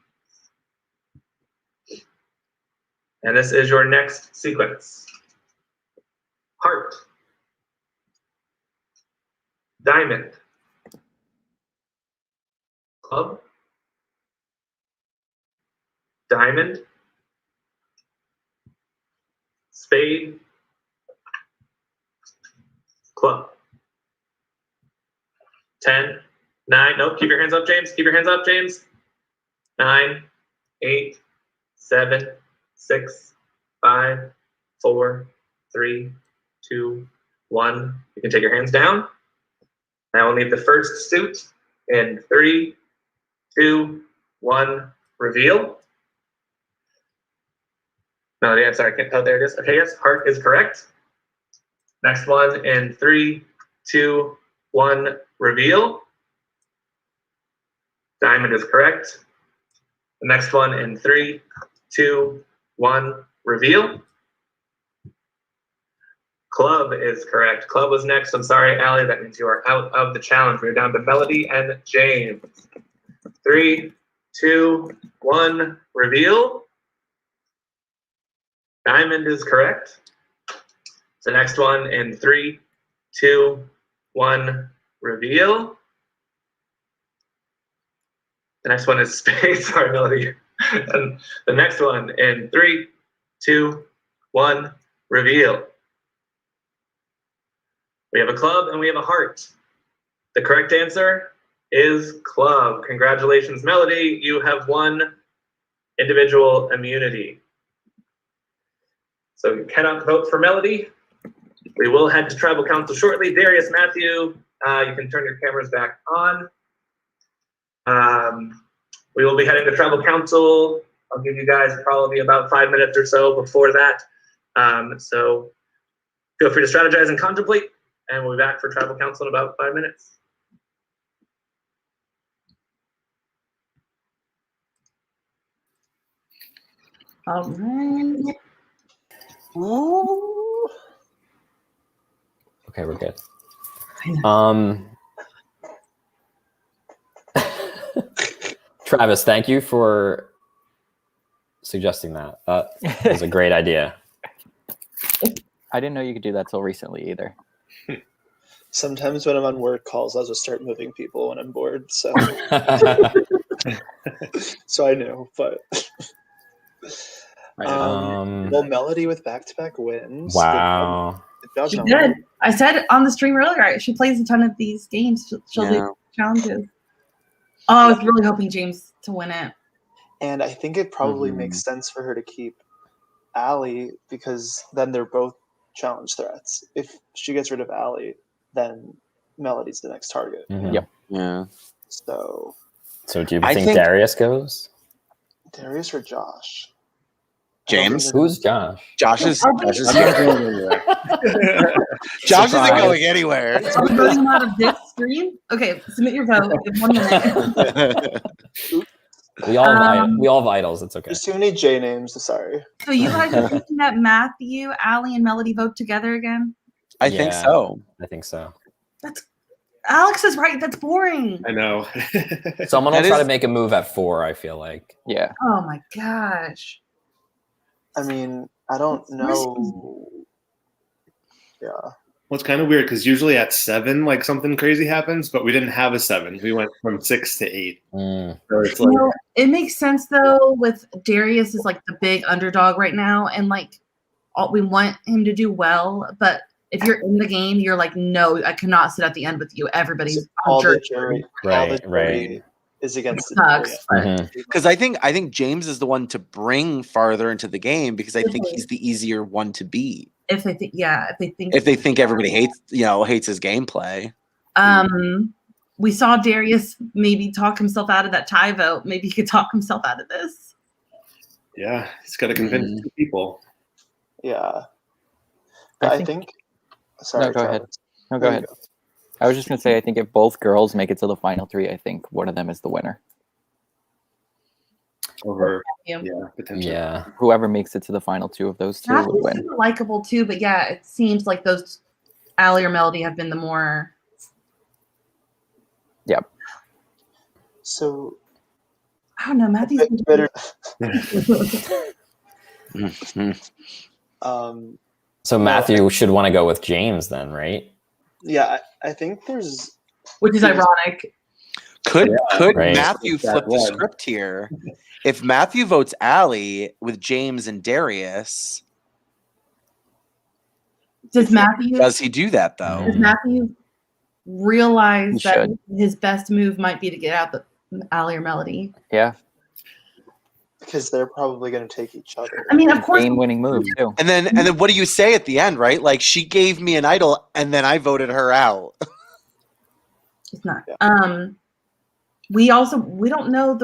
And this is your next sequence. Heart. Diamond. Club. Diamond. Spade. Club. 10, 9, nope, keep your hands up, James. Keep your hands up, James. 9, 8, 7, 6, 5, 4, 3, 2, 1. You can take your hands down. Now we'll need the first suit in 3, 2, 1. Reveal. Melody, I'm sorry, I can't. Oh, there it is. Okay, yes, heart is correct. Next one in 3, 2, 1. Reveal. Diamond is correct. The next one in 3, 2, 1. Reveal. Club is correct. Club was next. I'm sorry, Allie. That means you are out of the challenge. We're down to Melody and James. 3, 2, 1. Reveal. Diamond is correct. The next one in 3, 2, 1. Reveal. The next one is spade. Sorry, Melody. And the next one in 3, 2, 1. Reveal. We have a club and we have a heart. The correct answer is club. Congratulations, Melody. You have won individual immunity. So you cannot vote for Melody. We will head to tribal council shortly. Darius, Matthew, you can turn your cameras back on. We will be heading to tribal council. I'll give you guys probably about 5 minutes or so before that. So feel free to strategize and contemplate, and we'll be back for tribal council in about 5 minutes. All right. Okay, we're good. Travis, thank you for suggesting that. That was a great idea. I didn't know you could do that till recently either. Sometimes when I'm on work calls, I'll just start moving people when I'm bored. So, so I know, but well, Melody with back-to-back wins. Wow. Good job, She Melody. did. I said on the stream earlier, she plays a ton of these games. She'll do challenges. Oh, I was really hoping James to win it. And I think it probably makes sense for her to keep Allie because then they're both challenge threats. If she gets rid of Allie, then Melody's the next target. Mhm. Yep. Yeah. So So do you I think think- Darius goes? Darius or Josh? James? Who's Josh? Josh is I'm Josh is I'm not going anywhere. Josh isn't Surprise. going anywhere. Are we voting him out of this stream? Okay, submit your vote in 1 minute. We all have idols. It's okay. There's too many J names. Sorry. So you guys are thinking that Matthew, Allie, and Melody vote together again? I think Yeah. so. I think so. Alex is right. That's boring. I know. Someone will That try is- to make a move at 4, I feel like. Yeah. Oh my gosh. I mean, I don't know. Yeah. Well, it's kind of weird because usually at 7, like something crazy happens, but we didn't have a 7. We went from 6 to 8. Mm. So it's You like, know, it makes sense though with Darius is like the big underdog right now, and like we want him to do well, but if you're in the game, you're like, no, I cannot sit at the end with you. Everybody's all the jerk. jury, Right, all the right. jury is against the Sucks. jury. Mhm. Because I think James is the one to bring farther into the game because I think he's the easier one to beat. If they think, yeah, if they think, If they think everybody hates his gameplay. we saw Darius maybe talk himself out of that tie vote. Maybe he could talk himself out of this. yeah, he's got to convince 2 people. Yeah. But I think. Sorry. No, go ahead. Travis. No, go There you ahead. I was just going to say, I think if both girls make it to the final 3, I think one of them is the winner. Over, Yeah. potentially. Yeah. Whoever makes it to the final 2 of those 2 would Matthew's win. super likable too, but yeah, it seems like those Allie or Melody have been the more. Yep. So I don't know. Matthew's been better. So Matthew should want to go with James then, right? Yeah, I think there's. Which is ironic. Could Right. Matthew flip the script here? If Matthew votes Allie with James and Darius, Does Matthew? does he do that though? Does Matthew realize He that should. his best move might be to get out the Allie or Melody? Yeah. Because they're probably going to take each other. I mean, of course. Game-winning move, too. And then what do you say at the end, right? Like she gave me an idol and then I voted her out. It's not. We don't know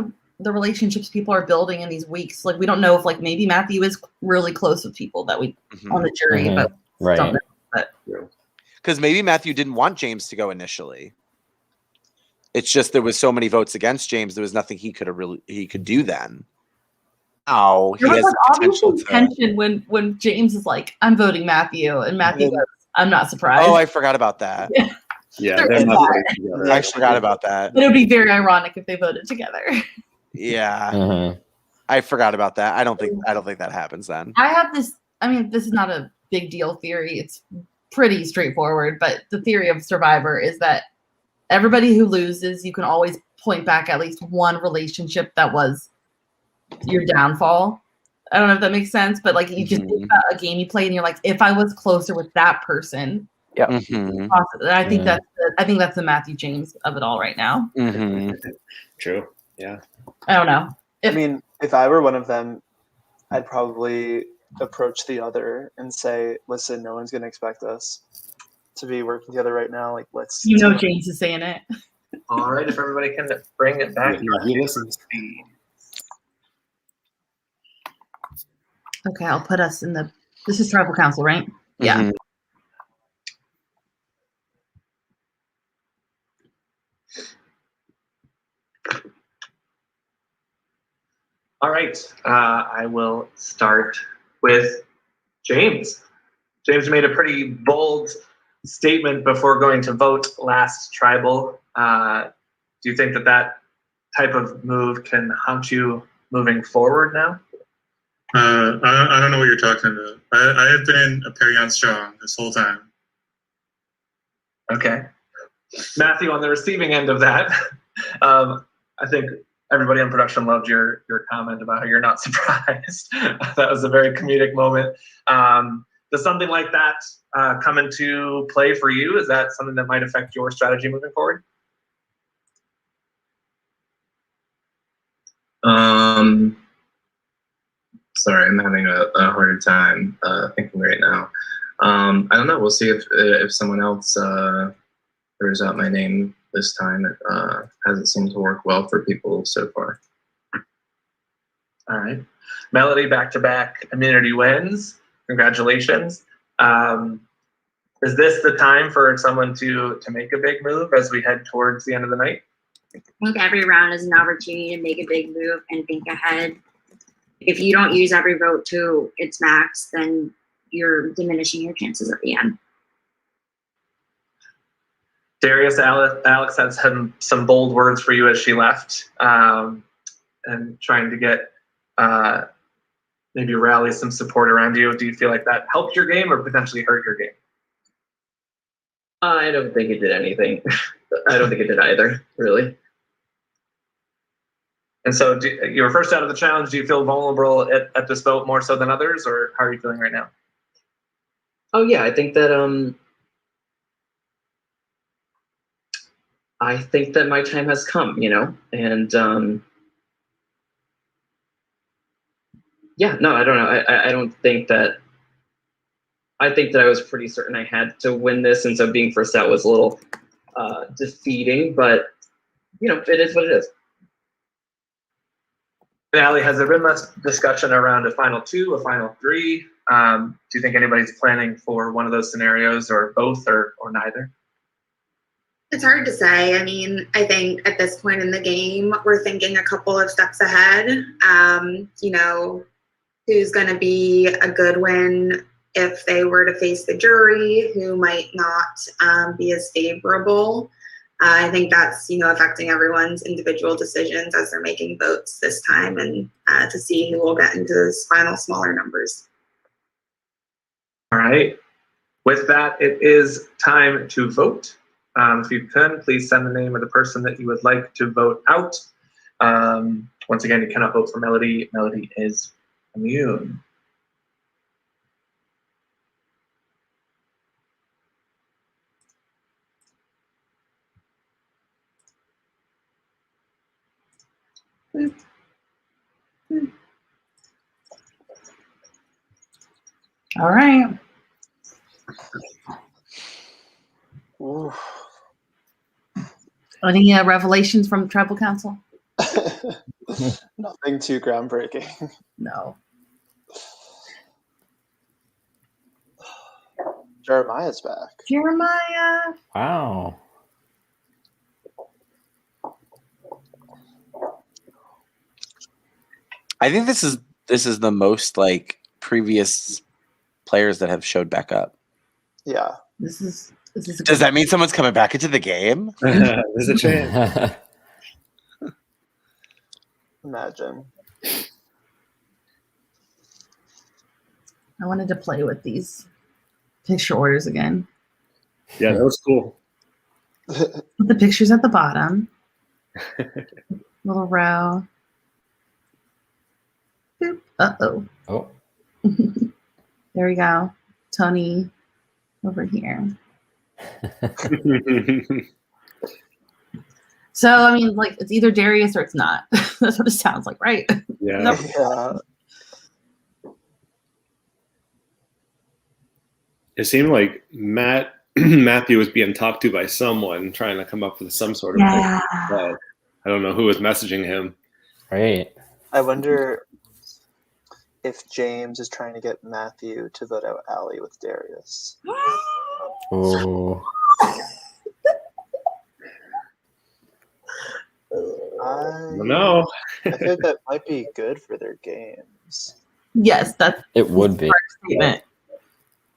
the relationships people are building in these weeks. Like we don't know if like maybe Matthew is really close with people that we on the jury, Mhm. but Right. don't know. But Because maybe Matthew didn't want James to go initially. It's just there was so many votes against James, there was nothing he could do then. Oh, he there was has like the potential obviously to. tension when James is like, I'm voting Matthew, and Matthew goes, I'm not surprised. Oh, I forgot about that. Yeah, There they're is not that. playing together. I forgot about that. But it would be very ironic if they voted together. Yeah, Mhm. I forgot about that. I don't think that happens then. I have this. I mean, this is not a big deal theory. It's pretty straightforward. But the theory of Survivor is that everybody who loses, you can always point back at least one relationship that was your downfall. I don't know if that makes sense, but like you just think about a game you played and you're like, if I was closer with that person, yeah. Mm-hmm. I think that's the Matthew James of it all right now. Mm-hmm. True. Yeah. I don't know. I mean, if I were one of them, I'd probably approach the other and say, "Listen, no one's going to expect us to be working together right now. Like, let's." You know, James is saying it. All right, if everybody can bring it back. Yeah, he listens. Okay, I'll put us in the. This is tribal council, right? Yeah. Mhm. All right, I will start with James. James made a pretty bold statement before going to vote last tribal. Do you think that type of move can haunt you moving forward now? I don't know what you're talking about. I have been a Perion strong this whole time. Okay. Matthew, on the receiving end of that, I think everybody on production loved your comment about how you're not surprised. That was a very comedic moment. Does something like that come into play for you? Is that something that might affect your strategy moving forward? Sorry, I'm having a harder time thinking right now. I don't know. We'll see if someone else throws out my name this time. It hasn't seemed to work well for people so far. All right. Melody, back-to-back immunity wins. Congratulations. Is this the time for someone to make a big move as we head towards the end of the night? I think every round is an opportunity to make a big move and think ahead. If you don't use every vote to its max, then you're diminishing your chances at the end. Darius, Alex had some bold words for you as she left, and trying to get maybe rally some support around you. Do you feel like that helped your game or potentially hurt your game? I don't think it did anything. I don't think it did either, really. And so you were first out of the challenge. Do you feel vulnerable at this vote more so than others, or how are you feeling right now? Oh yeah, I think that my time has come, and yeah, no, I don't know. I don't think that. I think that I was pretty certain I had to win this, and so being first out was a little defeating. But it is what it is. Allie, has there been much discussion around a final 2, a final 3? Do you think anybody's planning for one of those scenarios, or both, or neither? It's hard to say. I mean, I think at this point in the game, we're thinking a couple of steps ahead. Who's going to be a good win if they were to face the jury, who might not be as favorable. I think that's, affecting everyone's individual decisions as they're making votes this time, and to see who will get into those final smaller numbers. All right. With that, it is time to vote. If you can, please send the name of the person that you would like to vote out. Once again, you cannot vote for Melody. Melody is immune. All right. Ooh. Any revelations from Tribal Council? Nothing too groundbreaking. No. Jeremiah's back. Jeremiah. Wow. I think this is the most like previous players that have showed back up. Yeah. This is Does that mean someone's coming back into the game? There's a chance. Imagine. I wanted to play with these picture orders again. Yeah, that was cool. Put the pictures at the bottom. Little row. Boop. Uh-oh. Oh. There we go. Tony over here. So, I mean, like, it's either Darius or it's not. That's what it sounds like, right? Yeah. Nope. Yeah. It seemed like Matthew was being talked to by someone trying to come up with some sort of Yeah. but I don't know who was messaging him. Right. I wonder if James is trying to get Matthew to vote out Allie with Darius. Oh. I don't know. I think that might be good for their games. Yes, that's It would be. statement.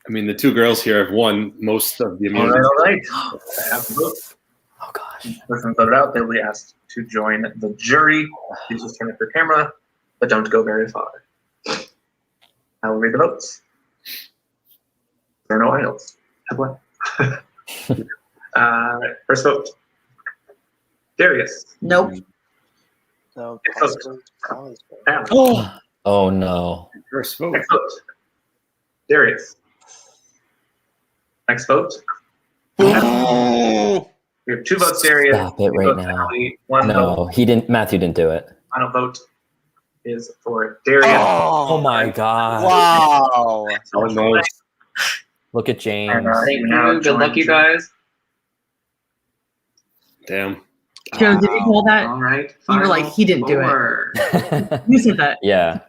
I mean, the two girls here have won most of the All immunity. right. I have the vote. Oh gosh. Person voted out. They will be asked to join the jury. Please just turn up your camera, but don't go very far. I will read the votes. There are no idols. Have one. First vote. Darius. Nope. No, Next possibly Allie's vote. Alex. Oh no. First vote. Next vote. Darius. Next vote. Oh. We have 2 votes, Darius. Stop it 2 right votes, now. Allie, 1 vote. No, he didn't. Matthew didn't do it. Final vote is for Darius. Oh my god. Wow. Almost. Look at James. Thank you. Good luck, you guys. Damn. Joe, did you call that? All right. You were like, he didn't do it. You said that. Yeah.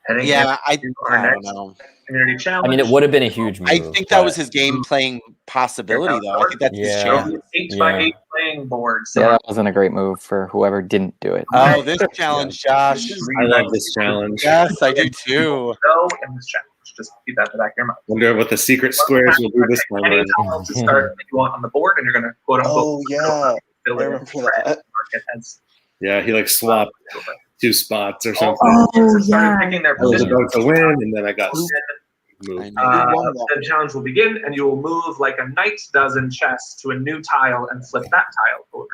Heading Yeah, I into our don't next know. community challenge. I mean, it would have been a huge move. I think that was but- his game playing possibility, though. I think that's his Yeah. chance. 8x8 playing board. So Yeah, that wasn't a great move for whoever didn't do it. Oh, this challenge, Josh. I love this challenge. Yes, I do too. Go in this challenge. Just keep that in the back of your mind. Wonder what the secret squares will do this time. Any around. tiles to start that you want on the board, and you're going to quote unquote. Oh yeah, fill I it in remember red, that. mark it as Yeah, he like swapped 2 spots or something. Oh, started yeah. picking their I was position. about to win, and then I got moved. The challenge will begin, and you will move like a knight does in chess to a new tile and flip that tile over.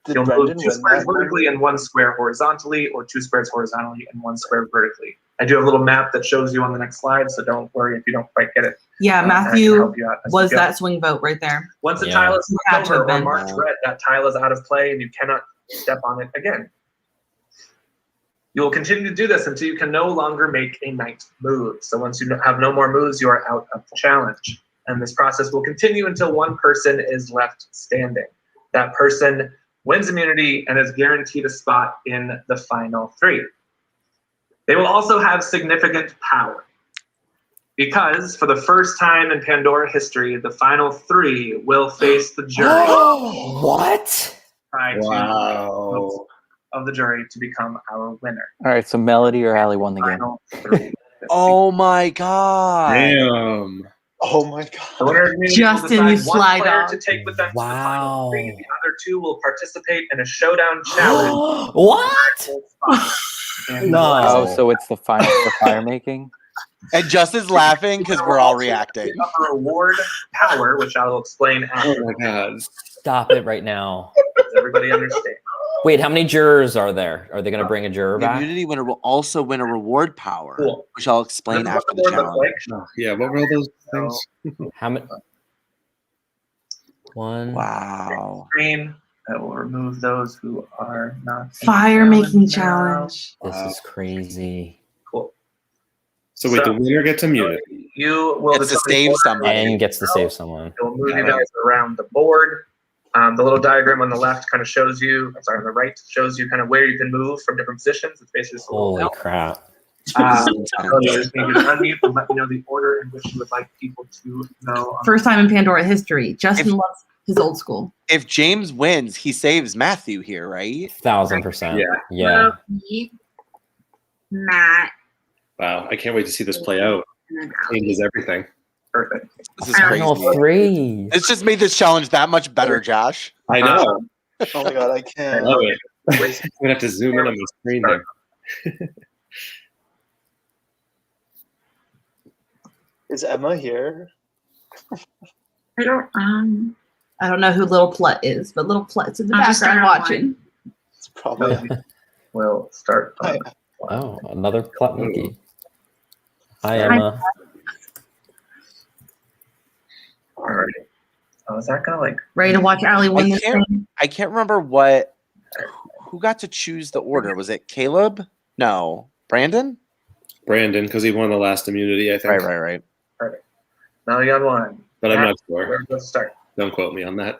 Did You'll Brendan move 2 win squares that? vertically and 1 square horizontally, or 2 squares horizontally and 1 square vertically. I do have a little map that shows you on the next slide, so don't worry if you don't quite get it. Yeah, and I can Matthew help you out as was you go. that swing vote right there. Once a Yeah. tile is Had to over have or been. marked red, that tile is out of play and you cannot step on it again. You will continue to do this until you can no longer make a knight move. So once you have no more moves, you are out of the challenge. And this process will continue until one person is left standing. That person wins immunity and is guaranteed a spot in the final 3. They will also have significant power. Because for the first time in Pandora history, the final 3 will face the jury. What? Try to Wow. of the jury to become our winner. All right, so Melody or Allie won the game. Final 3. Oh my god. Damn. Oh my god. The winner of immunity will Justin, you decide one sly player dog. to take with them to the final Wow. 3. The other 2 will participate in a showdown challenge. What? And No. Oh, so it's the final for fire making? And Justin's laughing because we're all reacting. a reward power, which I will explain Oh after. my god. Stop it right now. Does everybody understand? Wait, how many jurors are there? Are they going to bring a juror The back? immunity winner will also win a reward power, Cool. which I'll explain This is what after the board looks challenge. like. Oh, yeah, what were all those things? How many? One. Wow. Screen. I will remove those who are not. in the Fire making now. challenge. This is crazy. Cool. So wait, the winner gets immunity. You will Gets to determine save order somebody. And gets to save someone. It'll move you guys around the board. The little diagram on the left kind of shows you, I'm sorry, on the right shows you kind of where you can move from different positions. It's basically just a little Holy belt. crap. So you just need to unmute and let me know the order in which you would like people to go. On. First time in Pandora history. Justin loves his old school. If James wins, he saves Matthew here, right? 1000%. Yeah. Yeah. Me, Matt, Wow, I can't wait to see this play out. and then Allie. Changes everything. Perfect. This is Final crazy. 3. It's just made this challenge that much better, Josh. I know. Oh my god, I I can't. love it. I'm gonna have to zoom in on the screen here. Is Emma here? I don't. I don't know who Little Plut is, but Little Plut's in the I'll just background start on watching. It's probably. We'll start. Oh, another plot monkey. Hi, Hi. Emma. Alrighty. Oh, is that gonna like? Ready to watch Allie win this thing? I can't remember what. Who got to choose the order? Was it Caleb? No, Brandon. Brandon, because he won the last immunity, I think. Right. Perfect. Now you got one. But I'm not sure. Where does it start? Don't quote me on that.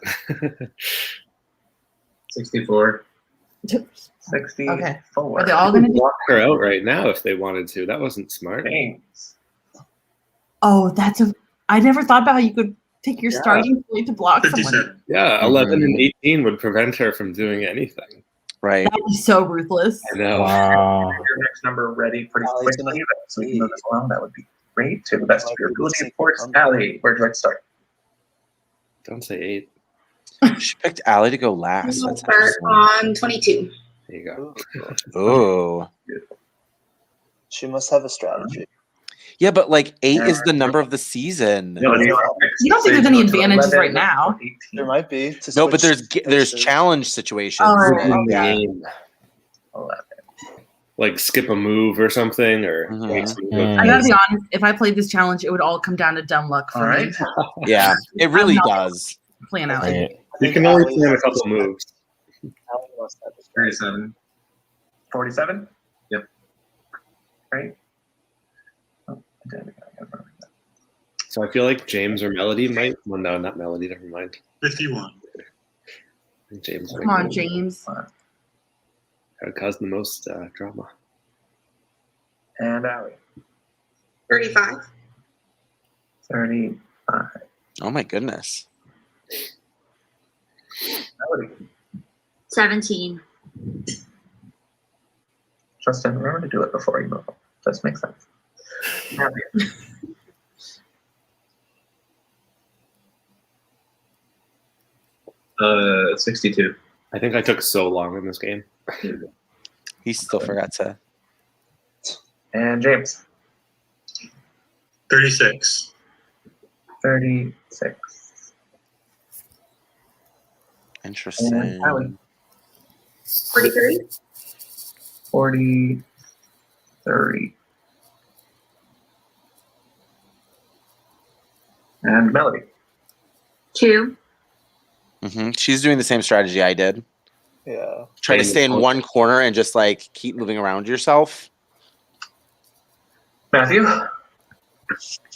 64. 64. Okay. Are they all They going could to do? block her out right now if they wanted to. That wasn't smart. James. Oh, that's a. I never thought about how you could take your starting point to block someone. 57. Yeah, 11 and 18 would prevent her from doing anything. Right. That was so ruthless. I know. Wow. Your next number ready pretty Allie's quickly, gonna so we can move this along. That would be great. To the best of your ability, of course. Allie, where'd you like to start? Don't say 8. She picked Allie to go last. We'll That's start interesting. on 22. There you go. Oh. She must have a strategy. Yeah, but like 8 is the number of the season. No, You don't think there's any advantages right now? There might be. To No, but switch there's places. challenge situations. Oh, Yeah. Like skip a move or something, or Mhm. make some I gotta be honest. If I played this challenge, it would all come down to dumb luck for All me. right. Yeah, it really I'm not does. Playing out. Right. You can only plan a couple moves. Allie must have a strategy. 37. 47? Yep. Right? Oh, I did. So I feel like James or Melody might. Well, no, not Melody. Never mind. 51. James. Come on, James. Caused the most drama. And Allie. 35. 35. Oh my goodness. Melody. 17. Justin, remember to do it before you move on. Does make sense. Matthew. 62. I think I took so long in this game. He still forgot to. And James. 36. 36. Interesting. And Allie. 43. 43. And Melody. 2. She's doing the same strategy I did. Yeah. Try to stay in one corner and just like keep moving around yourself. Matthew.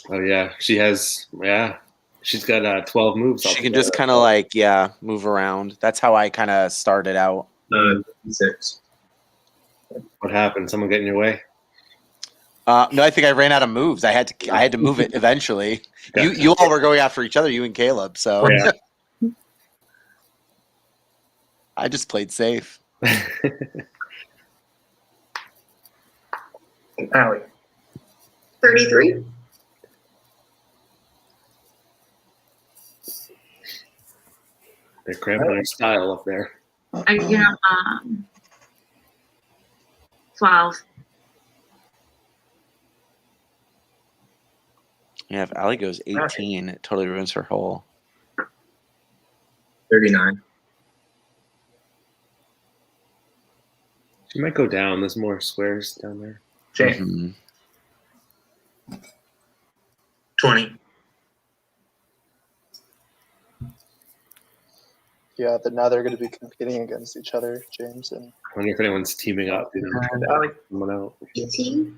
Oh yeah, she has. Yeah, she's got 12 moves. She can just kind of like move around. That's how I kind of started out. 6. What happened? Someone get in your way? No, I think I ran out of moves. I had to move it eventually. You all were going after each other, you and Caleb. So Yeah. I just played safe. Allie. 33. They're cramping their style up there. I'm gonna 12. Yeah, if Allie goes 18, it totally ruins her whole. 39. She might go down. There's more squares down there. James. 20. Yeah, but now they're going to be competing against each other, James and. I wonder if anyone's teaming up. And Allie. Someone out. 18.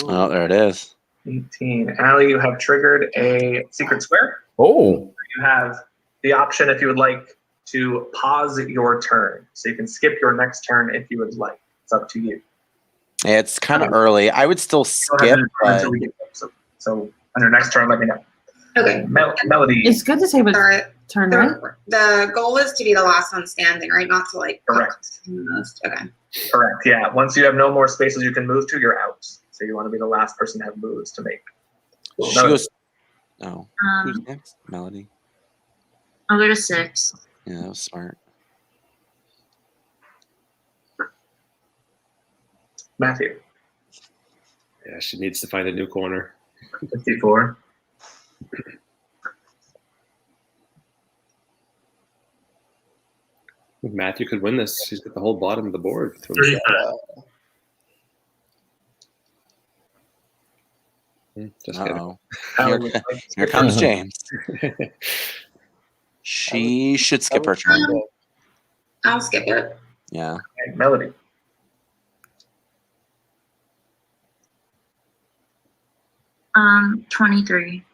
Oh, there it is. 18. Allie, you have triggered a secret square. Oh. You have the option, if you would like, to pause your turn. So you can skip your next turn if you would like. It's up to you. Yeah, it's kind of early. I would still You don't have skip, to do it but until we get there. So on your next turn, let me know. Okay. Melody. It's good to say with turn, right? The goal is to be the last one standing, right? Not to like. Correct. Okay. Correct. Yeah. Once you have no more spaces you can move to, you're out. So you want to be the last person to have moves to make. she Melody. goes. Oh, who's next? Melody. I'll go to 6. Yeah, that was smart. Matthew. Yeah, she needs to find a new corner. 54. Matthew could win this. She's got the whole bottom of the board. 35. Just kidding. Uh-oh. Here comes James. She should skip her turn. I'll skip it. Yeah. Okay, Melody. Um, 23.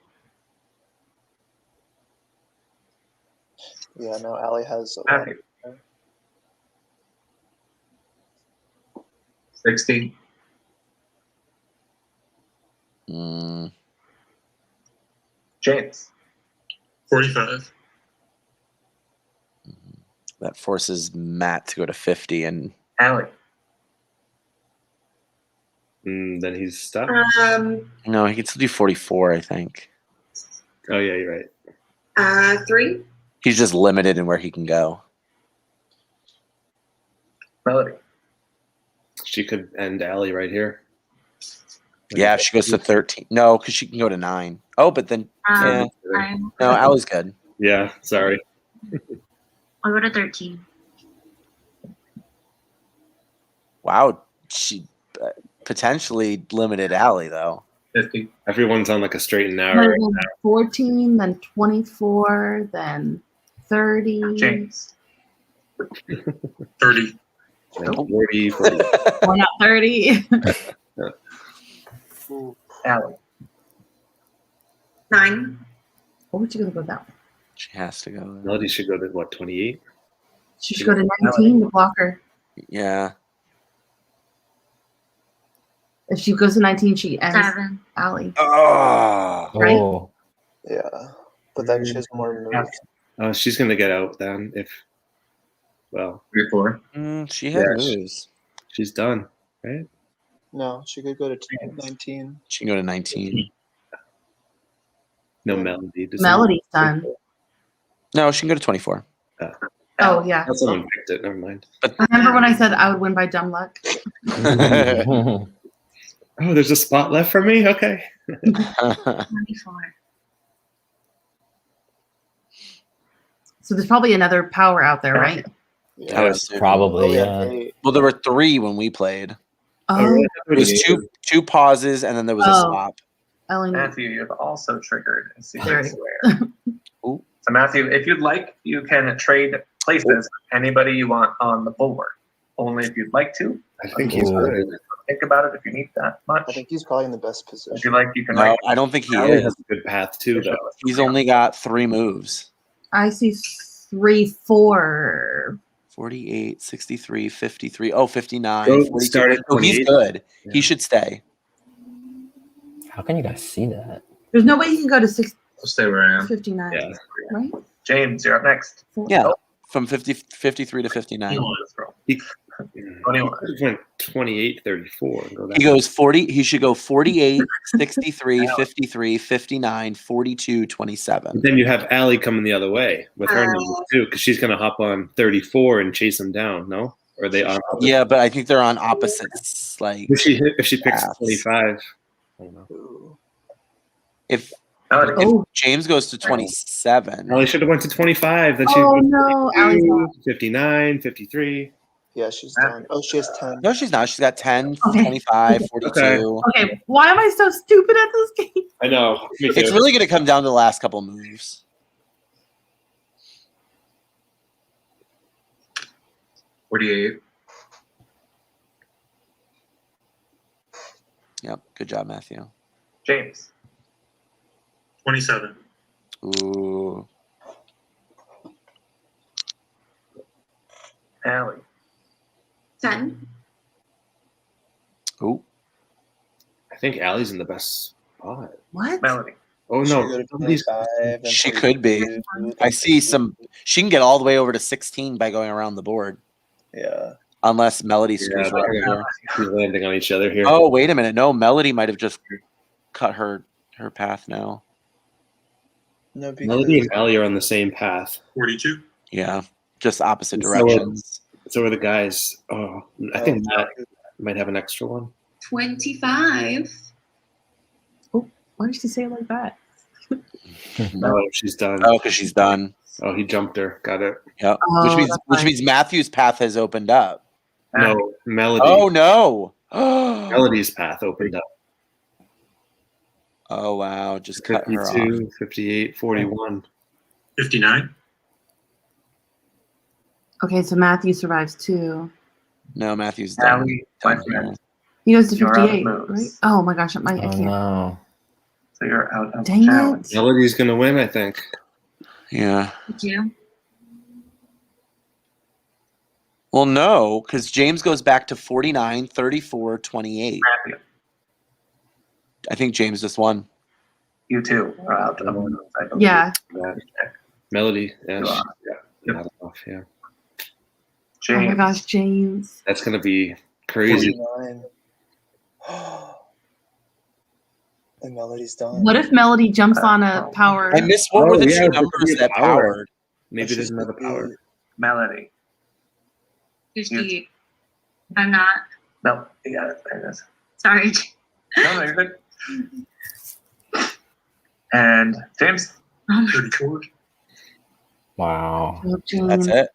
Yeah, no, Allie has. Matthew. 60. James. 45. That forces Matt to go to 50, and Allie. Then he's stuck. no, he can still do 44. I think Oh yeah, you're right. 3. he's just limited in where he can go. Melody. She could end Allie right here. Yeah, if she goes to 13. No, because she can go to 9. Oh, but then yeah. No, Allie's good. Yeah, sorry. I'll go to 13. Wow, she potentially limited Allie though. 50. Everyone's on like a straight and narrow. Then Right now. 14, then 24, then 30. James. 30. 40, 40. Why not 30? Allie. 9. What would you gonna go down? She has to go. Melody should go to what, 28? She should go to 19 to block her. Yeah. If she goes to 19, she ends 7. Allie. Oh. Right? Oh. Yeah, but then she has more moves. She's gonna get out then. If 3 or 4. She had Yeah, moves. she's done, right? No, she could go to 19. She can go to 19. No Melody. Does Melody's done. No, she can go to 24. Oh, yeah. Someone picked it. Never mind. Remember when I said I would win by dumb luck? Oh, there's a spot left for me. Okay. 24. So there's probably another power out there, right? I would assume. Probably, yeah. Well, there were 3 when we played. Oh. It was two pauses, and then there was a swap. Matthew, you have also triggered a There. secret square. So Matthew, if you'd like, you can trade places with anybody you want on the board. Only if you'd like to. I think he's good. Think about it if you need that much. I think he's probably in the best position. If you like, you can. No, I don't think he Allie is. has a good path too, though. He's only got 3 moves. I see 3, 4. 48, 63, 53. Oh, 59. Go 42. start at Oh, he's 28. good. He should stay. How can you guys see that? There's no way you can go to I'll stay where I am. 59. Yeah. Right? James, you're up next. Yeah. From 53 to 59. He 21. went 28, 34. And go that He goes 40. He should go 48, 63, 53, 59, 42, 27. Then you have Allie coming the other way with her numbers too, because she's gonna hop on 34 and chase him down. No, or are they on? Yeah, but I think they're on opposites. Like If she picks paths. 25, I don't know. If Oh. James goes to 27. Allie should have went to 25. Then she Oh, no. Allie's not. 59, 53. Yeah, she's done. Oh, she has 10. No, she's not. She's got 10, Okay. 25, 42. Okay, why am I so stupid at this game? I know. Me too. It's really going to come down to the last couple moves. 48. Yep. Good job, Matthew. James. 27. Ooh. Allie. 10. Ooh. I think Allie's in the best spot. What? Melody. Oh She no, could go to Melody's- 25 and She could be. 42, I see some. She can get all the way over to 16 by going around the board. Yeah. Unless Melody Yeah, screws her up here. He's landing on each other here. Oh, wait a minute. No, Melody might have just cut her path now. No, because Melody and Allie are on the same path. 42. Yeah. Just opposite So- directions. So are the guys. Oh, I think Matt might have an extra one. 25. Why did she say it like that? Oh, she's done. Oh, because she's done. Oh, he jumped her. Got it. Yep. Oh, which means that's which fine. means Matthew's path has opened up. No, Melody. Oh no. Melody's path opened up. Oh wow. Just cut her off. 52, 58, 41. 59. Okay, so Matthew survives 2. No, Matthew's done. Allie, my Done friend. here. He goes to You're out of 58, moves. right? Oh my gosh, I Oh can't. no. So you're out of Dang challenge. it. Melody's gonna win, I think. Yeah. Thank you. Well, no, because James goes back to 49, 34, 28. Matthew, I think James just won. you too are out of moves. I believe. Yeah. Melody. Yeah. You are. Yeah. Not off, yeah. Oh James. my gosh, James. That's gonna be crazy. 49. And Melody's done. What if Melody jumps on a power? I missed what were the two yeah, numbers it's that power. powered. Maybe there's another power. Melody. 50. I'm not. No, you got it. There it is. Sorry. No, you're good. And James. 34. Wow. Oh, James. That's it.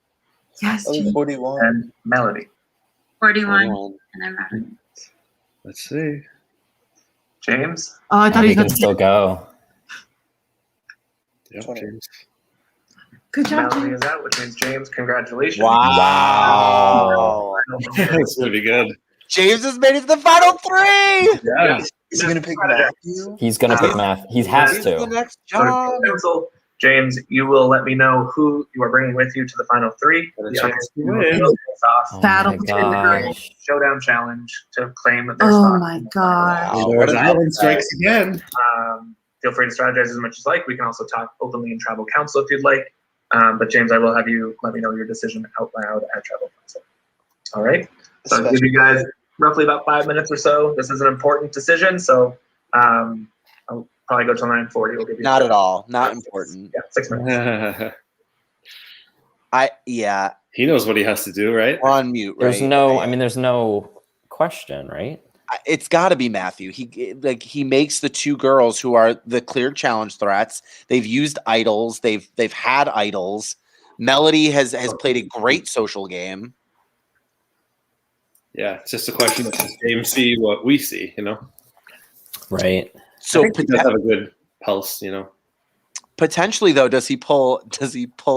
Yes, Oh, James. 41. And Melody. 41. 41. And I'm out. Let's see. James. Oh, I thought he He was can going to still go. Yep, 20. James. Good job, Melody James. is out, which means James, congratulations. Wow. It's gonna be good. James has made it to the final 3. Yeah. Is he going to pick Matthew? He's gonna pick math. He has He's the to. next So job. pencil James, you will let me know who you are bringing with you to the final three. The others you will face off Oh Battle my between the gosh. showdown challenge to claim their Oh spot. my god. Pandora's Island strikes again. Feel free to strategize as much as you like. We can also talk openly in tribal council if you'd like. But James, I will have you let me know your decision out loud at tribal council. All right. So I'll give you guys roughly about 5 minutes or so. This is an important decision, so I'll probably go till 9:40. We'll give you Not at all. Not important. Yeah, 6 minutes. He knows what he has to do, right? On mute, right? There's no, I mean, there's no question, right? It's got to be Matthew. He makes the two girls who are the clear challenge threats. They've used idols. They've had idols. Melody has played a great social game. Yeah, it's just a question of does James see what we see, you know? Right. So he does have a good pulse, you know. Potentially, though, does he pull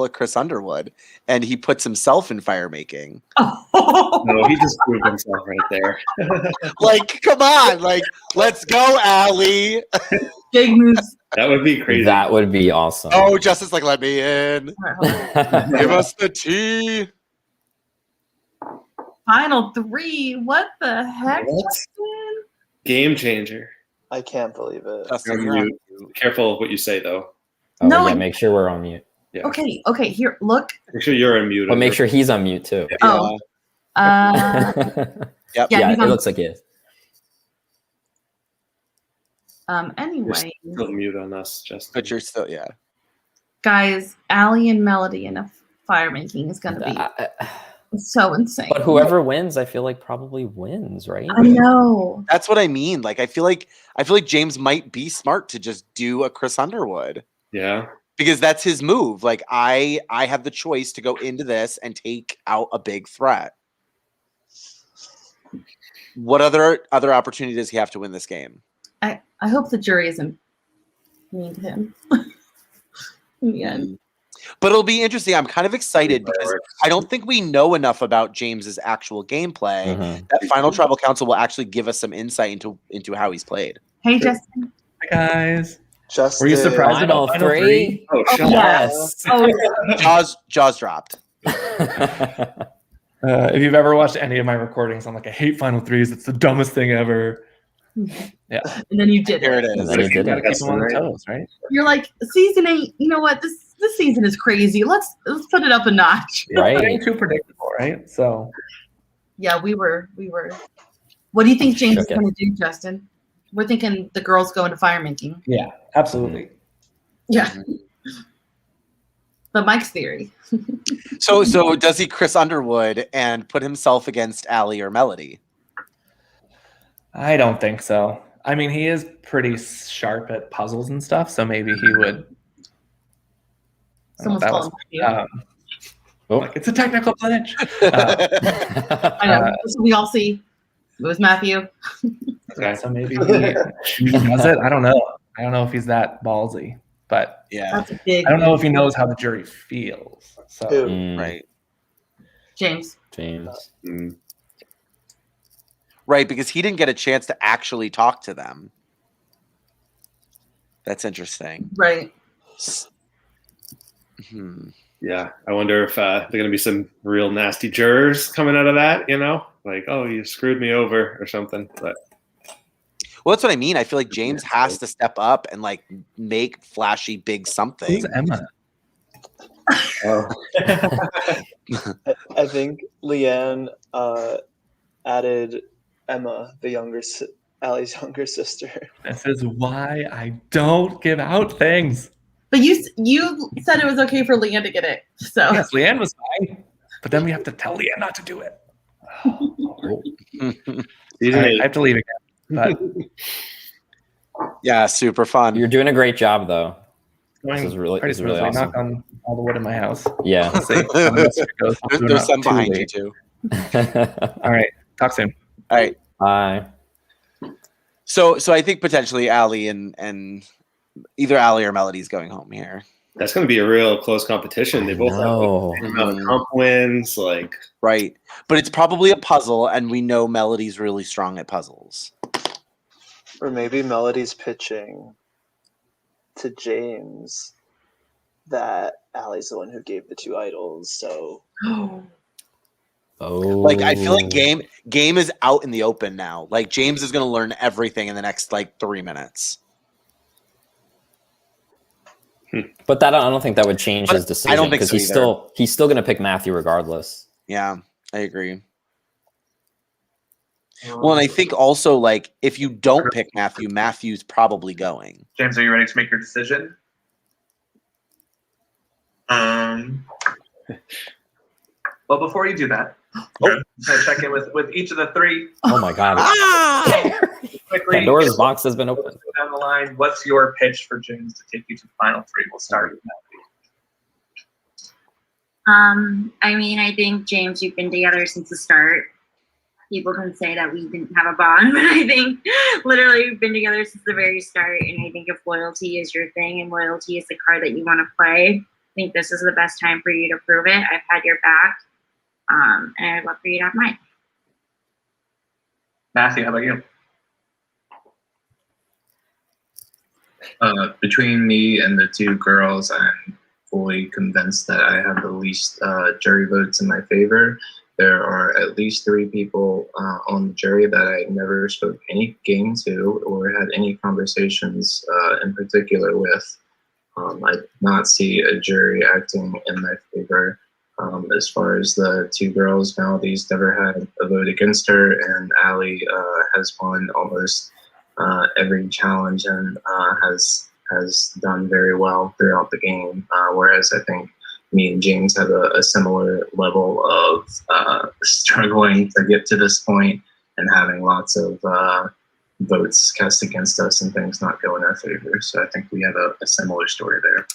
a Chris Underwood and he puts himself in fire making? No, he just proved himself right there. Like, come on, like, let's go, Allie. Big moves. That would be crazy. That would be awesome. Oh, Justice, like, let me in. Give us the tea. Final three. What the heck? Justin? Game changer. I can't believe it. You're on mute. Careful of what you say, though. Oh, No, yeah, make sure we're on mute. Yeah. Okay, here, look. Make sure you're on mute. But make sure he's on mute too. Oh. Yep. Yeah, Yeah, he's it on- looks like it. Anyway, You're still mute on us, Justin. But you're still, yeah. guys, Allie and Melody in a fire making is gonna be so insane. But whoever wins, I feel like probably wins, right? I know. That's what I mean. Like, I feel like James might be smart to just do a Chris Underwood. Yeah. Because that's his move. Like, I have the choice to go into this and take out a big threat. What other opportunity does he have to win this game? I hope the jury isn't mean to him. In the end. But it'll be interesting. I'm kind of excited because I don't think we know enough about James's actual gameplay. Mm-hmm. That final tribal council will actually give us some insight into how he's played. Hey, Justin. Hi, guys. Justin. Were you surprised Final about final three? three? Oh, shut Yes. Jaws dropped. If you've ever watched any of my recordings, I'm like, I hate final threes. It's the dumbest thing ever. Yeah. And then you did There it it. is. And then you did Gotta it. keep them on their toes, right? You're like, season 8, you know what? This season is crazy. Let's put it up a notch. It's Right. getting too predictable, right? So Yeah, we were. What do you think James is Okay. gonna do, Justin? We're thinking the girls go into fire making. yeah, absolutely. Yeah. But Mike's theory. So does he Chris Underwood and put himself against Allie or Melody? I don't think so. I mean, he is pretty sharp at puzzles and stuff, so maybe he would. Someone's that calling was- you. like, it's a technical glitch. I know. This we all see. It was Matthew. Okay, so maybe he does it. I don't know. I don't know if he's that ballsy, but Yeah. That's a big. I don't know if he knows how the jury feels. So Who? Right. James. James. Right, because he didn't get a chance to actually talk to them. That's interesting. Right. Yeah, I wonder if there are going to be some real nasty jurors coming out of that, you know? Like, oh, you screwed me over or something. But Well, that's what I mean. I feel like James has to step up and like make flashy big something. who's Emma? oh. I think Leanne added Emma, Allie's younger sister. This is why I don't give out things. But you said it was okay for Leanne to get it. So Yes, Leanne was fine, but then we have to tell Leanne not to do it. I have to leave again. But Yeah, super fun. You're doing a great job, though. going This is really, pretty this is really smoothly. awesome. Knock on all the wood in my house. Yeah. Let's see. Unless it goes through There's not some too behind you late. too. All right. Talk soon. All right. Bye. So I think potentially Allie and either Allie or Melody's going home here. That's going to be a real close competition. They both No. have amount of comp wins. Like, Right. But it's probably a puzzle, and we know Melody's really strong at puzzles. Or maybe Melody's pitching to James that Allie's the one who gave the 2 idols. So Oh, like I feel like game is out in the open now. Like James is going to learn everything in the next like 3 minutes. But that I don't think that would change But his decision I don't think because so he's still going to pick Matthew regardless. Yeah, I agree. Well, and I think also like if you don't pick Matthew, Matthew's probably going. James, are you ready to make your decision? Well, before you do that, I'm going to check in with each of the 3. Oh my God! Quickly, Pandora's box has been opened. Down the line, what's your pitch for James to take you to the final 3? We'll start with Matthew. I mean, I think James, you've been together since the start. People can say that we didn't have a bond, but I think literally we've been together since the very start. And I think if loyalty is your thing and loyalty is the card that you want to play, I think this is the best time for you to prove it. I've had your back, and I'd love for you to have mine. Matthew, how about you? Between me and the 2 girls, I'm fully convinced that I have the least jury votes in my favor. There are at least 3 people on the jury that I never spoke any game to or had any conversations in particular with. I did not see a jury acting in my favor. As far as the 2 girls, Melody's never had a vote against her, and Allie has won almost every challenge and has done very well throughout the game. Whereas I think me and James have a similar level of struggling to get to this point and having lots of votes cast against us and things not go in our favor. So I think we have a similar story there.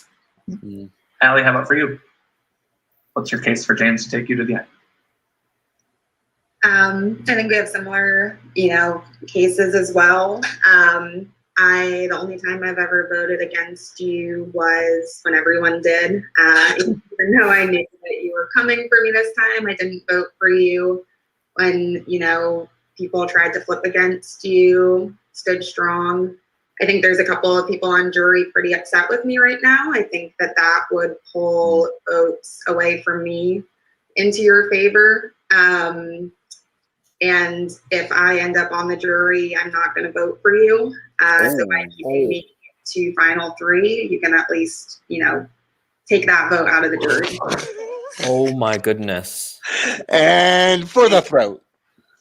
Mm-hmm. Allie, how about for you? What's your case for James to take you to the end? I think we have similar, cases as well. The only time I've ever voted against you was when everyone did. Even though I knew that you were coming for me this time, I didn't vote for you when, people tried to flip against you, stood strong. I think there's a couple of people on jury pretty upset with me right now. I think that would pull votes away from me into your favor. And if I end up on the jury, I'm not going to vote for you. So by keeping me to final 3, you can at least, take that vote out of the jury. Oh my goodness! And for the throat.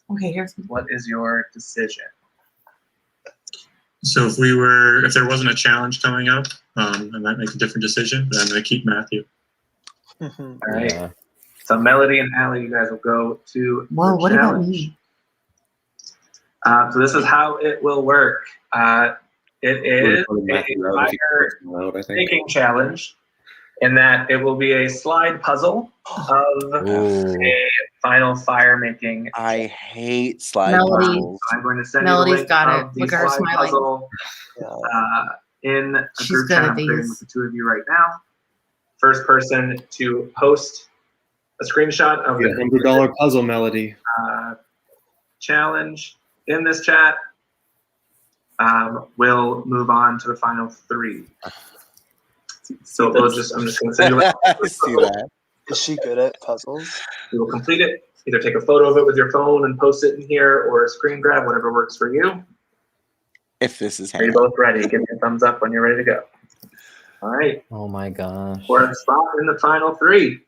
Okay, what is your decision? So if there wasn't a challenge coming up, I might make a different decision, but I'm going to keep Matthew. All right. Yeah. So Melody and Allie, you guys will go to Well, what challenge. about me? So this is how it will work. It is a fire making challenge in that it will be a slide puzzle of a final fire making. I hate slide Melody. puzzles. I'm going to send Melody's you the link got of it. the Look at her slide smiling. puzzle in a She's group good chat at I'm creating these. with the 2 of you right now. First person to post a screenshot of The the $100 puzzle, Melody. challenge in this chat will move on to the final 3. So I'm just going to send you I see that. Is she good at puzzles? You will complete it. Either take a photo of it with your phone and post it in here, or a screen grab, whatever works for you. If this is Are you both ready? Give me a thumbs up when you're ready to go. All right. Oh my gosh! For a spot in the final 3.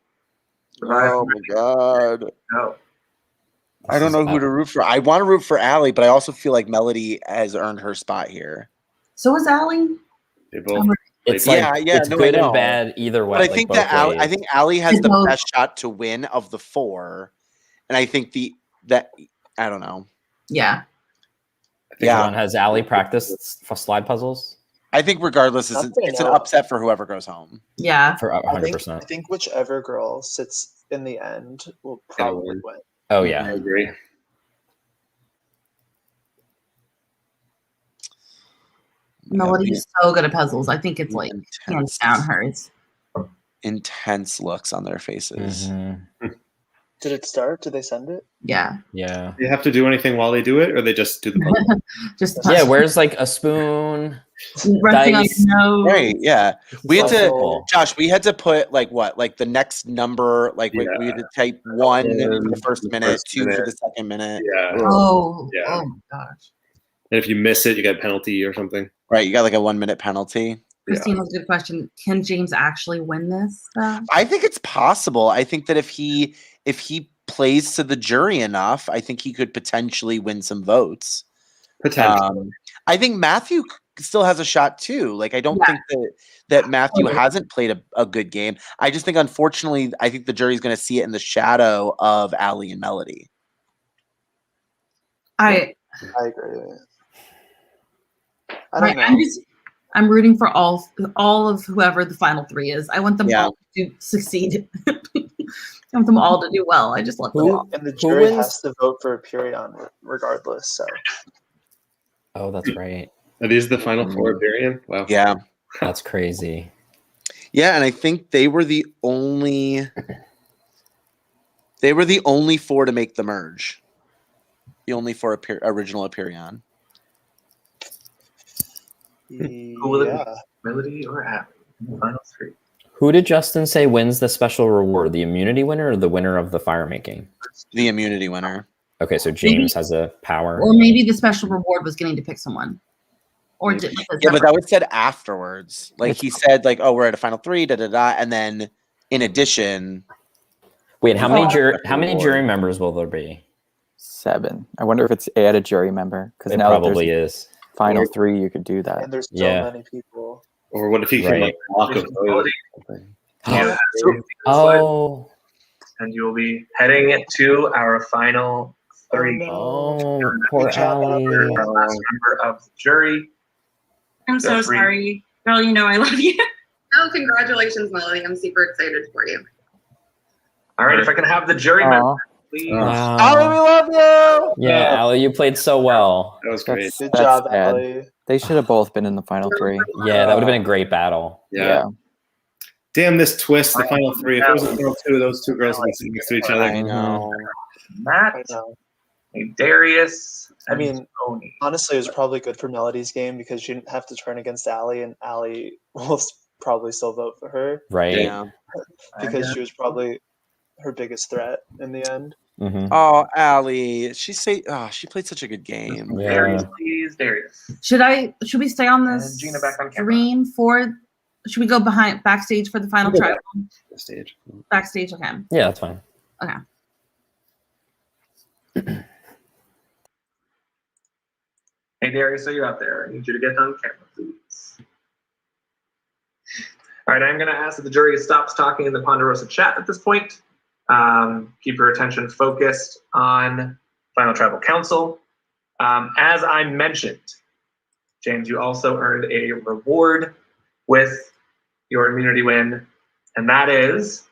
Oh my God. No. I don't know who to root for. I want to root for Allie, but I also feel like Melody has earned her spot here. So is Allie? They both. It's It's good I and know. bad either way. But I like think both that ways. I think Allie has She's the both. best shot to win of the 4, and I think that I don't know. Yeah. Hold on, has Allie practiced for slide puzzles? I think regardless, it's an upset for whoever goes home. Yeah. For I 100%. think whichever girl sits in the end will probably win. Oh yeah, I agree. Melody's so good at puzzles. I think it's like hands down hers. Intense looks on their faces. Did it start? Did they send it? Yeah. Yeah. Do they have to do anything while they do it, or they just do the puzzle? Just Yeah, touch- where's like a spoon? resting on dice. your nose. Right, yeah. We had to, Simple. Josh, we had to put like what? Like the next number, like we had to type 1 for the first minute, 2 for the second minute. Yeah. Oh, Yeah. oh my gosh. And if you miss it, you get a penalty or something. Right, you got like a 1 minute penalty. Christine has a good question. Can James actually win this? I think it's possible. I think that if he plays to the jury enough, I think he could potentially win some votes. Potentially. I think Matthew still has a shot too. Like I don't think that Matthew hasn't played a good game. I just think unfortunately I think the jury's going to see it in the shadow of Allie and Melody. I agree. I don't know. I'm rooting for all of whoever the final three is. I want them all to succeed. I want them all to do well. I just want them all. And the jury has to vote for Perion regardless. So. Oh, that's right. That is the final four, Perion? Wow. Yeah. That's crazy. Yeah, and I think they were the only four to make the merge. The only four original Perion. Who will it be? Melody or Abby? Final three. Who did Justin say wins the special reward? The immunity winner or the winner of the fire making? The immunity winner. Okay, so James has a power. Or maybe the special reward was getting to pick someone. Or yeah, but that was said afterwards. Like he said, like, "Oh, we're at a final three, da da da," and then in addition, wait, how many jury members will there be? 7. I wonder if it's add a jury member because It now probably that there's is. final 3, you could do that. And there's so many people. Or what if he can like block a vote? Oh. And you will be heading to our final three. Oh, poor Allie. Our last member of the jury. I'm so sorry. Girl, you know I love you. Oh, congratulations, Melody. I'm super excited for you. All right, if I can have the jury member, please. Allie, we love you. Yeah, Allie, you played so well. That was great. Good job, sad. Allie. They should have both been in the final 3. Yeah, that would have been a great battle. Yeah. Damn this twist, the final 3. If it was the final 2, those two girls would be sitting next to each other. I know. Matt, Darius. I mean, honestly, it was probably good for Melody's game because she didn't have to turn against Allie, and Allie will probably still vote for her. Right. Yeah. Because she was probably her biggest threat in the end. Mm-hmm. Oh, Allie, she played such a good game. Yeah. Darius, please, Darius. Should we stay on this Gina back on camera. screen for? Should we go backstage for the final track? Stage. Backstage, okay. Yeah, that's fine. Okay. Hey, Darius, so you're out there. I need you to get on camera, please. All right, I'm going to ask that the jury stops talking in the Ponderosa chat at this point. Keep your attention focused on Final Tribal Council. As I mentioned, James, you also earned a reward with your immunity win, and that is,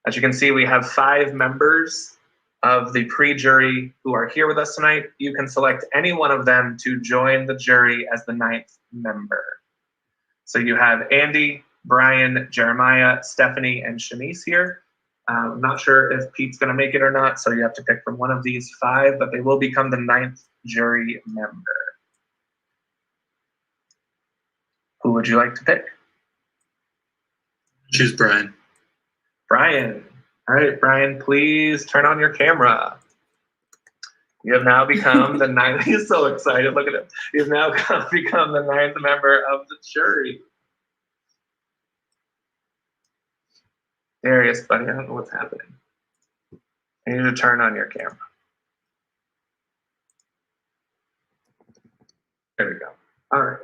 as you can see, we have 5 members of the pre-jury who are here with us tonight. You can select any one of them to join the jury as the 9th member. So you have Andy, Brian, Jeremiah, Stephanie, and Shanice here. I'm not sure if Pete's going to make it or not, so you have to pick from one of these 5, but they will become the 9th jury member. Who would you like to pick? Choose Brian. Brian. All right, Brian, please turn on your camera. You have now become the 9th. He's so excited. Look at him. You've now become the 9th member of the jury. Darius, buddy, I don't know what's happening. I need you to turn on your camera. There we go. All right.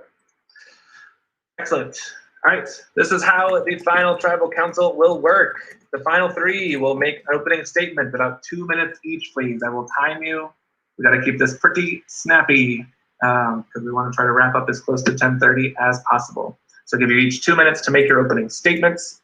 Excellent. All right. This is how the final tribal council will work. The final 3 will make an opening statement, about 2 minutes each, please. I will time you. We got to keep this pretty snappy because we want to try to wrap up as close to 10:30 as possible. So I'll give you each 2 minutes to make your opening statements.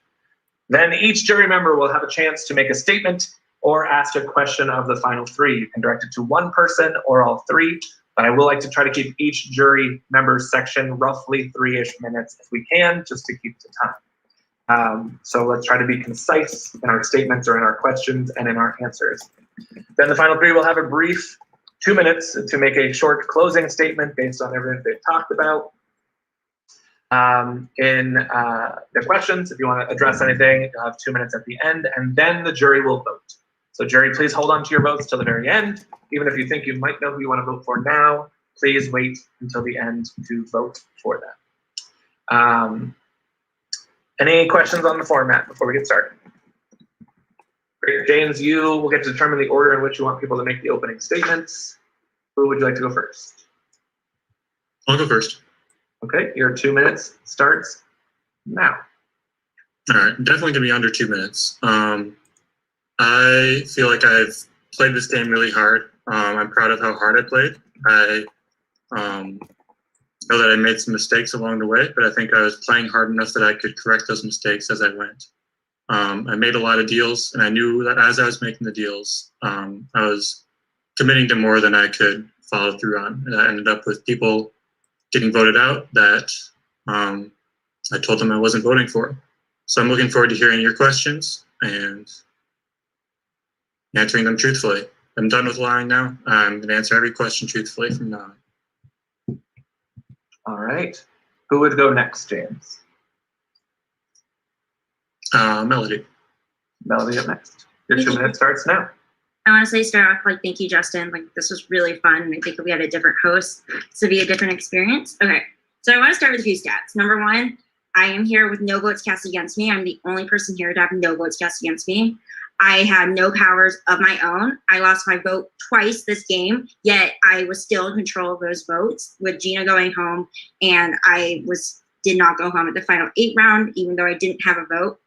Then each jury member will have a chance to make a statement or ask a question of the final 3. You can direct it to one person or all 3, but I will like to try to keep each jury member section roughly 3-ish minutes if we can, just to keep the time. So let's try to be concise in our statements or in our questions and in our answers. Then the final 3 will have a brief 2 minutes to make a short closing statement based on everything they've talked about. In the questions, if you want to address anything, you'll have 2 minutes at the end, and then the jury will vote. So jury, please hold on to your votes till the very end. Even if you think you might know who you want to vote for now, please wait until the end to vote for that. Any questions on the format before we get started? Great. James, you will get to determine the order in which you want people to make the opening statements. Who would you like to go first? I'll go first. Okay, your 2 minutes starts now. All right, definitely gonna be under 2 minutes. I feel like I've played this game really hard. I'm proud of how hard I played. I know that I made some mistakes along the way, but I think I was playing hard enough that I could correct those mistakes as I went. I made a lot of deals, and I knew that as I was making the deals, I was committing to more than I could follow through on. And I ended up with people getting voted out that I told them I wasn't voting for. So I'm looking forward to hearing your questions and answering them truthfully. I'm done with lying now. I'm going to answer every question truthfully from now on. All right. Who would go next, James? Melody. Melody up next. Your 2 minutes starts now. I want to say start off like thank you, Justin. Like this was really fun. And I think if we had a different host, this would be a different experience. Okay, so I want to start with a few stats. Number one, I am here with no votes cast against me. I'm the only person here to have no votes cast against me. I had no powers of my own. I lost my vote twice this game, yet I was still in control of those votes with Gina going home, and I did not go home at the final 8 round, even though I didn't have a vote.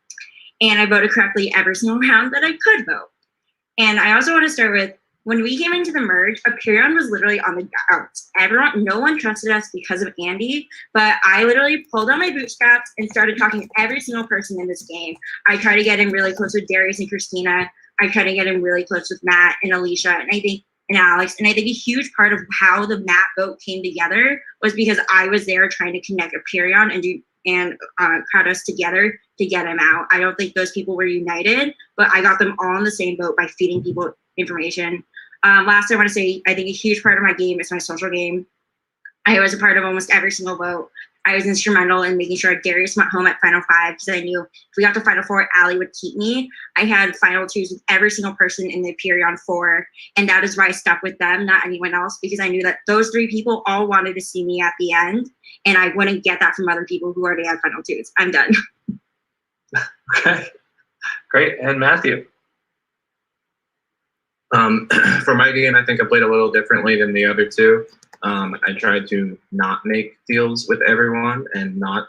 And I voted correctly every single round that I could vote. And I also want to start with, when we came into the merge, Aperion was literally on the outs. No one trusted us because of Andy, but I literally pulled on my bootstraps and started talking to every single person in this game. I tried to get in really close with Darius and Christina. I tried to get in really close with Matt and Alicia and Alex. And I think a huge part of how the Matt vote came together was because I was there trying to connect Aperion and crowd us together to get him out. I don't think those people were united, but I got them all in the same boat by feeding people information. Last, I want to say, I think a huge part of my game is my social game. I was a part of almost every single vote. I was instrumental in making sure Darius went home at Final 5 because I knew if we got to Final 4, Allie would keep me. I had Final 2s with every single person in the Aperion 4, and that is why I stuck with them, not anyone else, because I knew that those 3 people all wanted to see me at the end, and I wouldn't get that from other people who already had Final 2s. I'm done. Okay, great. And Matthew? For my game, I think I played a little differently than the other 2. I tried to not make deals with everyone and not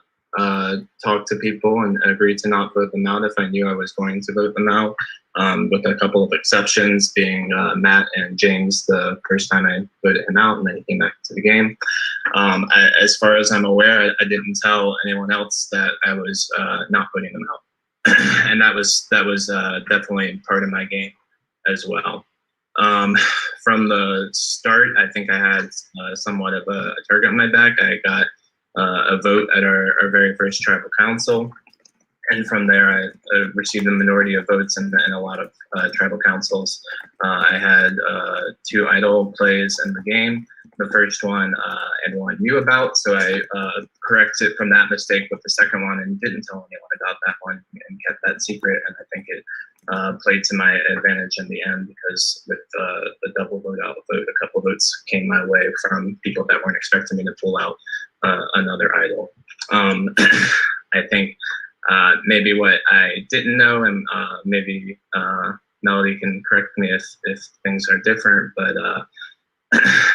talk to people and agreed to not vote them out if I knew I was going to vote them out, with a couple of exceptions being Matt and James the first time I voted him out, and then he came back to the game. As far as I'm aware, I didn't tell anyone else that I was not voting them out. And that was definitely part of my game as well. From the start, I think I had somewhat of a target on my back. I got a vote at our very first tribal council, and from there I received a minority of votes in a lot of tribal councils. I had 2 idle plays in the game. The first one everyone knew about, so I corrected from that mistake with the second one and didn't tell anyone about that one and kept that secret, and I think it played to my advantage in the end because with the double vote out vote, a couple votes came my way from people that weren't expecting me to pull out another idol. I think maybe what I didn't know, and maybe Melody can correct me if things are different, but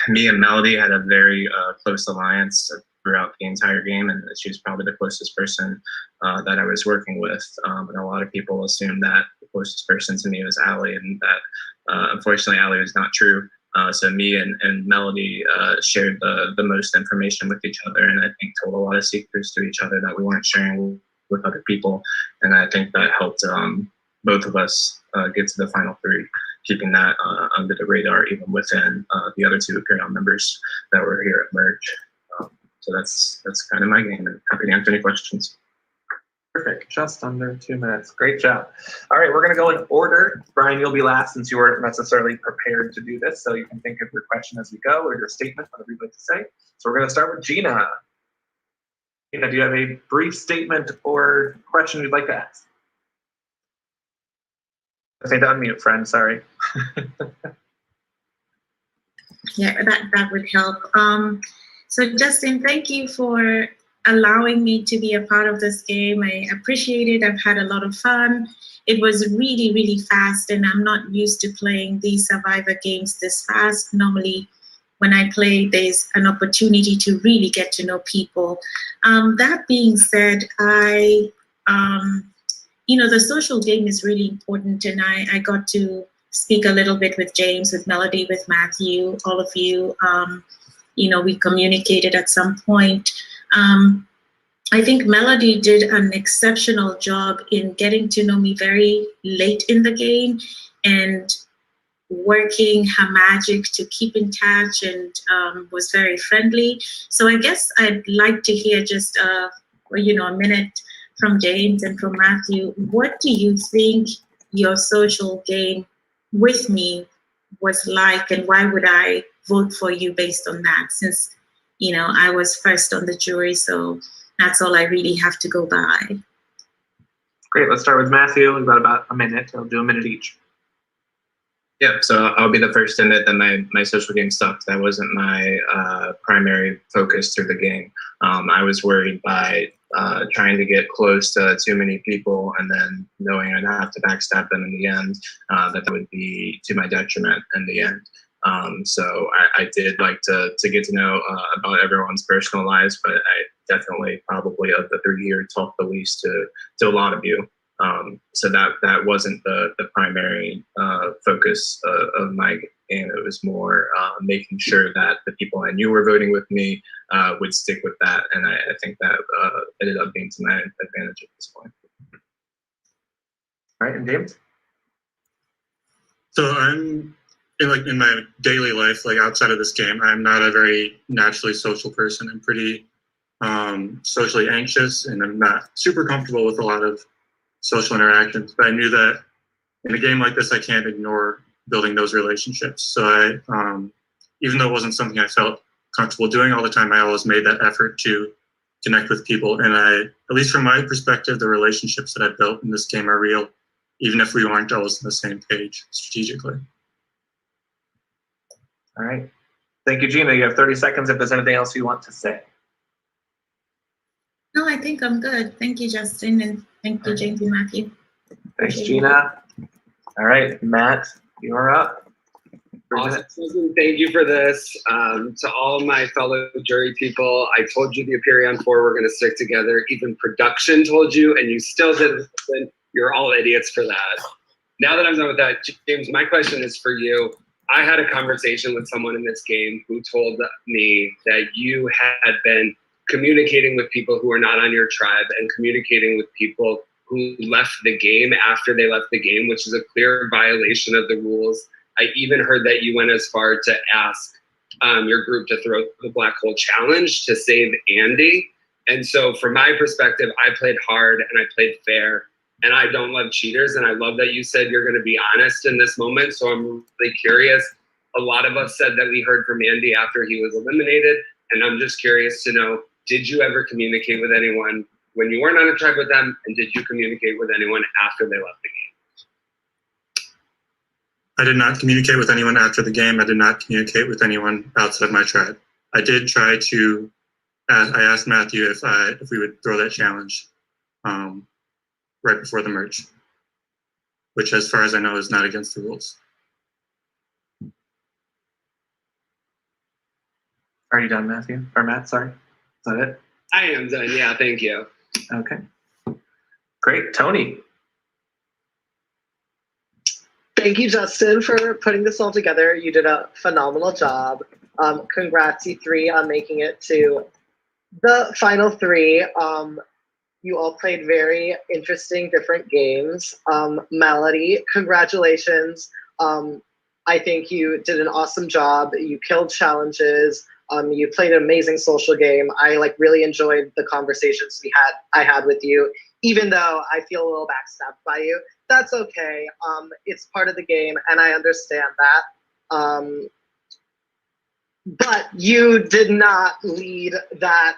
me and Melody had a very close alliance throughout the entire game, and she was probably the closest person that I was working with. And a lot of people assumed that the closest person to me was Allie, and that unfortunately Allie was not true. So me and Melody shared the most information with each other, and I think told a lot of secrets to each other that we weren't sharing with other people. And I think that helped both of us get to the final 3, keeping that under the radar even within the other 2 Aperion members that were here at Merge. So that's kind of my game, and happy to answer any questions. Perfect. Just under 2 minutes. Great job. All right, we're going to go in order. Brian, you'll be last since you weren't necessarily prepared to do this, so you can think of your question as we go or your statement, whatever you'd like to say. So we're going to start with Gina. Gina, do you have a brief statement or question you'd like to ask? I think to unmute, friend. Sorry. Yeah, that would help. So Justin, thank you for allowing me to be a part of this game. I appreciate it. I've had a lot of fun. It was really, really fast, and I'm not used to playing these Survivor games this fast. Normally, when I play, there's an opportunity to really get to know people. That being said, the social game is really important, and I got to speak a little bit with James, with Melody, with Matthew, all of you. We communicated at some point. I think Melody did an exceptional job in getting to know me very late in the game and working her magic to keep in touch, and was very friendly. So I guess I'd like to hear just a minute from James and from Matthew. What do you think your social game with me was like, and why would I vote for you based on that? Since I was first on the jury, so that's all I really have to go by. Great. Let's start with Matthew. We've got about a minute. I'll do a minute each. Yeah, so I'll be the first to admit that my social game sucked. That wasn't my primary focus through the game. I was worried by trying to get close to too many people and then knowing I'd have to backstab them in the end, that would be to my detriment in the end. So I did like to get to know about everyone's personal lives, but I definitely probably of the 3 years talked the least to a lot of you. So that wasn't the primary focus of my game. It was more making sure that the people I knew were voting with me would stick with that, and I think that ended up being to my advantage at this point. All right, and James? So I'm in my daily life, like outside of this game, I'm not a very naturally social person. I'm pretty socially anxious, and I'm not super comfortable with a lot of social interactions. But I knew that in a game like this, I can't ignore building those relationships. So I, even though it wasn't something I felt comfortable doing all the time, I always made that effort to connect with people. And at least from my perspective, the relationships that I built in this game are real, even if we aren't always on the same page strategically. All right. Thank you, Gina. You have 30 seconds if there's anything else you want to say. No, I think I'm good. Thank you, Justin, and thank you, James and Matthew. Thanks, Gina. All right, Matt, you're up. Awesome. Thank you for this. To all my fellow jury people, I told you the Aperion 4 were going to stick together. Even production told you, and you still didn't listen. You're all idiots for that. Now that I'm done with that, James, my question is for you. I had a conversation with someone in this game who told me that you had been communicating with people who are not on your tribe and communicating with people who left the game after they left the game, which is a clear violation of the rules. I even heard that you went as far to ask your group to throw the black hole challenge to save Andy. And so from my perspective, I played hard and I played fair. And I don't love cheaters, and I love that you said you're going to be honest in this moment. So I'm really curious. A lot of us said that we heard from Andy after he was eliminated, and I'm just curious to know, did you ever communicate with anyone when you weren't on a tribe with them, and did you communicate with anyone after they left the game? I did not communicate with anyone after the game. I did not communicate with anyone outside my tribe. I did try to, I asked Matthew if we would throw that challenge right before the merge, which as far as I know is not against the rules. Are you done, Matthew? Or Matt, sorry. Is that it? I am done, yeah, thank you. Okay. Great. Tony. Thank you, Justin, for putting this all together. You did a phenomenal job. Congrats, you three, on making it to the final three. You all played very interesting, different games. Melody, congratulations. I think you did an awesome job. You killed challenges. You played an amazing social game. I really enjoyed the conversations I had with you. even though I feel a little backstabbed by you. That's okay. It's part of the game, and I understand that. But you did not lead that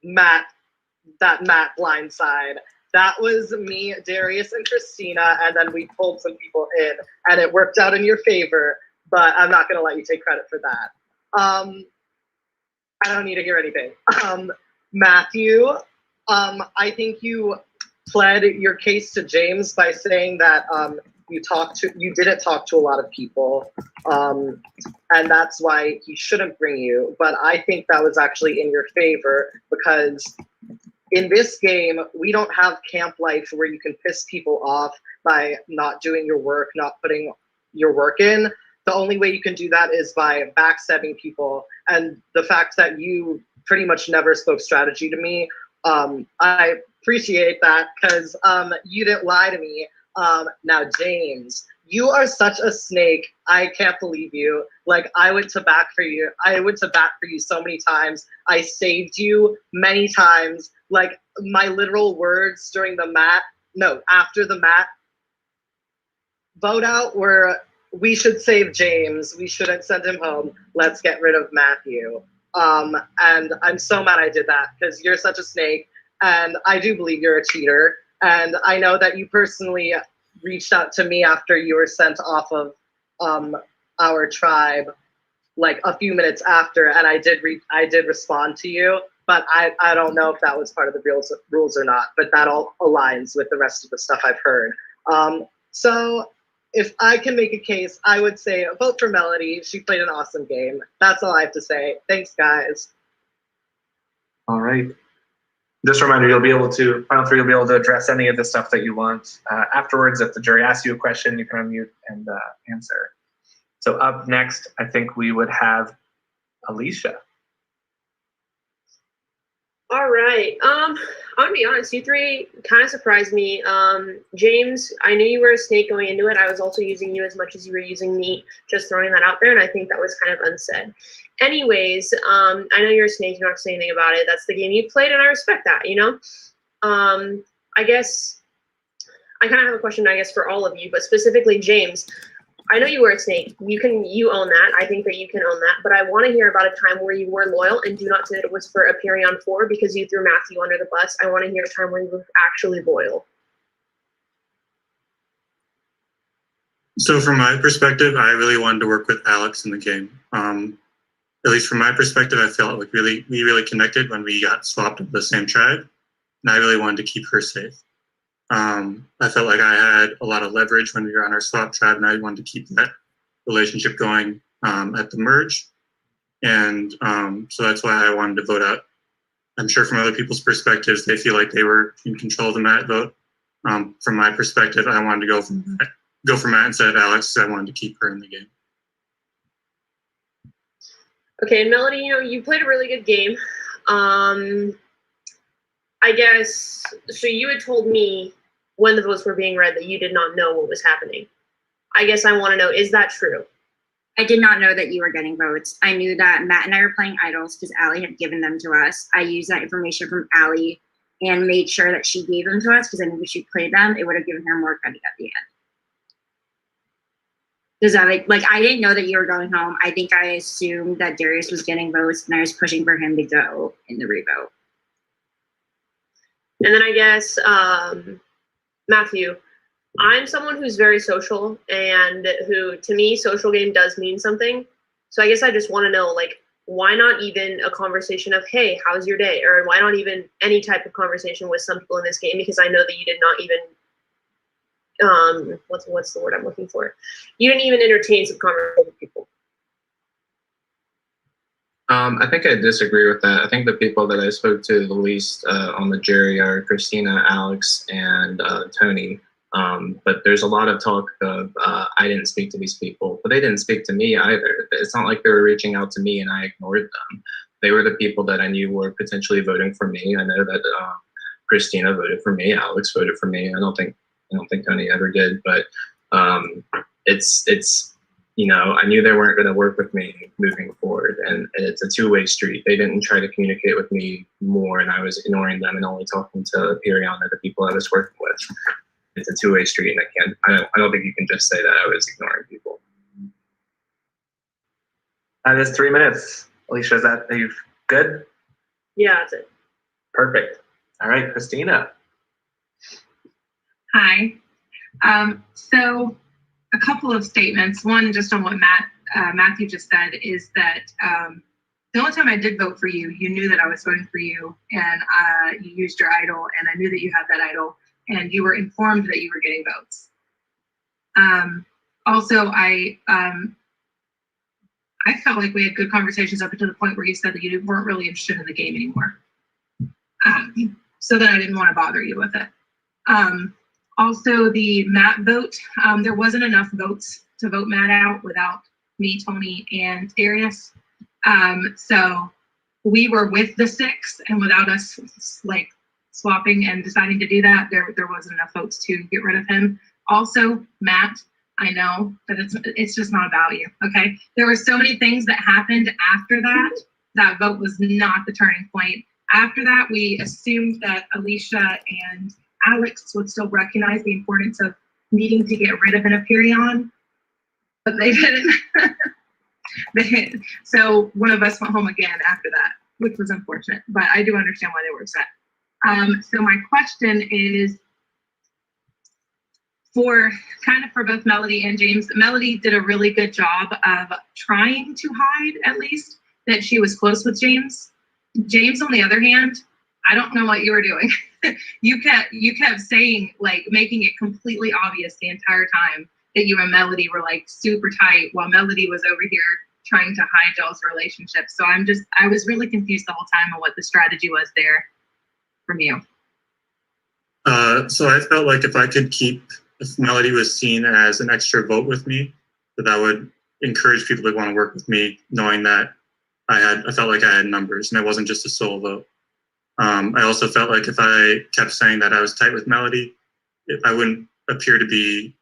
Matt blindside. That was me, Darius, and Christina, and then we pulled some people in, and it worked out in your favor, but I'm not going to let you take credit for that. I don't need to hear anything. Matthew, I think you pled your case to James by saying that you didn't talk to a lot of people, and that's why he shouldn't bring you. But I think that was actually in your favor, because in this game, we don't have camp life where you can piss people off by not doing your work, not putting your work in. The only way you can do that is by backstabbing people. And the fact that you pretty much never spoke strategy to me, I appreciate that, because you didn't lie to me. Now, James, you are such a snake. I can't believe you. Like, I went to bat for you. I went to bat for you so many times. I saved you many times. Like, my literal words during after the Matt vote out were, we should save James. We shouldn't send him home. Let's get rid of Matthew. And I'm so mad I did that, because you're such a snake. And I do believe you're a cheater. And I know that you personally reached out to me after you were sent off of our tribe, like a few minutes after, and I did respond to you, but I don't know if that was part of the rules or not, but that all aligns with the rest of the stuff I've heard. So if I can make a case, I would say vote for Melody. She played an awesome game. That's all I have to say. Thanks, guys. All right. Just a reminder, final three, you'll be able to address any of the stuff that you want. Afterwards, if the jury asks you a question, you can unmute and answer. So up next, I think we would have Alicia. All right. I'm gonna be honest, you three kind of surprised me. James, I knew you were a snake going into it. I was also using you as much as you were using me, just throwing that out there, and I think that was kind of unsaid. Anyways, I know you're a snake, you're not saying anything about it. That's the game you played, and I respect that, you know? I guess I kind of have a question, I guess, for all of you, but specifically James. I know you were a snake. You own that. I think that you can own that. But I want to hear about a time where you were loyal, and do not say that it was for appearing on 4 because you threw Matthew under the bus. I want to hear a time where you were actually loyal. So from my perspective, I really wanted to work with Alex in the game. At least from my perspective, I felt like we really connected when we got swapped with the same tribe, and I really wanted to keep her safe. I felt like I had a lot of leverage when we were on our swap tribe, and I wanted to keep that relationship going at the merge. And so that's why I wanted to vote out. I'm sure from other people's perspectives, they feel like they were in control of the Matt vote. From my perspective, I wanted to go for Matt instead of Alex, because I wanted to keep her in the game. Okay, and Melody, you played a really good game. I guess, so you had told me when the votes were being read that you did not know what was happening. I guess I want to know, is that true? I did not know that you were getting votes. I knew that Matt and I were playing idols because Allie had given them to us. I used that information from Allie and made sure that she gave them to us, because I knew if she played them, it would have given her more credit at the end. Does that I didn't know that you were going home. I think I assumed that Darius was getting votes, and I was pushing for him to go in the revote. And then I guess, Matthew, I'm someone who's very social, and who, to me, social game does mean something. So I guess I just want to know, why not even a conversation of, hey, how's your day? Or why not even any type of conversation with some people in this game? Because I know that you did not even, what's the word I'm looking for? You didn't even entertain some conversation with people. I think I disagree with that. I think the people that I spoke to the least on the jury are Christina, Alex, and Tony. But there's a lot of talk of I didn't speak to these people, but they didn't speak to me either. It's not like they were reaching out to me and I ignored them. They were the people that I knew were potentially voting for me. I know that Christina voted for me, Alex voted for me. I don't think Tony ever did, but it's I knew they weren't going to work with me moving forward, and it's a two-way street. They didn't try to communicate with me more, and I was ignoring them and only talking to Pirion or the people I was working with. It's a two-way street, and I don't think you can just say that I was ignoring people. That is 3 minutes. Alicia, are you good? Yeah, that's it. Perfect. All right, Christina. Hi. So a couple of statements. One, just on what Matthew just said, is that the only time I did vote for you, you knew that I was voting for you, and you used your idol, and I knew that you had that idol, and you were informed that you were getting votes. Also, I felt like we had good conversations up until the point where you said that you weren't really interested in the game anymore. So then I didn't want to bother you with it. Also, the Matt vote, there wasn't enough votes to vote Matt out without me, Tony, and Darius. So we were with the 6, and without us like swapping and deciding to do that, there wasn't enough votes to get rid of him. Also, Matt, I know that it's just not about you, okay? There were so many things that happened after that. That vote was not the turning point. After that, we assumed that Alicia and Alex would still recognize the importance of needing to get rid of an Aperion, but they didn't. So one of us went home again after that, which was unfortunate, but I do understand why they were upset. So my question is for both Melody and James. Melody did a really good job of trying to hide, at least, that she was close with James. James, on the other hand, I don't know what you were doing. You kept saying, like, making it completely obvious the entire time that you and Melody were like super tight, while Melody was over here trying to hide y'all's relationship. So I was really confused the whole time on what the strategy was there from you. So I felt like if Melody was seen as an extra vote with me, that would encourage people to want to work with me, knowing that I felt like I had numbers and it wasn't just a solo vote. I also felt like if I kept saying that I was tight with Melody, I wouldn't appear to be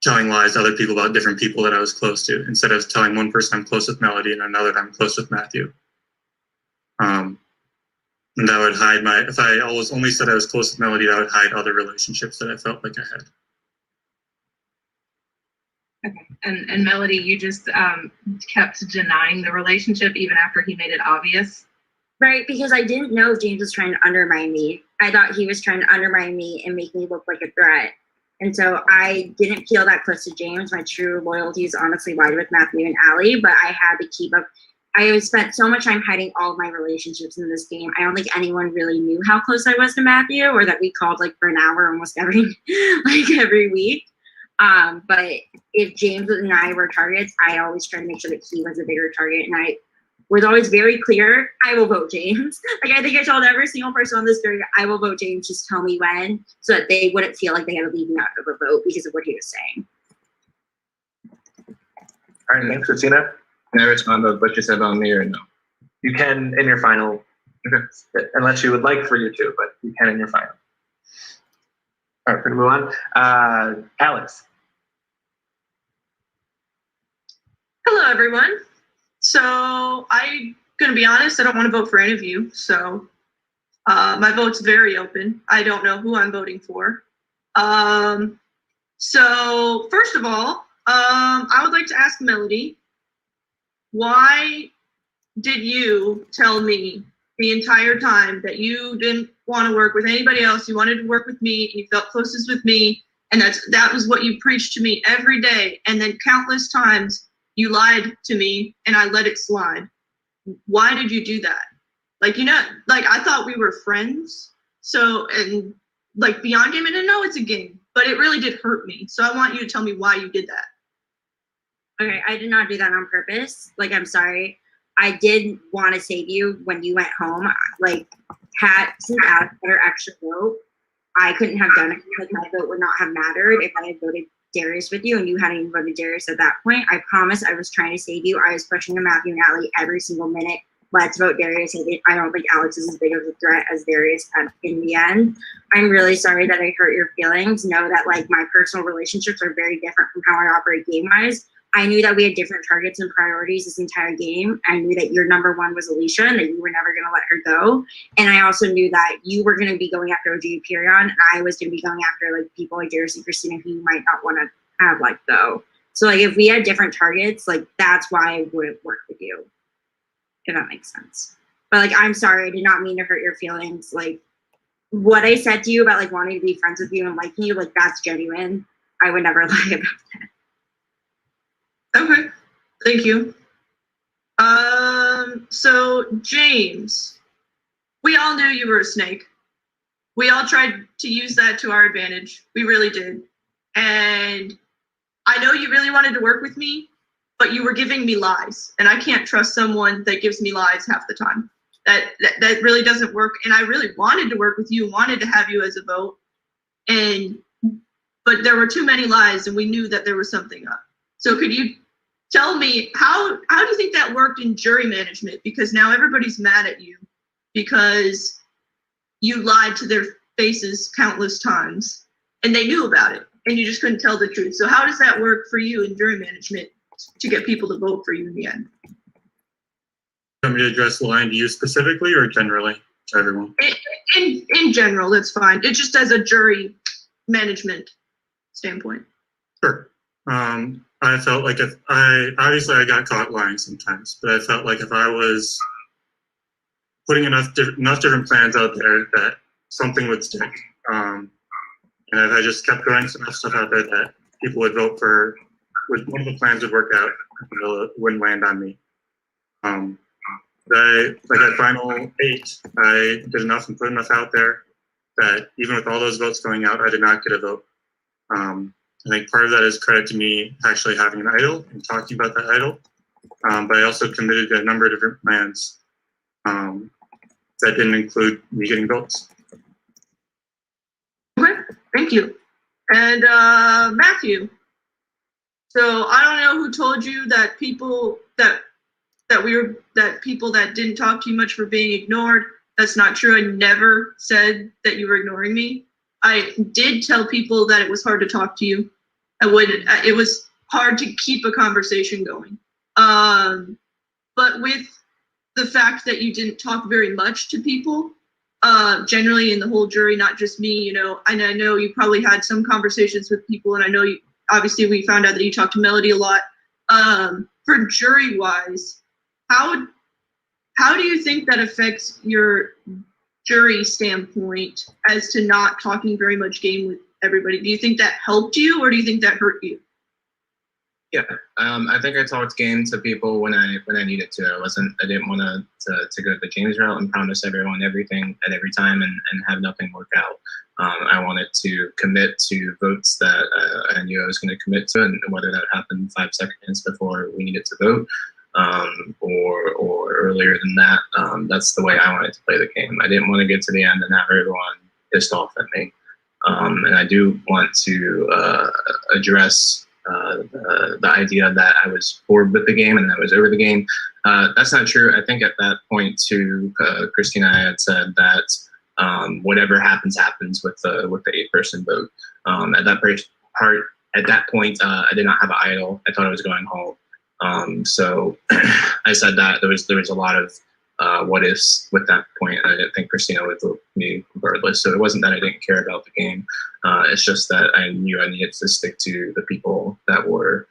telling lies to other people about different people that I was close to, instead of telling one person I'm close with Melody and another that I'm close with Matthew. And that would hide if I always only said I was close with Melody, that would hide other relationships that I felt like I had. Okay. And Melody, you just kept denying the relationship even after he made it obvious? Right, because I didn't know if James was trying to undermine me. I thought he was trying to undermine me and make me look like a threat. And so I didn't feel that close to James. My true loyalty is honestly lied with Matthew and Allie, but I had to keep up. I spent so much time hiding all of my relationships in this game. I don't think anyone really knew how close I was to Matthew, or that we called like for an hour almost every week. But if James and I were targets, I always tried to make sure that he was a bigger target. And I was always very clear, I will vote James. Like, I think I told every single person on this group, I will vote James, just tell me when, so that they wouldn't feel like they had to leave me out of a vote because of what he was saying. All right, thanks, Christina. Can I respond to what you said about me or no? You can in your final, unless you would like for you to, but you can in your final. All right, we're gonna move on. Alex. Hello, everyone. So I'm gonna be honest, I don't want to vote for any of you. So my vote's very open. I don't know who I'm voting for. So first of all, I would like to ask Melody, why did you tell me the entire time that you didn't want to work with anybody else? You wanted to work with me, you felt closest with me, and that was what you preached to me every day. And then countless times you lied to me and I let it slide. Why did you do that? Like, I thought we were friends. So, and like beyond game, and I know it's a game, but it really did hurt me. So I want you to tell me why you did that. Okay, I did not do that on purpose. Like, I'm sorry. I did want to save you when you went home. Like, since Alex had her extra vote, I couldn't have done it. Like, my vote would not have mattered if I had voted Darius with you and you hadn't even voted Darius at that point. I promise I was trying to save you. I was pushing to Matthew and Allie every single minute let's vote Darius. I don't think Alex is as big of a threat as Darius in the end. I'm really sorry that I hurt your feelings. Know that like my personal relationships are very different from how I operate game-wise. I knew that we had different targets and priorities this entire game. I knew that your number one was Alicia and that you were never going to let her go. And I also knew that you were going to be going after OG Perion, and I was going to be going after like people like Darius and Christina who you might not want to have like though. So like if we had different targets, like that's why I wouldn't work with you. If that makes sense. But like I'm sorry, I did not mean to hurt your feelings. Like what I said to you about like wanting to be friends with you and liking you, like that's genuine. I would never lie about that. Okay, thank you. So James, we all knew you were a snake. We all tried to use that to our advantage. We really did. And I know you really wanted to work with me, but you were giving me lies. And I can't trust someone that gives me lies half the time. That really doesn't work. And I really wanted to work with you, wanted to have you as a vote. But there were too many lies and we knew that there was something up. So could you tell me how do you think that worked in jury management? Because now everybody's mad at you because you lied to their faces countless times and they knew about it and you just couldn't tell the truth. So how does that work for you in jury management to get people to vote for you in the end? Want me to address the line to you specifically or generally to everyone? In general, that's fine. It's just as a jury management standpoint. Sure. I felt like if I got caught lying sometimes, but I felt like if I was putting enough different plans out there that something would stick. And if I just kept throwing enough stuff out there that people would vote for, one of the plans would work out, it wouldn't land on me. At final 8, I did enough and put enough out there that even with all those votes going out, I did not get a vote. I think part of that is credit to me actually having an idol and talking about that idol. But I also committed to a number of different plans that didn't include me getting votes. Okay, thank you. And Matthew, so I don't know who told you that people that people that didn't talk to you much were being ignored. That's not true. I never said that you were ignoring me. I did tell people that it was hard to talk to you. It was hard to keep a conversation going. But with the fact that you didn't talk very much to people, generally in the whole jury, not just me, and I know you probably had some conversations with people, and I know obviously we found out that you talked to Melody a lot. For jury-wise, how do you think that affects your jury standpoint as to not talking very much game with everybody? Do you think that helped you or do you think that hurt you? Yeah, I think I talked game to people when I needed to. I didn't want to go the James route and promise everyone everything at every time and have nothing work out. I wanted to commit to votes that I knew I was going to commit to, and whether that happened 5 seconds before we needed to vote or earlier than that, that's the way I wanted to play the game. I didn't want to get to the end and have everyone pissed off at me. And I do want to address the idea that I was bored with the game and that I was over the game. That's not true. I think at that point too, Christina and I had said that whatever happens with the 8-person vote. At that point, I did not have an idol. I thought I was going home. So I said that there was a lot of what ifs with that point. I didn't think Christina would vote me regardless. So it wasn't that I didn't care about the game. It's just that I knew I needed to stick to the people that were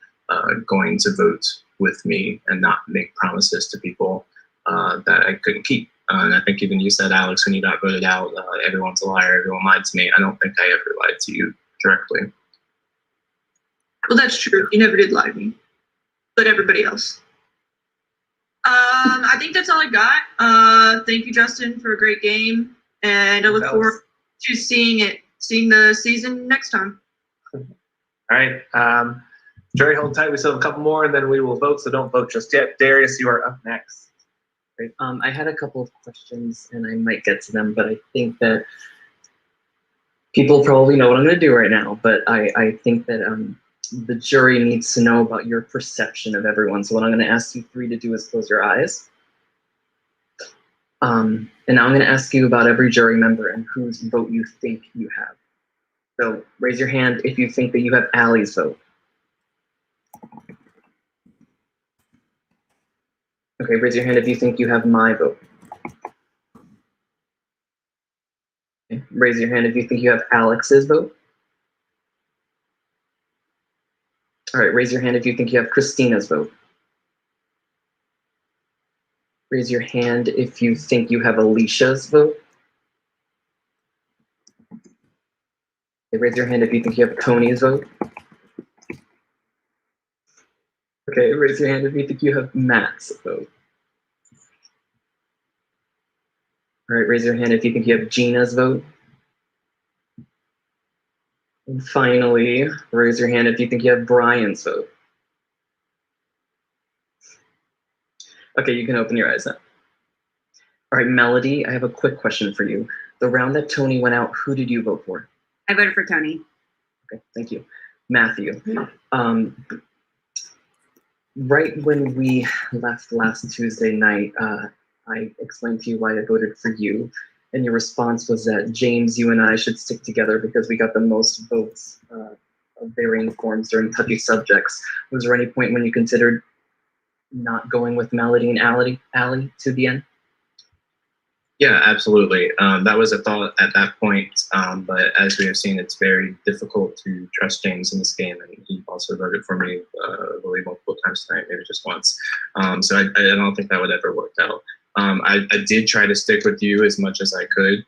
going to vote with me and not make promises to people that I couldn't keep. And I think even you said, Alex, when you got voted out, everyone's a liar, everyone lied to me. I don't think I ever lied to you directly. Well, that's true. You never did lie to me, but everybody else. I think that's all I got. Thank you, Justin, for a great game, and I look forward to seeing the season next time. All right. Jury, hold tight. We still have a couple more, and then we will vote, so don't vote just yet. Darius, you are up next. Great. I had a couple of questions, and I might get to them, but I think that people probably know what I'm going to do right now, but I think that the jury needs to know about your perception of everyone. So what I'm going to ask you 3 to do is close your eyes. And now I'm going to ask you about every jury member and whose vote you think you have. So raise your hand if you think that you have Allie's vote. Okay, raise your hand if you think you have my vote. Okay, raise your hand if you think you have Alex's vote. All right, raise your hand if you think you have Christina's vote. Raise your hand if you think you have Alicia's vote. Okay, raise your hand if you think you have Tony's vote. Okay, raise your hand if you think you have Matt's vote. All right, raise your hand if you think you have Gina's vote. And finally, raise your hand if you think you have Brian's vote. Okay, you can open your eyes now. All right, Melody, I have a quick question for you. The round that Tony went out, who did you vote for? I voted for Tony. Okay, thank you. Matthew, right when we left last Tuesday night, I explained to you why I voted for you, and your response was that James, you and I should stick together because we got the most votes of varying forms during touchy subjects. Was there any point when you considered not going with Melody and Allie to the end? Yeah, absolutely. That was a thought at that point, but as we have seen, it's very difficult to trust James in this game, and he also voted for me, I believe, multiple times tonight, maybe just once. So I don't think that would ever work out. I did try to stick with you as much as I could.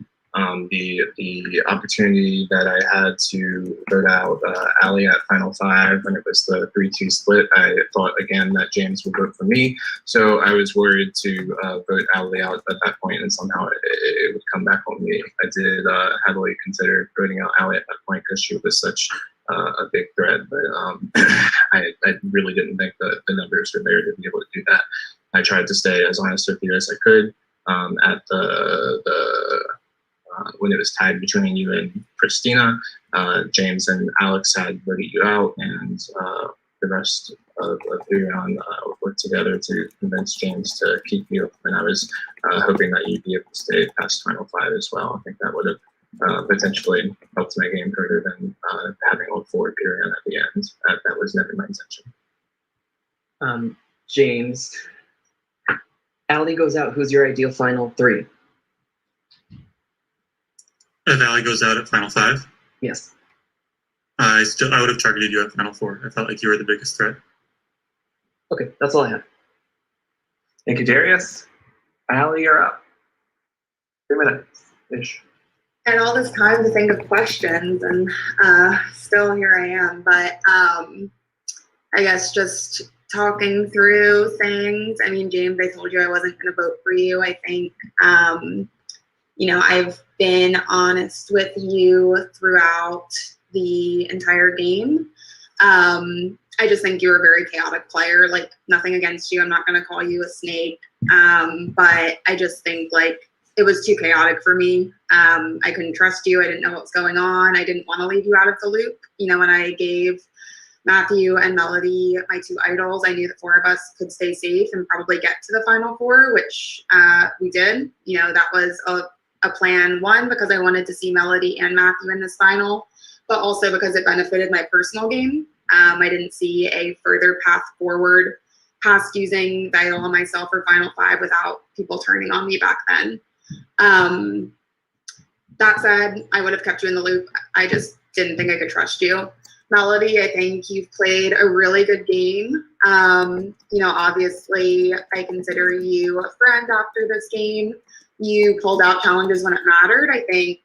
The opportunity that I had to vote out Allie at Final 5 when it was the 3-2 split, I thought again that James would vote for me. So I was worried to vote Allie out at that point, and somehow it would come back on me. I did heavily consider voting out Allie at that point because she was such a big threat, but I really didn't think that the numbers were there to be able to do that. I tried to stay as honest with you as I could at when it was tied between you and Christina. James and Alex had voted you out, and the rest of Furion worked together to convince James to keep you. And I was hoping that you'd be able to stay past Final 5 as well. I think that would have potentially helped my game further than having all 4 Furion at the end. That was never my intention. James, Allie goes out. Who's your ideal Final 3? If Allie goes out at Final 5? Yes. I would have targeted you at Final 4. I felt like you were the biggest threat. Okay, that's all I have. Thank you, Darius. Allie, you're up. 3 minutes-ish. And all this time to think of questions, and still here I am. But I guess just talking through things. I mean, James, I told you I wasn't going to vote for you. I think, you know, I've been honest with you throughout the entire game. I just think you're a very chaotic player. Like, nothing against you. I'm not going to call you a snake. But I just think, like, it was too chaotic for me. I couldn't trust you. I didn't know what was going on. I didn't want to leave you out of the loop. You know, when I gave Matthew and Melody my 2 idols, I knew the 4 of us could stay safe and probably get to the Final 4, which we did. You know, that was a plan, 1, because I wanted to see Melody and Matthew in this final, but also because it benefited my personal game. I didn't see a further path forward past using the idol on myself for Final 5 without people turning on me back then. That said, I would have kept you in the loop. I just didn't think I could trust you. Melody, I think you've played a really good game. You know, obviously, I consider you a friend after this game. You pulled out challenges when it mattered. I think,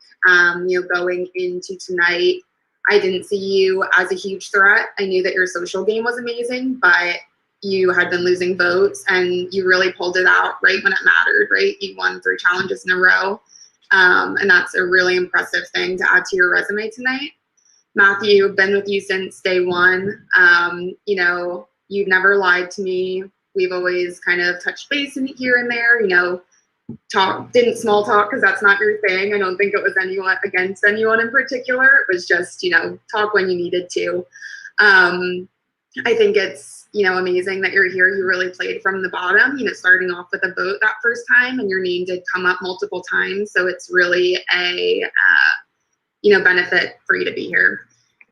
you know, going into tonight, I didn't see you as a huge threat. I knew that your social game was amazing, but you had been losing votes, and you really pulled it out right when it mattered, right? You won 3 challenges in a row, and that's a really impressive thing to add to your resume tonight. Matthew, been with you since day 1. You know, you've never lied to me. We've always kind of touched base in here and there, you know, didn't small talk because that's not your thing. I don't think it was anyone against anyone in particular. It was just, you know, talk when you needed to. I think it's amazing that you're here. You really played from the bottom, starting off with a vote that first time, and your name did come up multiple times. So it's really a, benefit for you to be here.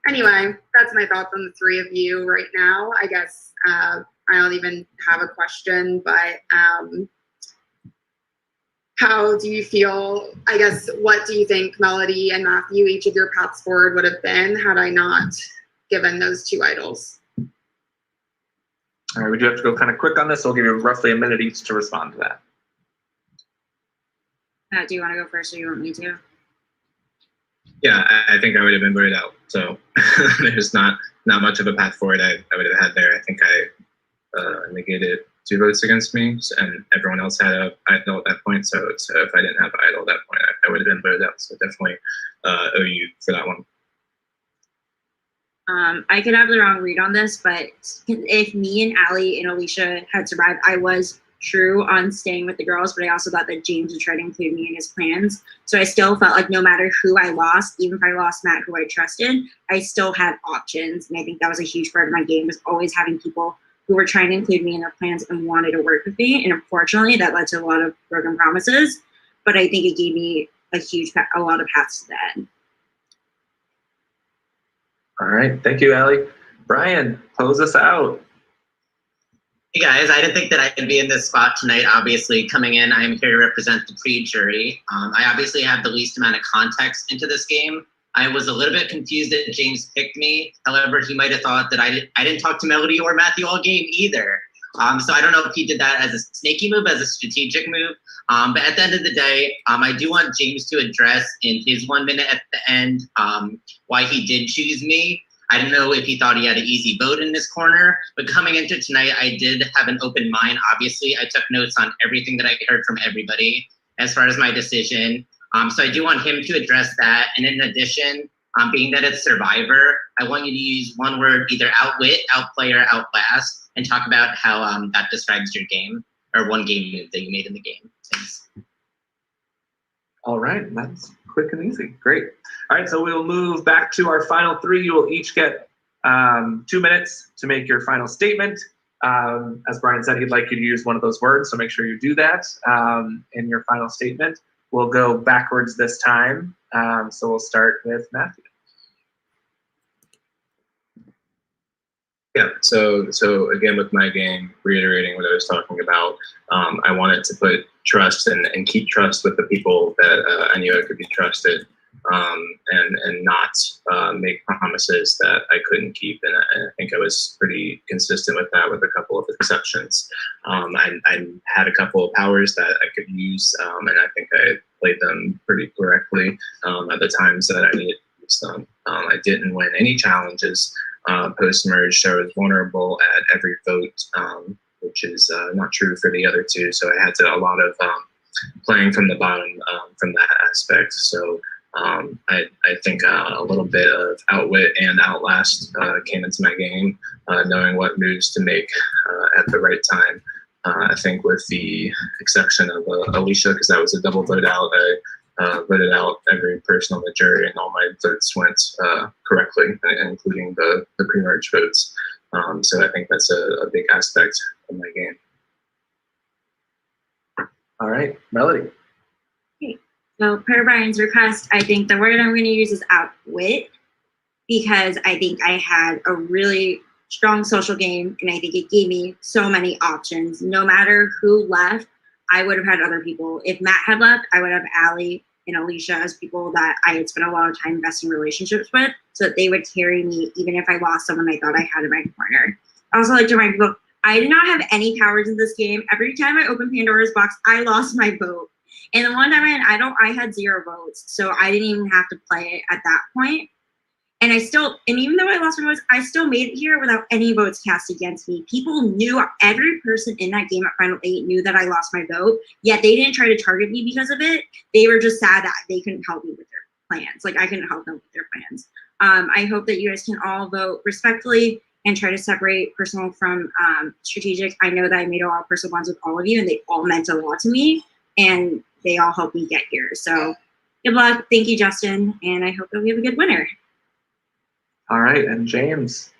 Anyway, that's my thoughts on the three of you right now. I guess I don't even have a question, but how do you feel, I guess, what do you think Melody and Matthew, each of your paths forward would have been had I not given those two idols? All right, we do have to go kind of quick on this. So we'll give you roughly a minute each to respond to that. Matt, do you want to go first or you want me to? Yeah, I think I would have been voted out. So there's not much of a path forward I would have had there. I think I negated 2 votes against me, and everyone else had a idol at that point. So if I didn't have an idol at that point, I would have been voted out. So definitely owe you for that one. I could have the wrong read on this, but if me and Allie and Alicia had survived, I was true on staying with the girls, but I also thought that James would try to include me in his plans. So I still felt like no matter who I lost, even if I lost Matt, who I trusted, I still had options. And I think that was a huge part of my game, was always having people who were trying to include me in their plans and wanted to work with me. And unfortunately, that led to a lot of broken promises. But I think it gave me a lot of paths to the end. All right, thank you, Allie. Brian, close us out. Hey guys, I didn't think that I could be in this spot tonight. Obviously, coming in, I'm here to represent the pre-jury. I obviously have the least amount of context into this game. I was a little bit confused that James picked me. However, he might have thought that I didn't talk to Melody or Matthew all game either. So I don't know if he did that as a sneaky move, as a strategic move. But at the end of the day, I do want James to address in his 1 minute at the end why he did choose me. I don't know if he thought he had an easy vote in this corner, but coming into tonight, I did have an open mind. Obviously, I took notes on everything that I heard from everybody as far as my decision. So I do want him to address that. And in addition, being that it's Survivor, I want you to use one word, either outwit, outplay, or outlast, and talk about how that describes your game, or one game move that you made in the game. Thanks. All right, that's quick and easy. Great. All right, so we will move back to our final 3. You will each get 2 minutes to make your final statement. As Brian said, he'd like you to use one of those words, so make sure you do that in your final statement. We'll go backwards this time. So we'll start with Matthew. Yeah, so again, with my game, reiterating what I was talking about, I wanted to put trust and keep trust with the people that I knew I could be trusted, and not make promises that I couldn't keep. And I think I was pretty consistent with that, with a couple of exceptions. I had a couple of powers that I could use, and I think I played them pretty correctly at the times that I needed to use them. I didn't win any challenges post-merge, so I was vulnerable at every vote, which is not true for the other 2. So I had to a lot of playing from the bottom from that aspect. So I think a little bit of outwit and outlast came into my game, knowing what moves to make at the right time. I think with the exception of Alicia, because that was a double vote out, I voted out every person on the jury, and all my votes went correctly, including the pre-merge votes. So I think that's a big aspect of my game. All right, Melody. Okay. So per Brian's request, I think the word I'm going to use is outwit, because I think I had a really strong social game, and I think it gave me so many options. No matter who left, I would have had other people. If Matt had left, I would have Allie and Alicia as people that I had spent a lot of time investing in relationships with, so that they would carry me even if I lost someone I thought I had in my corner. I also like to remind people, I did not have any powers in this game. Every time I opened Pandora's box, I lost my vote. And the one time I had 0 votes, so I didn't even have to play it at that point. And even though I lost my votes, I still made it here without any votes cast against me. People knew, every person in that game at Final 8 knew that I lost my vote, yet they didn't try to target me because of it. They were just sad that they couldn't help me with their plans. Like, I couldn't help them with their plans. I hope that you guys can all vote respectfully and try to separate personal from strategic. I know that I made a lot of personal bonds with all of you, and they all meant a lot to me, and they all helped me get here. So good luck. Thank you, Justin, and I hope that we have a good winner. All right, and James.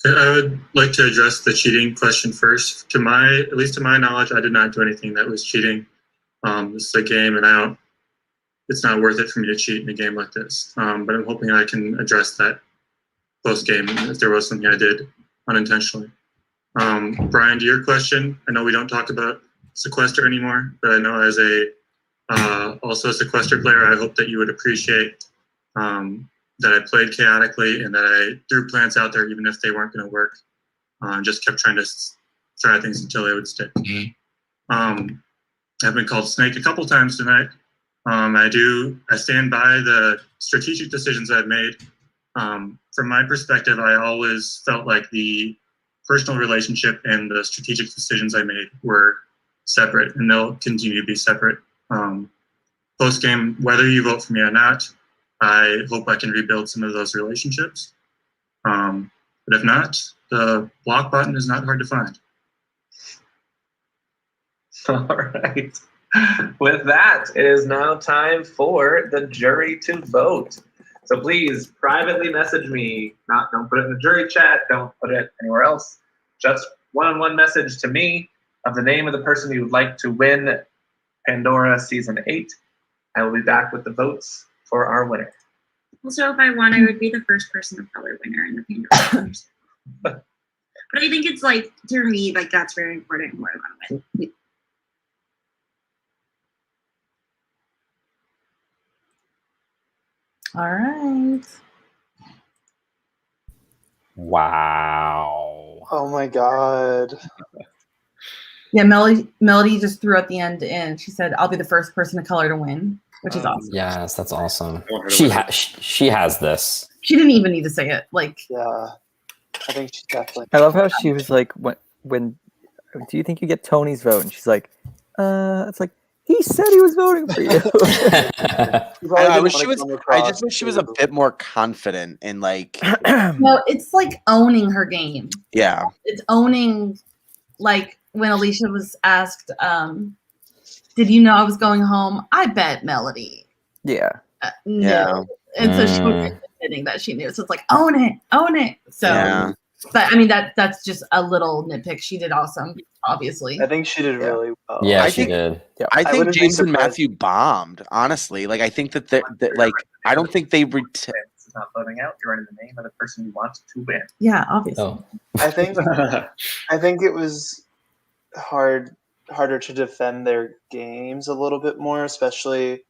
I would like to address the cheating question first. At least to my knowledge, I did not do anything that was cheating. This is a game, and it's not worth it for me to cheat in a game like this. But I'm hoping I can address that post game if there was something I did unintentionally. Brian, to your question, I know we don't talk about Sequester anymore, but I know as also a Sequester player, I hope that you would appreciate that I played chaotically and that I threw plants out there even if they weren't going to work. Just kept trying to try things until they would stick. I've been called snake a couple times tonight. I stand by the strategic decisions I've made. From my perspective, I always felt like the personal relationship and the strategic decisions I made were separate, and they'll continue to be separate. Post game, whether you vote for me or not, I hope I can rebuild some of those relationships. But if not, the block button is not hard to find. All right. With that, it is now time for the jury to vote. So please privately message me. Don't put it in the jury chat. Don't put it anywhere else. Just one-on-one message to me of the name of the person you would like to win Pandora Season 8. I will be back with the votes for our winner. Also, if I won, I would be the first person of color winner in the Pandora. But I think it's like, to me, like that's very important and what I want to win. All right. Wow. Oh my god. Yeah, Melody just threw at the end in. She said, "I'll be the first person of color to win," which is awesome. Yes, that's awesome. She has this. She didn't even need to say it. Like, yeah, I think she definitely. I love how she was like, when do you think you get Tony's vote? And she's like, it's like, he said he was voting for you. I just wish she was a bit more confident and like. no, it's like owning her game. Yeah. It's owning, like when Alicia was asked, "Did you know I was going home?" I bet Melody. Yeah. No. Yeah. And so she was admitting that she knew. So it's like, own it. So, Yeah. But I mean, that's just a little nitpick. She did awesome, obviously. I think she did really well. Yeah, I she think- did. I think wouldn't be James and surprised. Matthew bombed. Honestly, like I think that like I don't think they. This is not voting out. You're writing the name of the person you want to win. Yeah, obviously. Oh. I think it was harder to defend their games a little bit more, especially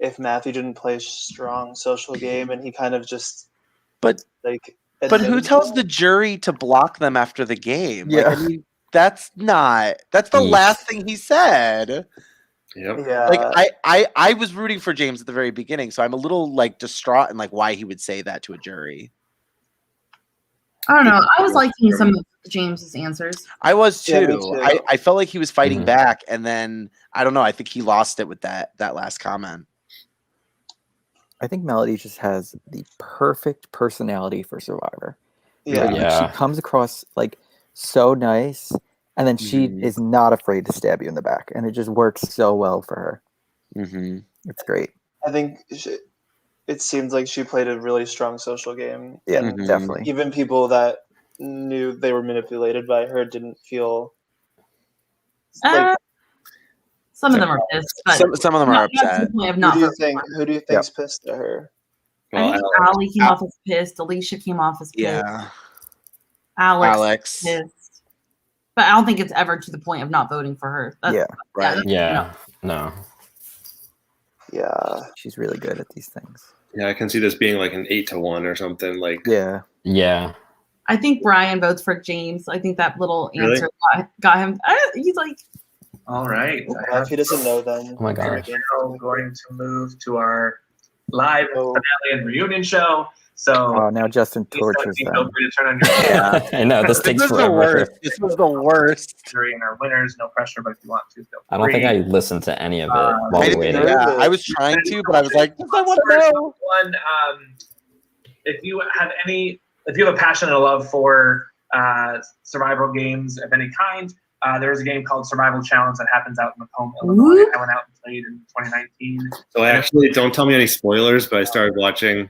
if Matthew didn't play strong social game and he kind of just But like. But who admitted tells that. the jury to block them after the game? Like, Yeah. I mean, that's the last thing he said. Yep. Yeah. Like I was rooting for James at the very beginning, so I'm a little like distraught in like why he would say that to a jury. I don't know. I was liking some of James's answers. I was too. Yeah, me too. I felt like he was fighting back, and then I don't know. I think he lost it with that last comment. I think Melody just has the perfect personality for Survivor. Yeah. Like, Yeah. she comes across like so nice, and then she is not afraid to stab you in the back, and it just works so well for her. Mm-hmm. It's great. I think it seems like she played a really strong social game. Yeah, and definitely. even people that knew they were manipulated by her didn't feel like. Some of them are pissed, but Some of them are not to upset. the point of not Who do you think's pissed at her? I think Ali came off as pissed. Alicia came off as pissed. Yeah. Alex pissed. But I don't think it's ever to the point of not voting for her. Right. Yeah. No. Yeah. She's really good at these things. Yeah, I can see this being like an 8-1 or something. Like, Yeah. Yeah. I think Brian votes for James. I think that little Really? answer got him. He's like, All right. If he doesn't know, then Oh my gosh. We're going to move to our live finale and reunion show. So Oh, now Justin please, tortures feel them. free to turn on your I know this takes was the forever. worst. This was the worst. jury and our winners. No pressure, but if you want to, feel I don't think free. I listened to any of it I while we didn't waited. either. Yeah, I was trying to, but I was like, I want to know. One, if you have a passion and a love for survival games of any kind, there's a game called Survival Challenge that happens out in Macomb, Illinois. I went out and played in 2019. so actually, don't tell me any spoilers, but I started watching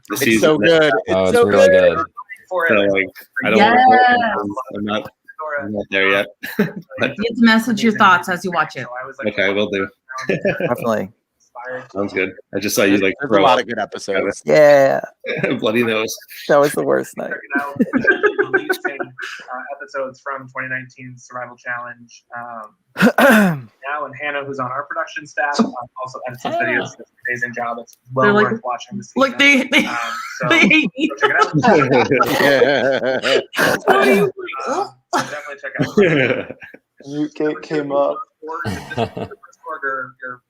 the It's season. so good. Oh, it's so really good. for it. So like, I don't. Yes. I'm not there yet. But- You get to message your thoughts as you watch it. okay, we'll do. Definitely. Sounds good. I just saw you like. There's a lot of good episodes. Yeah. Bloody nose. That was the worst night. Releasing episodes from 2019's Survival Challenge. Now, and Hannah, who's on our production staff, also edits those videos. Does an amazing job. It's well They're like- worth watching this season. Like they So they hate me. go check it out. Oh. So definitely check out. Newgate came up. Or your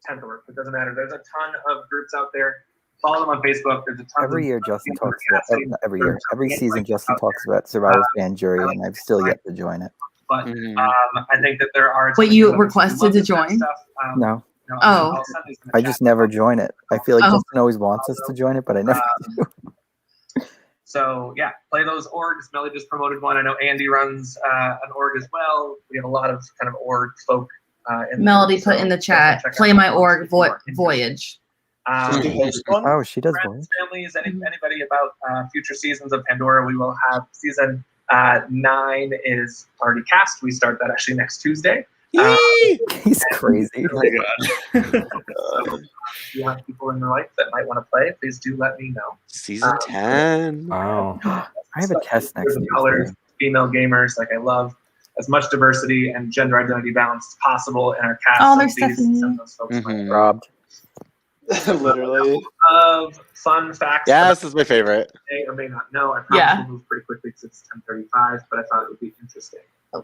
10th org. It doesn't matter. There's a ton of groups out there. Follow them on Facebook. There's a ton Every of year, Justin talks about not every year. Every season, Justin talks about Survivor's Band Jury, and I've still yet to join it. But I think that there are. Wait, you requested to join? No, Oh. I just never join it. I feel like Oh. Justin always wants us to join it, but I never do. So yeah, play those orgs. Melly just promoted one. I know Andy runs an org as well. We have a lot of kind of org folk. Melody put in the chat, play my org voyage. Oh, she does Friends, families, anybody about future seasons of Pandora. We will have season 9 is already cast. We start that actually next Tuesday. He's crazy. Oh my god. So, if you have people in your life that might want to play, please do let me know. Season 10. Wow. I have a test next Different colors, Tuesday. female gamers. Like I love as much diversity and gender identity balance as possible in our cast. Oh, So there's please Stephanie. send those folks my way. Robbed. Literally. Of fun facts. Yeah, that this is my favorite. you may or may not know. I probably Yeah. will move pretty quickly because it's 10:35, but I thought it would be interesting.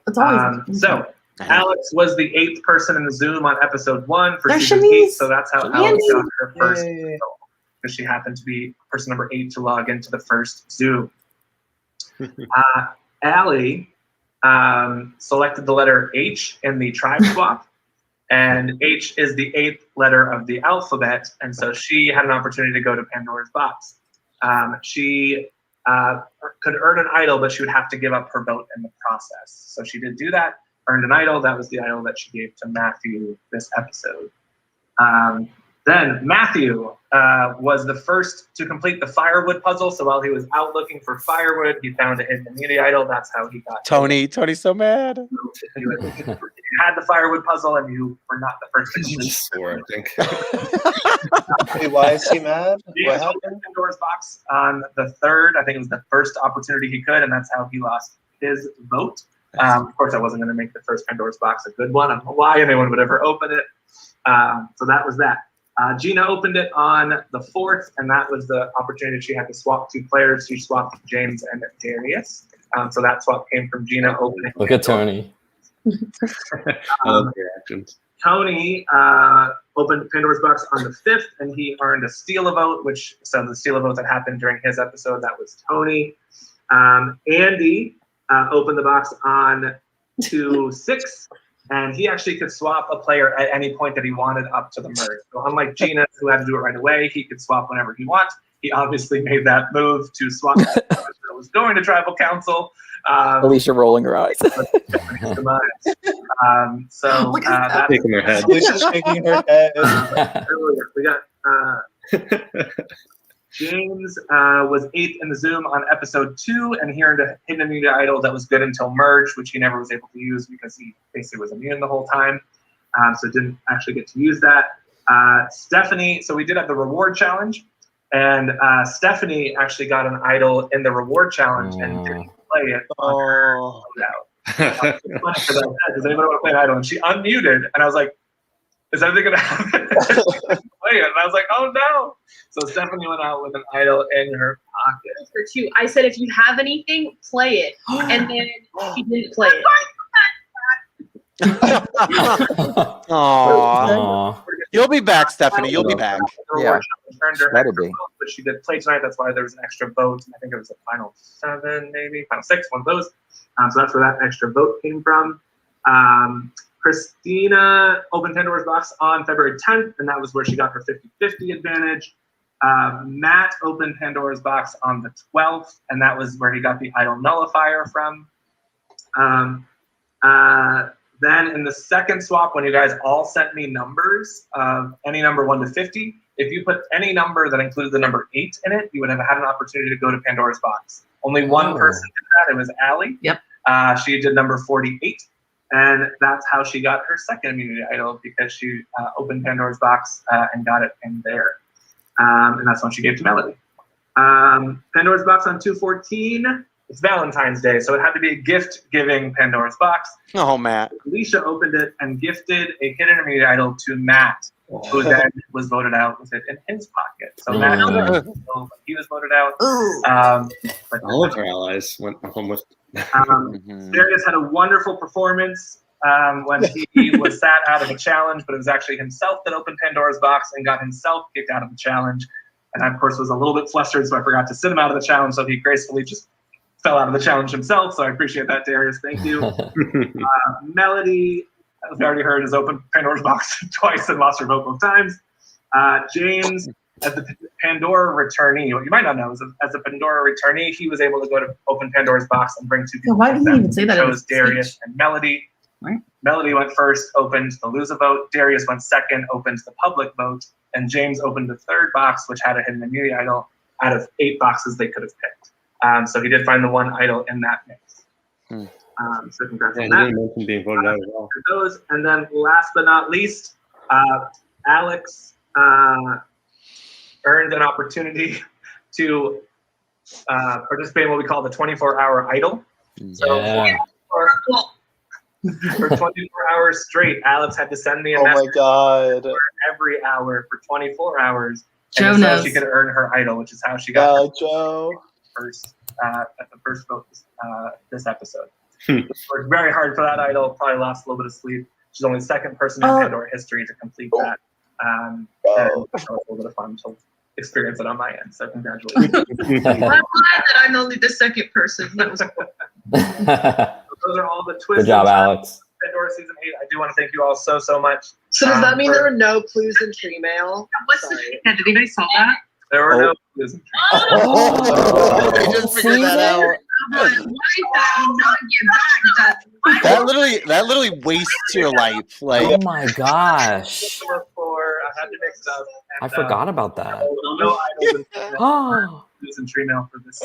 It's always So Alex was the 8th person in the Zoom on episode 1 for There's season Shanice. 8, so that's how Andy. Alex got her first Yay. result, because she happened to be person number 8 to log into the first Zoom. Allie selected the letter H in the tribe swap, and H is the 8th letter of the alphabet, and so she had an opportunity to go to Pandora's box. She could earn an idol, but she would have to give up her vote in the process. So she did do that, earned an idol. That was the idol that she gave to Matthew this episode. Then Matthew was the first to complete the firewood puzzle. So while he was out looking for firewood, he found a hidden immunity idol. That's how he got Tony's so mad. You had the firewood puzzle and you were not the first to complete. Swore, I think. Wait, why is he mad? He What opened happened? Pandora's box on the 3rd. I think it was the first opportunity he could, and that's how he lost his vote. Of course, I wasn't going to make the first Pandora's box a good one. I don't know why anyone would ever open it. So that was that. Gina opened it on the 4th, and that was the opportunity she had to swap 2 players. She swapped James and Darius. So that swap came from Gina opening. Look at Tony. Tony opened Pandora's box on the 5th, and he earned a steal a vote, so the steal a vote that happened during his episode, that was Tony. Andy opened the box on 2/6, and he actually could swap a player at any point that he wanted up to the merge. So unlike Gina, who had to do it right away, he could swap whenever he wants. He obviously made that move to swap that was going to tribal council. Alicia rolling her eyes. So that's Shaking her head. Alicia's shaking her head. we got James was 8th in the Zoom on episode 2, and he earned a hidden immunity idol that was good until merge, which he never was able to use because he basically was immune the whole time. So didn't actually get to use that. Stephanie, so we did have the reward challenge, and Stephanie actually got an idol in the reward challenge and didn't play it on her loadout. Does anybody want to play an idol? And she unmuted, and I was like, is everything going to happen? Play it. And I was like, oh no. So Stephanie went out with an idol in her pocket. For 2, I said if you have anything, play it, and then she didn't play it. Aww. You'll be back, Stephanie. You'll be back. Yeah. Better be. But she did play tonight. That's why there was an extra vote. I think it was a final 7, maybe final 6, one of those. So that's where that extra vote came from. Christina opened Pandora's box on February 10th, and that was where she got her 50-50 advantage. Matt opened Pandora's box on the 12th, and that was where he got the idol nullifier from. Then in the second swap, when you guys all sent me numbers, any number 1 to 50, if you put any number that included the number 8 in it, you would have had an opportunity to go to Pandora's box. Only one person did that. It was Allie. Yep. She did number 48. And that's how she got her second immunity idol, because she opened Pandora's box and got it in there. And that's when she gave to Melody. Pandora's box on 214. It's Valentine's Day, so it had to be a gift-giving Pandora's box. Oh, Matt. Alicia opened it and gifted a hidden immunity idol to Matt, who then was voted out with it in his pocket. So Matt, he was voted out. But all of our allies went home with. Darius had a wonderful performance when he was sat out of the challenge, but it was actually himself that opened Pandora's box and got himself kicked out of the challenge. And I, of course, was a little bit flustered, so I forgot to sit him out of the challenge, so he gracefully just fell out of the challenge himself. So I appreciate that, Darius. Thank you. Melody, as we already heard, has opened Pandora's box twice and lost her vote both times. James, as the Pandora returnee, what you might not know is as a Pandora returnee, he was able to go to open Pandora's box and bring two people. Why didn't he even say that? He chose Darius and Melody. Right. Melody went first, opened the loser vote. Darius went second, opened the public vote. And James opened the third box, which had a hidden immunity idol out of 8 boxes they could have picked. So he did find the one idol in that mix. So congrats on that. He mentioned being voted out as well. Those. And then last but not least, Alex earned an opportunity to participate in what we call the 24-hour idol. So for 24 hours straight, Alex had to send me a message every hour for 24 hours. Joe and so knows. she could earn her idol, which is how she got Joe. first at the first vote this episode. Worked very hard for that idol. Probably lost a little bit of sleep. She's only the second person in Pandora history to complete that. And it was a little bit of fun to experience it on my end. So congratulations. I'm glad that I'm only the second person. That was cool. Those are all the twists. Good job, Alex. Pandora season 8. I do want to thank you all so much. So does that mean there were no clues in tree mail? What's the did anybody saw that? There were no clues. They just figured that out. That literally wastes your life. Like, Oh my gosh. I had to mix it up. I forgot about that. No idols Oh. in tree mail for this.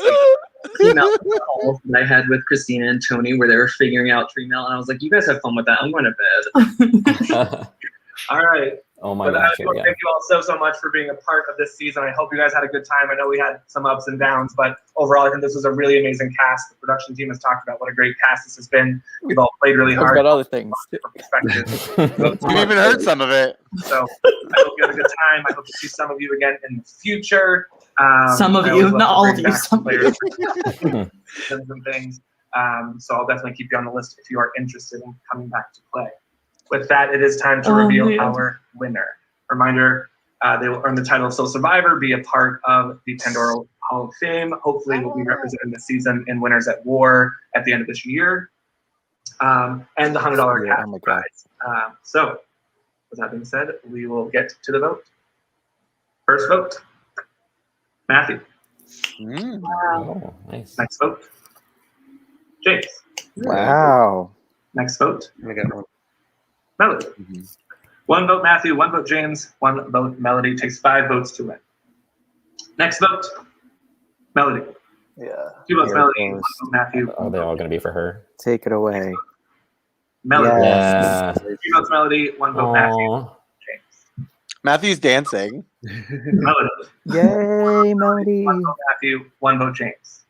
Email calls that I had with Christina and Tony where they were figuring out tree mail, and I was like, "You guys have fun with that. I'm going to bed." All right. Oh my But gosh. I want to thank you all so much for being a part of this season. I hope you guys had a good time. I know we had some ups and downs, but overall, I think this was a really amazing cast. The production team has talked about what a great cast this has been. We've all played really hard. About other things. you even heard some of it. So I hope you had a good time. I hope to see some of you again in the future. Some of I you, always love not to all bring of you, back some of players you. and things. So I'll definitely keep you on the list if you are interested in coming back to play. With that, it is time to reveal man. our winner. Reminder, they will earn the title of Soul Survivor, be a part of the Pandora Hall of Fame. Hopefully will be representing the season in Winners at War at the end of this year. And the $100 cash prize. So with that being said, we will get to the vote. First vote, Matthew. Oh, nice. Next vote, James. Wow. Next vote, I got one. Melody. 1 vote Matthew, 1 vote James, 1 vote Melody. Takes 5 votes to win. Next vote, Melody. Yeah. 2 votes Here it Melody, 1 goes. vote Matthew. Are they all going to be for her? Take it away. Melody. Yeah. 2 votes Melody, 1 vote Matthew. Aw. Matthew's dancing. Melody. Yay, Melody. 1 vote Matthew, 1 vote James.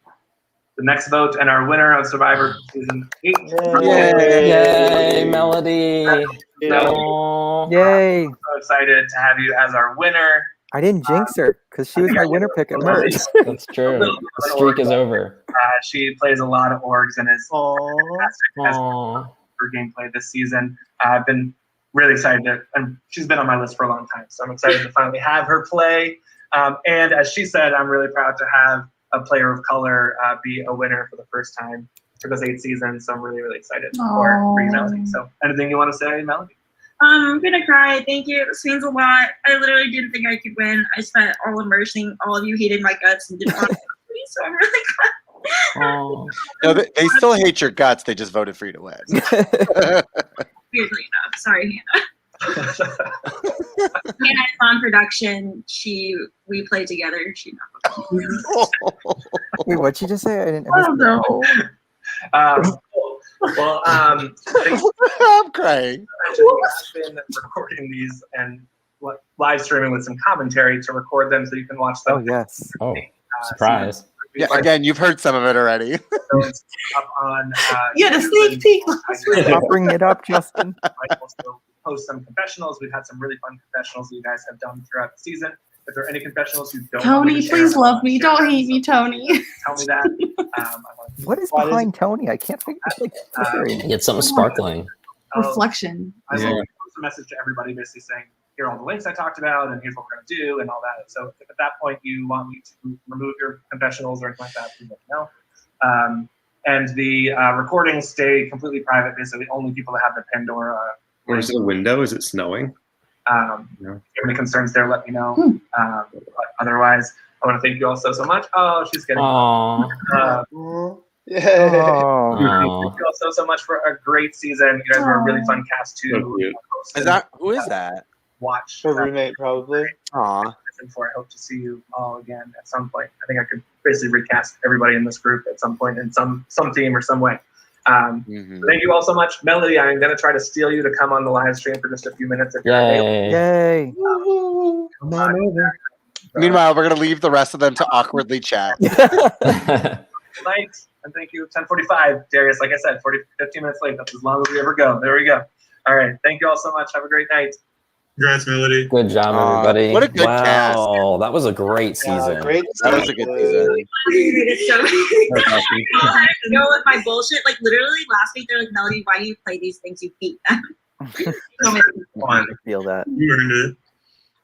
The next vote and our winner of Survivor Season 8. Yay, Melody. So, Yay. I'm so excited to have you as our winner. I didn't jinx her because she was my winner pick at merge. That's true. The streak is over. She plays a lot of orgs and is fantastic Aw. for gameplay this season. I've been really excited and she's been on my list for a long time, so I'm excited to finally have her play. And as she said, I'm really proud to have a player of color be a winner for the first time for this 8 seasons. So I'm really, really excited for you, Melody. So anything you want to say, Melody? I'm gonna cry. Thank you. This means a lot. I literally didn't think I could win. I spent all immersing. All of you hated my guts and didn't want to me, so I'm really glad. Oh. No, they still hate your guts. They just voted for you to win. Weirdly enough. Sorry, Hannah. And on production, we play together. She Wait, what'd you just say? I didn't. Oh no. Well, I'm crying. I've been recording these and live streaming with some commentary to record them so you can watch them. Oh yes. Oh, surprise. Yeah, again, you've heard some of it already. So it's up on. You had a sneak peek. Stop bringing it up, Justin. I also post some confessionals. We've had some really fun confessionals that you guys have done throughout the season. If there are any confessionals you don't want me Tony, to share, please love me. Don't hate me, Tony. tell me that. What is behind Tony? I can't figure it out. Get something sparkling. Reflection. I will post a message to everybody basically saying, here are all the links I talked about, and here's what we're going to do, and all that. So if at that point you want me to remove your confessionals or anything like that, please let me know. And the recordings stay completely private. Basically, only people that have the Pandora. Where's the window? Is it snowing? If you have any concerns there, let me know. But otherwise, I want to thank you all so much. Oh, she's getting. Yay. Thank you all so much for a great season. You guys were a really fun cast to host. Who is that? Watch. Her roommate, probably. Aw. For I hope to see you all again at some point. I think I could basically recast everybody in this group at some point in some team or some way. Thank you all so much. Melody, I'm going to try to steal you to come on the live stream for just a few minutes if you're available. Yay. Come on over. Meanwhile, we're going to leave the rest of them to awkwardly chat. Good night, and thank you. 10:45, Darius. Like I said, 15 minutes late. That's as long as we ever go. There we go. All right. Thank you all so much. Have a great night. Congrats, Melody. Good job, everybody. What a good cast. Wow, that was a great season. That was a good season. I go with my bullshit. Like literally last week, they're like, Melody, why do you play these things? You hate them. I feel that. You earned it.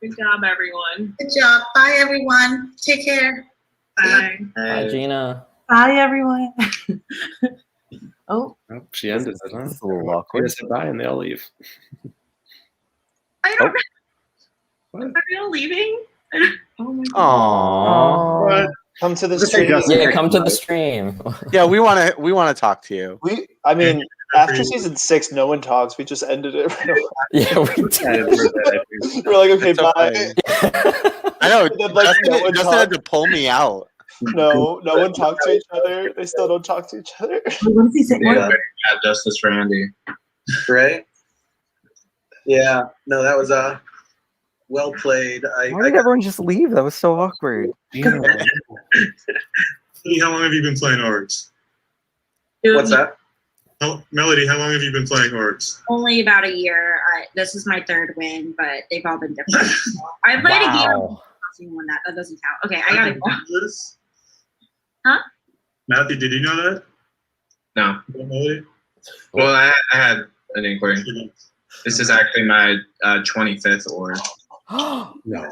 Good job, everyone. Good job. Bye, everyone. Take care. Bye. Bye, Gina. Bye, everyone. Oh, She ended it, huh? It's a little They awkward. just say bye and they all leave. I don't What? know. Are we all leaving? Oh my Aww. Come to the Just say stream. Justin. Yeah, come to the stream. Yeah, we want to talk to you. I mean, after season 6, no one talks. We just ended it right away. Yeah, we did. We're like, okay, It's bye. okay. I know. Then, like, no one Justin had talked. to pull me out. No one talked to each other. They still don't talk to each other. what does he say? Yeah, justice for Andy. Right? Yeah. No, that was well played. Why did everyone just leave? That was so awkward. Melody, how long have you been playing orgs? What's that? Melody, how long have you been playing orgs? Only about a year. This is my third win, but they've all been different. I played a game. One that doesn't count. Okay, I gotta go. Huh? Matthew, did you know that? No. Melody? Well, I had an inquiry. This is actually my 25th org. No.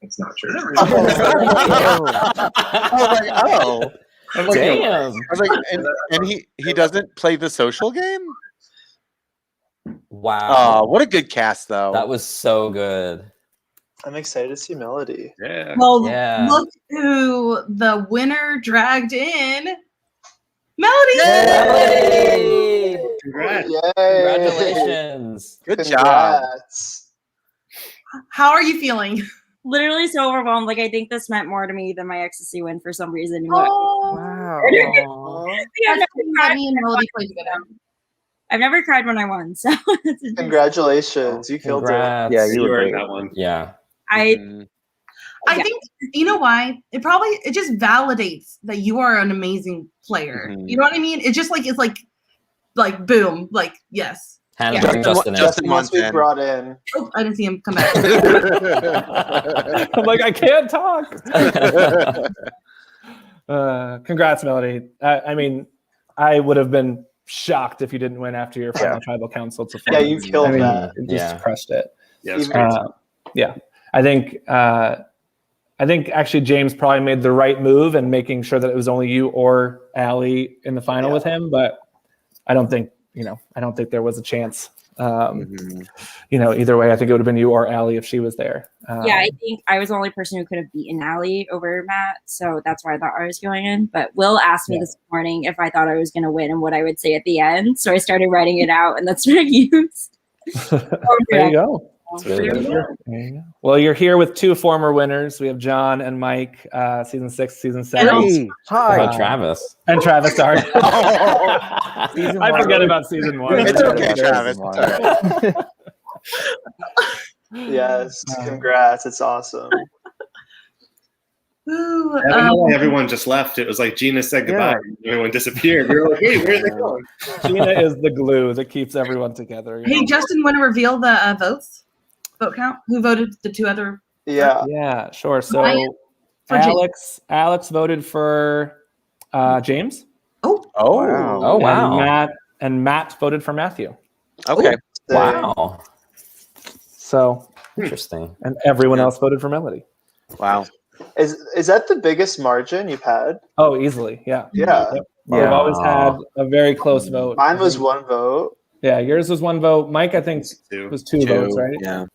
It's not true. I was like, oh. I'm like, Damn. I was like, and he doesn't play the social game? Wow. Oh, what a good cast, though. That was so good. I'm excited to see Melody. Yeah. Well, Yeah. look who the winner dragged in. Melody. Yay! Congrats. Yay. Congratulations. Good job. Congrats. How are you feeling? Literally so overwhelmed. Like I think this meant more to me than my ecstasy win for some reason. Oh, Wow. Yeah, I've never cried me and Melody played together. I've never cried when I won, so that's a- Congratulations. You killed it. Congrats. Yeah, you You were earned great. that one. Yeah. I I think you know why? It just validates that you are an amazing player. Mhm. You know what I mean? It's just like like boom, like yes. Hannah, Yeah. bring Justin in. Justin must be Montan. brought in. Oh, I didn't see him come back. I'm like, I can't talk. Congrats, Melody. I mean, I would have been shocked if you didn't win after your final tribal council performance. Yeah, you killed that. You just crushed it. Yeah, it's Yeah, I think actually James probably made the right move in making sure that it was only you or Allie in the final with him. But I don't think there was a chance. Either way, I think it would have been you or Allie if she was there. yeah, I think I was the only person who could have beaten Allie over Matt, so that's why I thought I was going in. But Will asked me this morning if I thought I was going to win and what I would say at the end, so I started writing it out, and that's what I used. There you go. That's really good. There you go. Well, you're here with two former winners. We have John and Mike, season 6, season 7. Hey, hi. What about Travis? And Travis, sorry. Season I one. forget about season 1. It's okay, Travis. It's all right. Yes, congrats. It's awesome. Ooh, I don't know why everyone just left. It was like Gina said goodbye. And everyone disappeared. We were like, wait, where are they going? Gina is the glue that keeps everyone together. Hey, Justin, want to reveal the vote count? Who voted the two other? Yeah, sure. So For James. Alex voted for James. Oh, wow. And Matt voted for Matthew. Okay. Wow. So interesting. And everyone else voted for Melody. Wow. Is that the biggest margin you've had? Oh, easily. Yeah. Yeah. Yep. We've always had a very close vote. Mine was 1 vote. Yeah, yours was 1 vote. Mike, I think, was 2 votes, right? Yeah.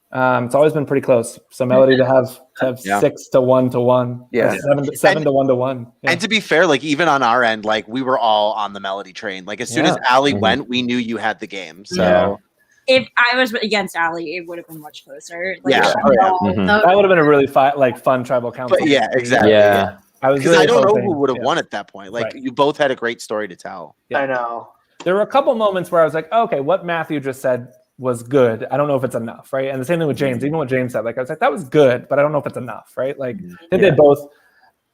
It's always been pretty close. So Melody to have 6 to 1 to 1. Yeah. 7 to 1 to 1. Yeah. And to be fair, like even on our end, like we were all on the Melody train. Like as soon as Allie went, we knew you had the game. So If I was against Allie, it would have been much closer. Like, Yeah. That would have been a really fun tribal council. But yeah, exactly. Yeah. Because I don't know who would have won at that point. Like you both had a great story to tell. I know. There were a couple moments where I was like, okay, what Matthew just said was good. I don't know if it's enough, right? And the same thing with James. Even what James said, like I was like, that was good, but I don't know if it's enough, right? Like I think they both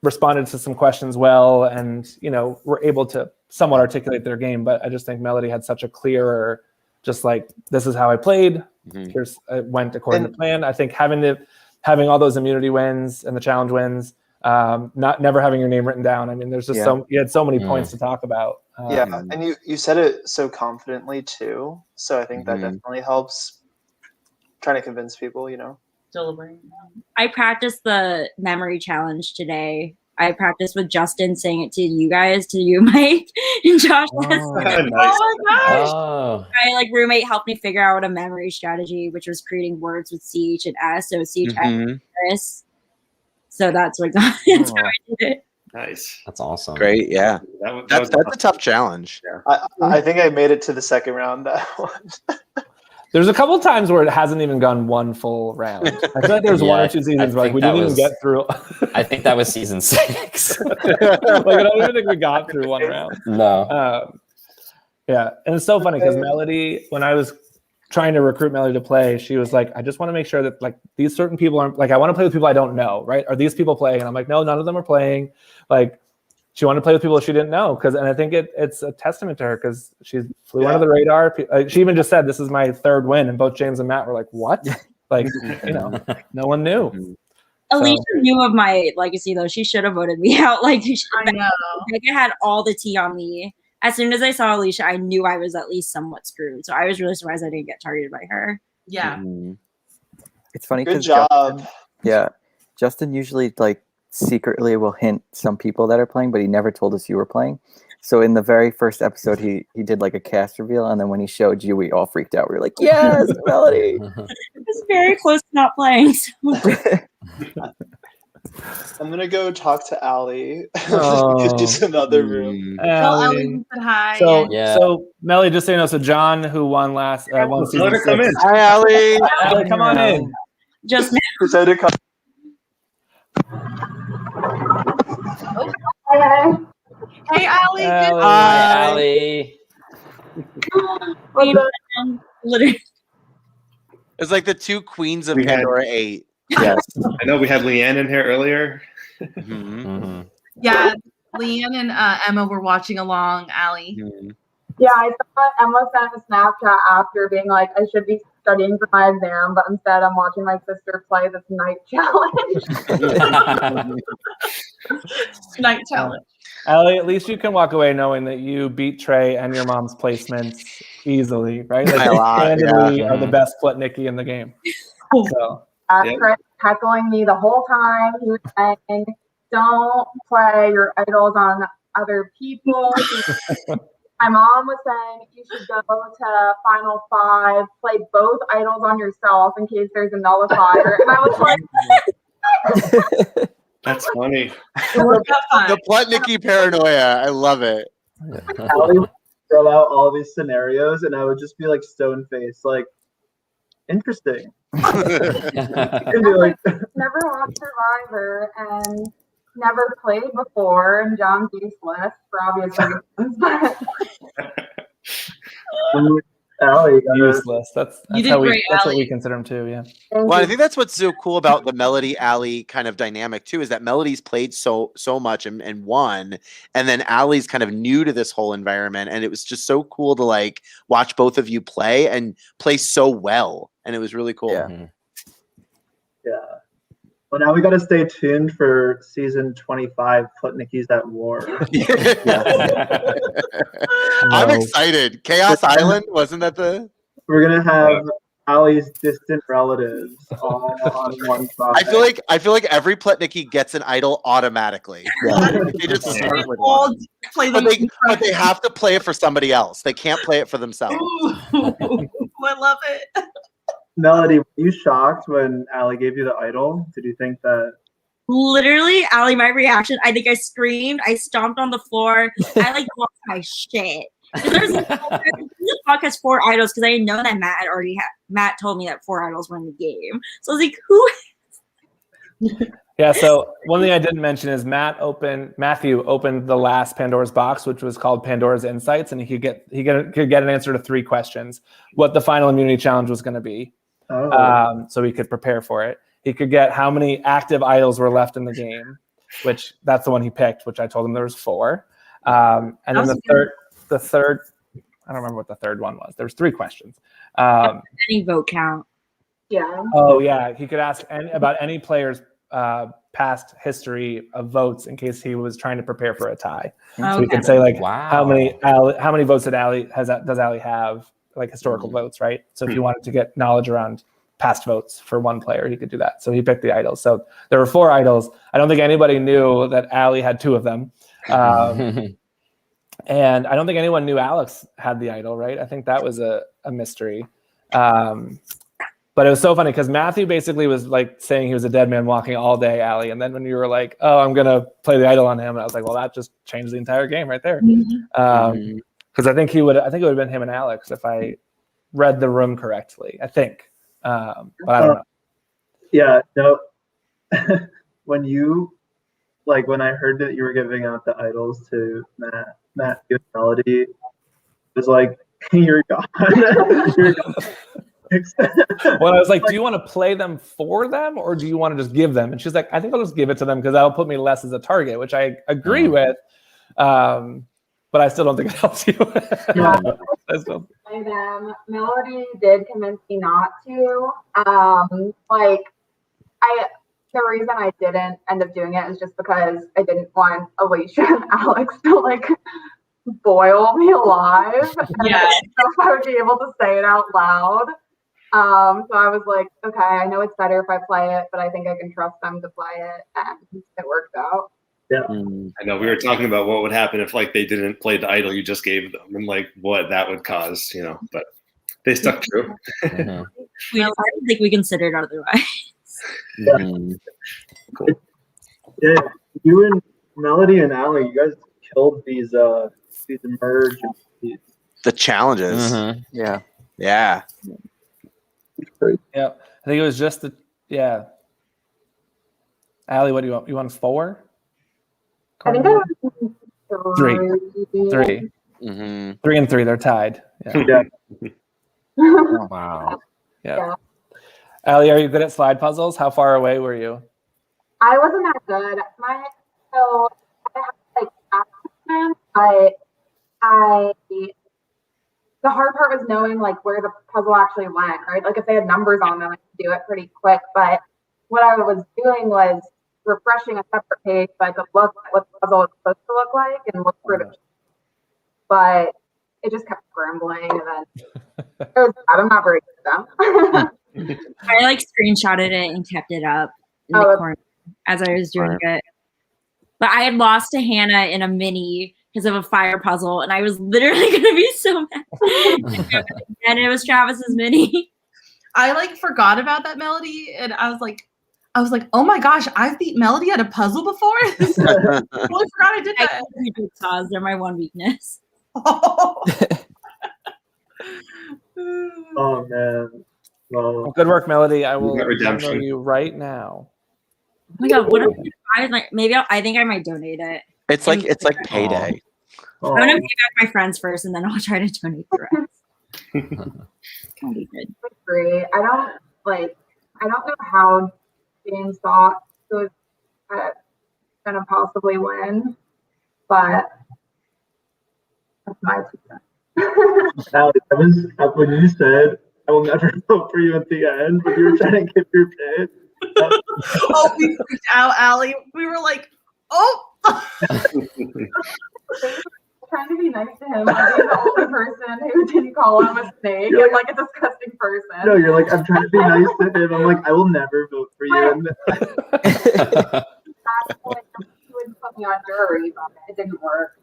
responded to some questions well, and were able to somewhat articulate their game. But I just think Melody had such a clearer, just like this is how I played. Here's it went according to plan. I think having all those immunity wins and the challenge wins, never having your name written down. I mean, there's just you had so many points to talk about. And you said it so confidently too. So I think that definitely helps trying to convince people, I practiced the memory challenge today. I practiced with Justin saying it to you guys, to you, Mike, and Josh. Nice. Oh my gosh! Oh. My roommate helped me figure out a memory strategy, which was creating words with CH and S. So CH, S, Chris. So that's what that's how I did it. Nice. That's awesome. Great. Yeah. That's a tough challenge. I think I made it to the second round that one. There's a couple times where it hasn't even gone one full round. I feel like there's 1 or 2 seasons where we didn't even get through. I think that was season 6. I don't even think we got through 1 round. No. Yeah, and it's so funny because Melody, when I was trying to recruit Melody to play, she was like, I just want to make sure that like these certain people aren't like, I want to play with people I don't know, right? Are these people playing? And I'm like, no, none of them are playing. Like she wanted to play with people she didn't know. And I think it's a testament to her because she flew under the radar. She even just said, this is my 3rd win. And both James and Matt were like, what? Like, no one knew. Alicia knew of my legacy though. She should have voted me out. Like I know. Becca had all the tea on me. As soon as I saw Alicia, I knew I was at least somewhat screwed. So I was really surprised I didn't get targeted by her. Yeah. It's funny Good because job. Justin usually like secretly will hint some people that are playing, but he never told us you were playing. So in the very first episode, he did like a cast reveal, and then when he showed you, we all freaked out. We were like, "Yes, Melody!" It was very close to not playing. So. I'm gonna go talk to Allie. Oh. She's in the other room. Tell Ellie we said hi. So Melly, just so you know, so John, who won last one season, her come in. Hi, Allie. Allie, come on in. Just decided to come. Hey, Allie. Hi, Allie. Literally. It's like the 2 queens of Pandora 8. Yes. I know we had Leanne in here earlier. Yeah, Leanne and Emma were watching along, Allie. Yeah, I thought Emma sent a Snapchat after being like, I should be studying for my exam, but instead I'm watching my sister play this night challenge. Night challenge. Allie, at least you can walk away knowing that you beat Trey and your mom's placements easily, right? Like, and we are the best Plutnicki in the game. So. Chris heckling me the whole time. He was saying, don't play your idols on other people. My mom was saying you should go to Final 5, play both idols on yourself in case there's a nullifier. And I was like, that's funny. The Plutnicki paranoia. I love it. Allie would throw out all these scenarios, and I would just be like stone faced, like, interesting. Never watched Survivor and never played before, and John's useless for obvious reasons. But Allie, useless. That's You did how we. great, That's what Allie. we consider him too. Yeah. Well, I think that's what's so cool about the Melody Allie kind of dynamic too, is that Melody's played so much and won, and then Allie's kind of new to this whole environment, and it was just so cool to like watch both of you play and play so well, and it was really cool. Yeah. Well, now we got to stay tuned for season 25. Put Nikki's at war. I'm excited. Chaos Island, wasn't that the? We're gonna have Allie's distant relatives all on one side. I feel like every Plutnicki gets an idol automatically. They just start with one. But they have to play it for somebody else. They can't play it for themselves. I love it. Melody, were you shocked when Allie gave you the idol? Did you think that? Literally, Allie, my reaction, I think I screamed, I stomped on the floor, I like lost my shit. There's this podcast 4 idols because I didn't know that Matt told me that 4 idols were in the game. So I was like, who? Yeah, so one thing I didn't mention is Matthew opened the last Pandora's box, which was called Pandora's Insights, and he could get an answer to 3 questions. What the final immunity challenge was going to be, so he could prepare for it. He could get how many active idols were left in the game, which that's the one he picked, which I told him there was 4. And then the third, I don't remember what the third one was. There's 3 questions. Any vote count. Yeah. Oh yeah, he could ask about any player's past history of votes in case he was trying to prepare for a tie. So he could say like, how many votes does Allie have, like historical votes, right? So if you wanted to get knowledge around past votes for one player, he could do that. So he picked the idols. So there were 4 idols. I don't think anybody knew that Allie had 2 of them. And I don't think anyone knew Alex had the idol, right? I think that was a mystery. But it was so funny because Matthew basically was like saying he was a dead man walking all day, Allie. And then when you were like, oh, I'm going to play the idol on him, and I was like, well, that just changed the entire game right there. Because I think it would have been him and Alex if I read the room correctly, I think. But I don't know. Yeah, no. when I heard that you were giving out the idols to Matt and Melody, it was like, you're gone. You're gone. Well, I was like, do you want to play them for them or do you want to just give them? And she's like, I think I'll just give it to them because that'll put me less as a target, which I agree with. But I still don't think it helps you. Melody did convince me not to. The reason I didn't end up doing it is just because I didn't want Alicia and Alex to like boil me alive. Yeah. I didn't know if I would be able to say it out loud. So I was like, okay, I know it's better if I play it, but I think I can trust them to play it, and it worked out. Yeah, I know. We were talking about what would happen if like they didn't play the idol you just gave them, and like what that would cause, But they stuck true. I don't think we considered otherwise. Cool. Yeah, you and Melody and Allie, you guys killed these merge. The challenges. Yeah. Yeah. Yeah. I think it was just Allie, what do you want? You want 4? I think I was 3. 3. 3 and 3, they're tied. Yeah. Wow. Yeah. Allie, are you good at slide puzzles? How far away were you? I wasn't that good. I have like but the hard part was knowing like where the puzzle actually went, right? Like if they had numbers on them, I could do it pretty quick. But what I was doing was refreshing a separate page so I could look at what the puzzle was supposed to look like and look for the. But it just kept scrambling, and then it was bad. I'm not very good at them. I like screenshotted it and kept it up in the corner as I was doing it. But I had lost to Hannah in a mini because of a fire puzzle, and I was literally going to be so mad. And it was Travis's mini. I like forgot about that Melody, and I was like, oh my gosh, I've beat Melody at a puzzle before. I totally forgot I did that. They're my one weakness. Oh man. Well, good work, Melody. I will got redemption. email you right now. Oh my god, what if I like maybe I think I might donate it. It's like payday. I'm gonna pay back my friends first and then I'll try to donate the rest. Can be good. Agree. I don't know how James thought he was gonna possibly win, but that's my 2 cents. Alex, when you said I will never vote for you at the end, but you were trying to give your pick. Oh, we freaked out, Allie. We were like, oh. Trying to be nice to him. I'm being the only person who didn't call him a snake. I'm like a disgusting person. No, you're like, I'm trying to be nice to him. I'm like, I will never vote for you. And He wouldn't put me on jury, but it didn't work.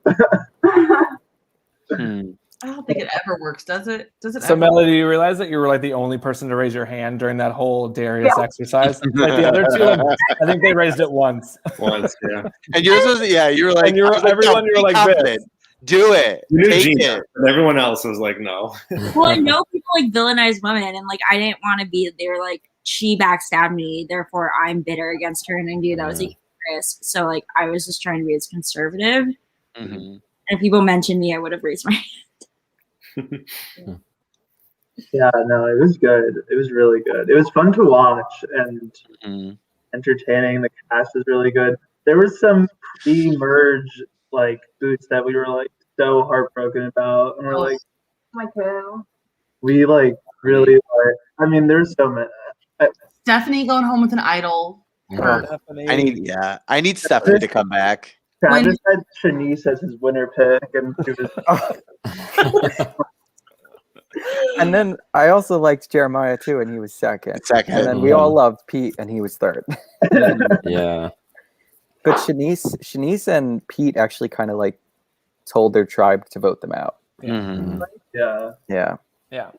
I don't think it ever works, does it? Does it So, ever? Melody, you realize that you were like the only person to raise your hand during that whole Darius exercise? Like the other two, I think they raised it once. Once, yeah. And yours was, you were like, and you were, everyone, you were like confident. this. Do it. You knew Take Gina, it. but everyone else was like, no. Well, I know people like villainize women, and like I didn't want to be. They were like, she backstabbed me, therefore I'm bitter against her, and I knew that was a risk. So like I was just trying to be as conservative. Mm-hmm. And if people mentioned me, I would have raised my hand. yeah, no, it was good. It was really good. It was fun to watch and entertaining. The cast was really good. There was some pre-merge like boots that we were like so heartbroken about, and we're like, My too. we like really like. I mean, there's so many. Stephanie going home with an idol. I need Stephanie to come back. Travis had Shanice as his winner pick, and she was. And then I also liked Jeremiah too, and he was second. And then we all loved Pete, and he was third. Yeah. But Shanice and Pete actually kind of like told their tribe to vote them out. Yeah. Yeah. Yeah.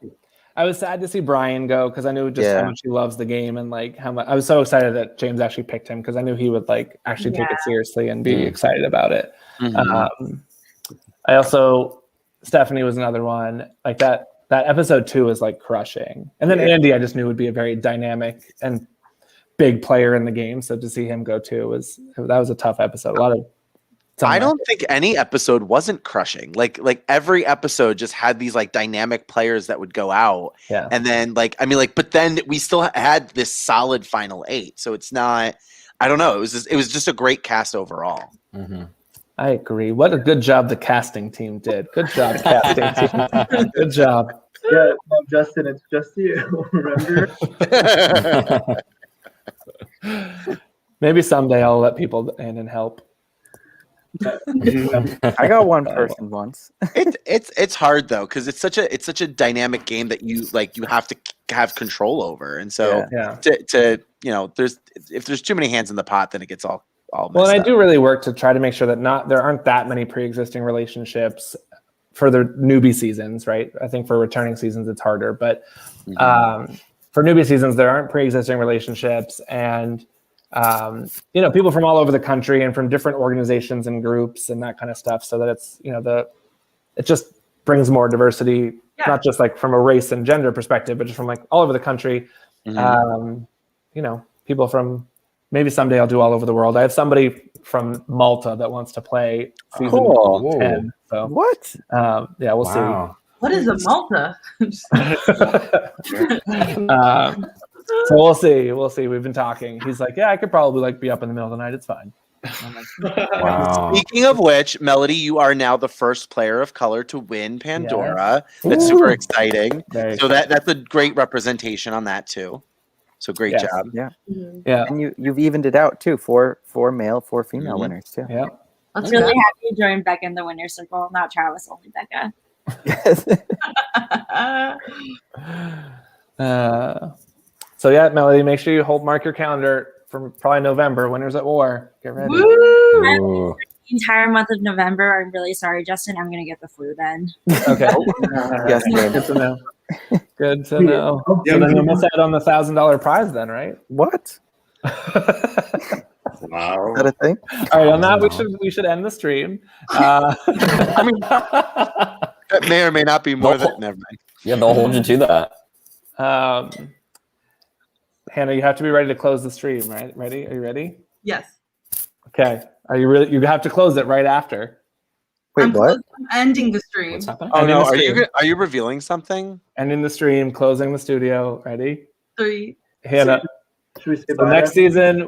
I was sad to see Brian go because I knew just how much he loves the game and like how much I was so excited that James actually picked him because I knew he would like actually take it seriously and be excited about it. I also Stephanie was another one like that episode 2 was like crushing. And then Andy I just knew would be a very dynamic and big player in the game. So to see him go too that was a tough episode. A lot of I don't think any episode wasn't crushing. Like every episode just had these like dynamic players that would go out. Yeah. And then but then we still had this solid final 8. So it's not, I don't know. It was just a great cast overall. I agree. What a good job the casting team did. Good job, casting team. Good job. Yeah, no, Justin, it's just you. Remember? Maybe someday I'll let people in and help. I got one person once. It's hard though because it's such a dynamic game that you have to have control over, and so to if there's too many hands in the pot, then it gets all well. And I up. do really work to try to make sure that there aren't that many pre-existing relationships for the newbie seasons, right? I think for returning seasons it's harder, but for newbie seasons there aren't pre-existing relationships and. People from all over the country and from different organizations and groups and that kind of stuff. So that it's, it just brings more diversity, not just like from a race and gender perspective, but just from like all over the country. People from maybe someday I'll do all over the world. I have somebody from Malta that wants to play season 10. So what? We'll see. What is a Malta? So we'll see. We'll see. We've been talking. He's like, yeah, I could probably like be up in the middle of the night. It's fine. I'm like, wow. Speaking of which, Melody, you are now the first player of color to win Pandora. That's super exciting. So that's a great representation on that too. So great job. Yeah. Yeah. And you've evened it out too. 4 male, 4 female winners too. Yeah. I was really happy to join Becca in the winner's circle, not Travis, only Becca. So yeah, Melody, make sure you mark your calendar for probably November. Winners at War. Get ready. The entire month of November. I'm really sorry, Justin. I'm gonna get the flu then. Okay. Yes, good to know. Good to know. So then you'll miss out on the $1,000 prize then, right? What? Wow. Is that a thing? All right. On that, we should end the stream. I mean, that may or may not be more than never mind. Yeah, they'll hold you to that. Hannah, you have to be ready to close the stream, right? Ready? Are you ready? Yes. Okay. Are you really? You have to close it right after. Wait, what? Ending the stream. What's happening? Oh Ending no, the stream. are you revealing something? Ending the stream, closing the studio. Ready? 3. Hannah. Should we say So bye? next season